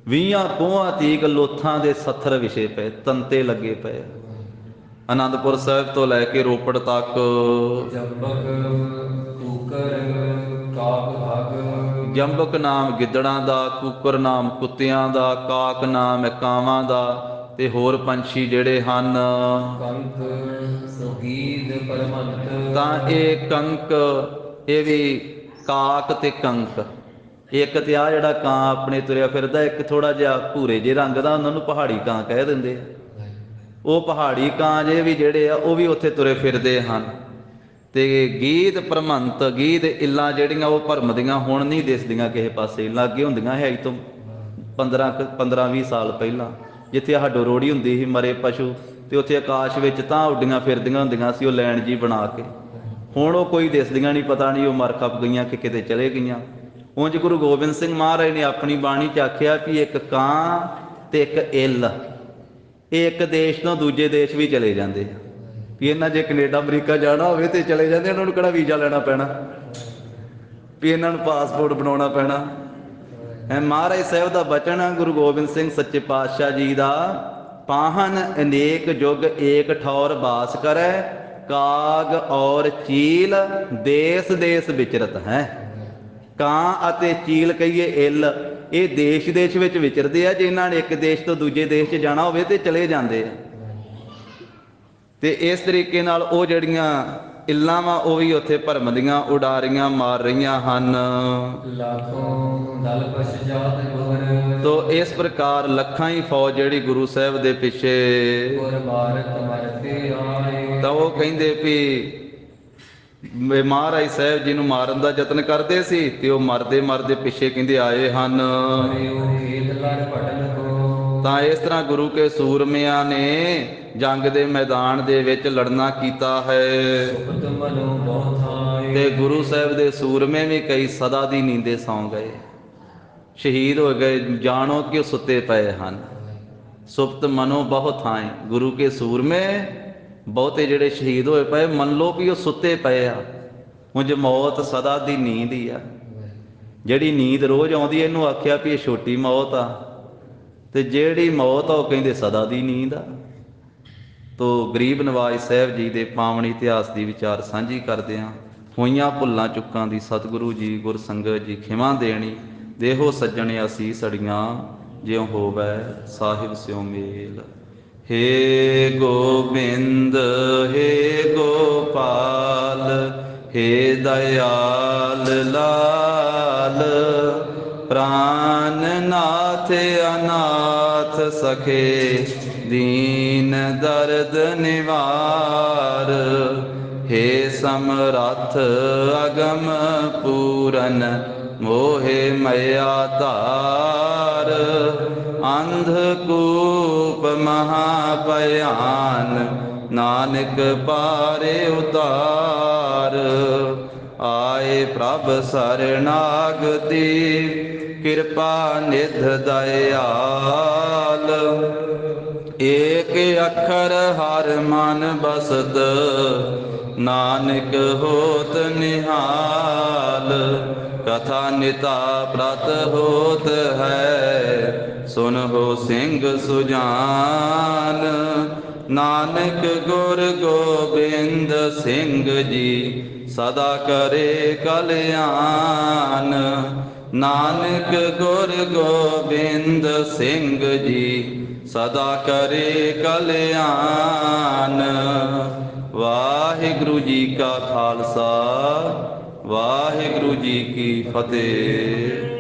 [SPEAKER 1] 20 ਕੋਹਾਂ ਤੀਕ ਲੋਥਾਂ ਦੇ ਸੱਥਰ ਵਿਛੇ ਪਏ, ਤੰਤੇ ਲੱਗੇ ਪਏ। ਆਨੰਦਪੁਰ ਸਾਹਿਬ ਤੋਂ ਲੈ ਕੇ ਰੋਪੜ ਤੱਕ।
[SPEAKER 2] ਜੰਬਕ ਕੂਕਰ ਕਾਕ ਭਾਗ,
[SPEAKER 1] ਜੰਬਕ ਨਾਮ ਗਿੱਦੜਾਂ ਦਾ, ਕੁੱਕਰ ਨਾਮ ਕੁੱਤਿਆਂ ਦਾ, ਕਾਕ ਨਾਮ ਕਾਵਾਂ ਦਾ, ਤੇ ਹੋਰ ਪੰਛੀ ਜਿਹੜੇ ਹਨ।
[SPEAKER 2] ਕੰਕ ਸੁਗੀਦ ਪਰਮੰਤ,
[SPEAKER 1] ਤਾਂ ਇਹ ਕੰਕ, ਇਹ ਵੀ ਕਾਕ ਤੇ ਕੰਕ, ਇੱਕ ਤੇ ਆ ਜਿਹੜਾ ਕਾਂ ਆਪਣੇ ਤੁਰਿਆ ਫਿਰਦਾ, ਇੱਕ ਥੋੜਾ ਜਿਹਾ ਭੂਰੇ ਜਿਹੇ ਰੰਗ ਦਾ, ਉਹਨਾਂ ਨੂੰ ਪਹਾੜੀ ਕਾਂ ਕਹਿ ਦਿੰਦੇ ਆ। ਉਹ ਪਹਾੜੀ ਕਾਂ ਜੇ ਵੀ ਜਿਹੜੇ ਆ ਉਹ ਵੀ ਉੱਥੇ ਤੁਰੇ ਫਿਰਦੇ ਹਨ। ਤੇ ਗੀਤ ਭਰਮੰਤ, ਗੀਤ ਇੱਲਾਂ ਜਿਹੜੀਆਂ ਉਹ ਭਰਮਦੀਆਂ ਹੁਣ ਨਹੀਂ ਦਿਸਦੀਆਂ ਕਿਸੇ ਪਾਸੇ, ਲਾਗੇ ਹੁੰਦੀਆਂ ਹੈ ਤੋਂ 15-20 ਸਾਲ ਪਹਿਲਾਂ, ਜਿੱਥੇ ਆਹ ਡੋਰੋੜੀ ਹੁੰਦੀ ਸੀ ਮਰੇ ਪਸ਼ੂ, ਤੇ ਉੱਥੇ ਆਕਾਸ਼ ਵਿੱਚ ਤਾਂ ਉੱਡੀਆਂ ਫਿਰਦੀਆਂ ਹੁੰਦੀਆਂ ਸੀ ਉਹ ਲੈਣ ਜੀ ਬਣਾ ਕੇ। ਹੁਣ ਉਹ ਕੋਈ ਦਿਸਦੀਆਂ ਨਹੀਂ, ਪਤਾ ਨਹੀਂ ਉਹ ਮਰ ਖਪ ਗਈਆਂ ਕਿ ਕਿਤੇ ਚਲੇ ਗਈਆਂ। ਉਂਝ ਗੁਰੂ ਗੋਬਿੰਦ ਸਿੰਘ ਮਹਾਰਾਜ ਨੇ ਆਪਣੀ ਬਾਣੀ 'ਚ ਆਖਿਆ ਵੀ ਇੱਕ ਕਾਂ ਤੇ ਇੱਕ ਇੱਲ, ਇਹ ਇੱਕ ਦੇਸ਼ ਤੋਂ ਦੂਜੇ ਦੇਸ਼ ਵੀ ਚਲੇ ਜਾਂਦੇ ਆ। ਵੀ ਇਹਨਾਂ ਜੇ ਕੈਨੇਡਾ ਅਮਰੀਕਾ ਜਾਣਾ ਹੋਵੇ ਤੇ ਚਲੇ ਜਾਂਦੇ, ਇਹਨਾਂ ਨੂੰ ਕਿਹੜਾ ਵੀਜ਼ਾ ਲੈਣਾ ਪੈਣਾ, ਵੀ ਇਹਨਾਂ ਨੂੰ ਪਾਸਪੋਰਟ ਬਣਾਉਣਾ ਪੈਣਾ ਹੈ। ਮਹਾਰਾਜ ਸਾਹਿਬ ਦਾ ਬਚਨ ਆ, ਗੁਰੂ ਗੋਬਿੰਦ ਸਿੰਘ ਸੱਚੇ ਪਾਤਸ਼ਾਹ ਜੀ ਦਾ, ਪਾਹਨ ਅਨੇਕ ਜੁਗ ਏਕ ਠੌਰ ਬਾਸ ਕਰੈ, ਕਾਗ ਔਰ ਚੀਲ ਦੇਸ ਦੇਸ ਵਿਚਰਤ ਹੈ। ਕਾਂ ਅਤੇ ਚੀਲ ਕਹੀਏ ਇੱਲ, ਇਹ ਦੇਸ਼ ਦੇਸ਼ ਵਿੱਚ ਵਿਚਰਦੇ ਆ। ਜੇ ਇਹਨਾਂ ਨੇ ਇੱਕ ਦੇਸ਼ ਤੋਂ ਦੂਜੇ ਦੇਸ਼ 'ਚ ਜਾਣਾ ਹੋਵੇ ਤੇ ਚਲੇ ਜਾਂਦੇ ਆ। ਤੇ ਇਸ ਤਰੀਕੇ ਨਾਲ ਉਹ ਜਿਹੜੀਆਂ ਇੱਲਾਂ ਵਾ ਉਹ ਵੀ ਉੱਥੇ ਭਰਮਦੀਆਂ ਉਡਾਰੀਆਂ ਮਾਰ ਰਹੀਆਂ ਹਨ।
[SPEAKER 2] ਲਾਖੋਂ ਦਲ ਪਛਜਾਤ ਗੁਰ,
[SPEAKER 1] ਤੋ ਇਸ ਪ੍ਰਕਾਰ ਲੱਖਾਂ ਹੀ ਫੌਜ ਜਿਹੜੀ ਗੁਰੂ ਸਾਹਿਬ ਦੇ ਪਿੱਛੇ।
[SPEAKER 2] ਗੁਰ ਮਾਰਤ ਮਰਤੇ ਆਏ,
[SPEAKER 1] ਤਾਂ ਉਹ ਕਹਿੰਦੇ ਵੀ ਮਹਾਰਾਜ ਸਾਹਿਬ ਜੀ ਨੂੰ ਮਾਰਨ ਦਾ ਯਤਨ ਕਰਦੇ ਸੀ, ਤੇ ਉਹ ਮਰਦੇ ਮਰਦੇ ਪਿੱਛੇ ਕਹਿੰਦੇ ਆਏ ਹਨ। ਤਾਂ ਇਸ ਤਰ੍ਹਾਂ ਗੁਰੂ ਕੇ ਸੂਰਮਿਆਂ ਨੇ ਜੰਗ ਦੇ ਮੈਦਾਨ ਦੇ ਵਿੱਚ ਲੜਨਾ ਕੀਤਾ ਹੈ। ਤੇ ਗੁਰੂ ਸਾਹਿਬ ਦੇ ਸੂਰਮੇ ਵੀ ਕਈ ਸਦਾ ਦੀ ਨੀਂਦੇ ਸੌਂ ਗਏ, ਸ਼ਹੀਦ ਹੋ ਗਏ, ਜਾਣੋ ਕਿ ਉਹ ਸੁੱਤੇ ਪਏ ਹਨ। ਸੁਪਤ ਮਨੋ ਬਹੁ ਥਾਏ, ਗੁਰੂ ਕੇ ਸੂਰਮੇ ਬਹੁਤੇ ਜਿਹੜੇ ਸ਼ਹੀਦ ਹੋਏ ਪਏ, ਮੰਨ ਲਓ ਵੀ ਉਹ ਸੁੱਤੇ ਪਏ ਆ। ਉਂਝ ਮੌਤ ਸਦਾ ਦੀ ਨੀਂਦ ਹੀ ਆ। ਜਿਹੜੀ ਨੀਂਦ ਰੋਜ਼ ਆਉਂਦੀ, ਇਹਨੂੰ ਆਖਿਆ ਵੀ ਇਹ ਛੋਟੀ ਮੌਤ ਆ, ਤੇ ਜਿਹੜੀ ਮੌਤ ਆ ਉਹ ਕਹਿੰਦੇ ਸਦਾ ਦੀ ਨੀਂਦ ਆ। ਤੋ ਗਰੀਬ ਨਵਾਜ ਸਾਹਿਬ ਜੀ ਦੇ ਪਾਵਨ ਇਤਿਹਾਸ ਦੀ ਵਿਚਾਰ ਸਾਂਝੀ ਕਰਦੇ ਹਾਂ। ਹੋਈਆਂ ਭੁੱਲਾਂ ਚੁੱਕਾਂ ਦੀ ਸਤਿਗੁਰੂ ਜੀ ਗੁਰ ਸੰਗਤ ਜੀ ਖਿਮਾ ਦੇਣੀ, ਦੇਹੋ ਸੱਜਣ ਅਸੀਸ ਅੜੀਆਂ, ਜਿਉ ਹੋਵੈ ਸਾਹਿਬ ਸਿਉ ਮੇਲ। ਹੇ ਗੋਬਿੰਦ ਹੇ ਗੋਪਾਲ, ਹੇ ਦਇਆਲ ਲਾਲ, ਪ੍ਰਾਨ ਨਾਥ ਅਨਾਥ ਸਖੇ, ਦੀਨ ਦਰਦ ਨਿਵਾਰ। ਹੇ ਸਮਰੱਥ ਅਗਮ ਪੂਰਨ, ਮੋਹਿ ਮਇਆ ਧਾਰ। ਅੰਧਕੂਪ ਮਹਾ ਭਿਆਨ, ਨਾਨਕ ਪਾਰੇ ਉਤਾਰ। ਆਏ ਪ੍ਰਭ ਸਰਨਾਗਤੀ, ਕਿਰਪਾ ਨਿਧ ਦਇਆਲ। ਏਕ ਅੱਖਰ ਹਰ ਮਨ ਬਸਤ, ਨਾਨਕ ਹੋਤ ਨਿਹਾਲ। ਕਥਾ ਨਿਤਾ ਪ੍ਰਤ ਹੋਤ ਹੈ, ਸੁਨਹੁ ਸਿੰਘ ਸੁਜਾਨ। ਨਾਨਕ ਗੁਰ ਗੋਬਿੰਦ ਸਿੰਘ ਜੀ, ਸਦਾ ਕਰੇ ਕਲਿਆਣ। ਨਾਨਕ ਗੁਰ ਗੋਬਿੰਦ ਸਿੰਘ ਜੀ, ਸਦਾ ਕਰੇ ਕਲਿਆਣ। ਵਾਹਿਗੁਰੂ ਜੀ ਕਾ ਖਾਲਸਾ, ਵਾਹਿਗੁਰੂ ਜੀ ਕੀ ਫਤਿਹ।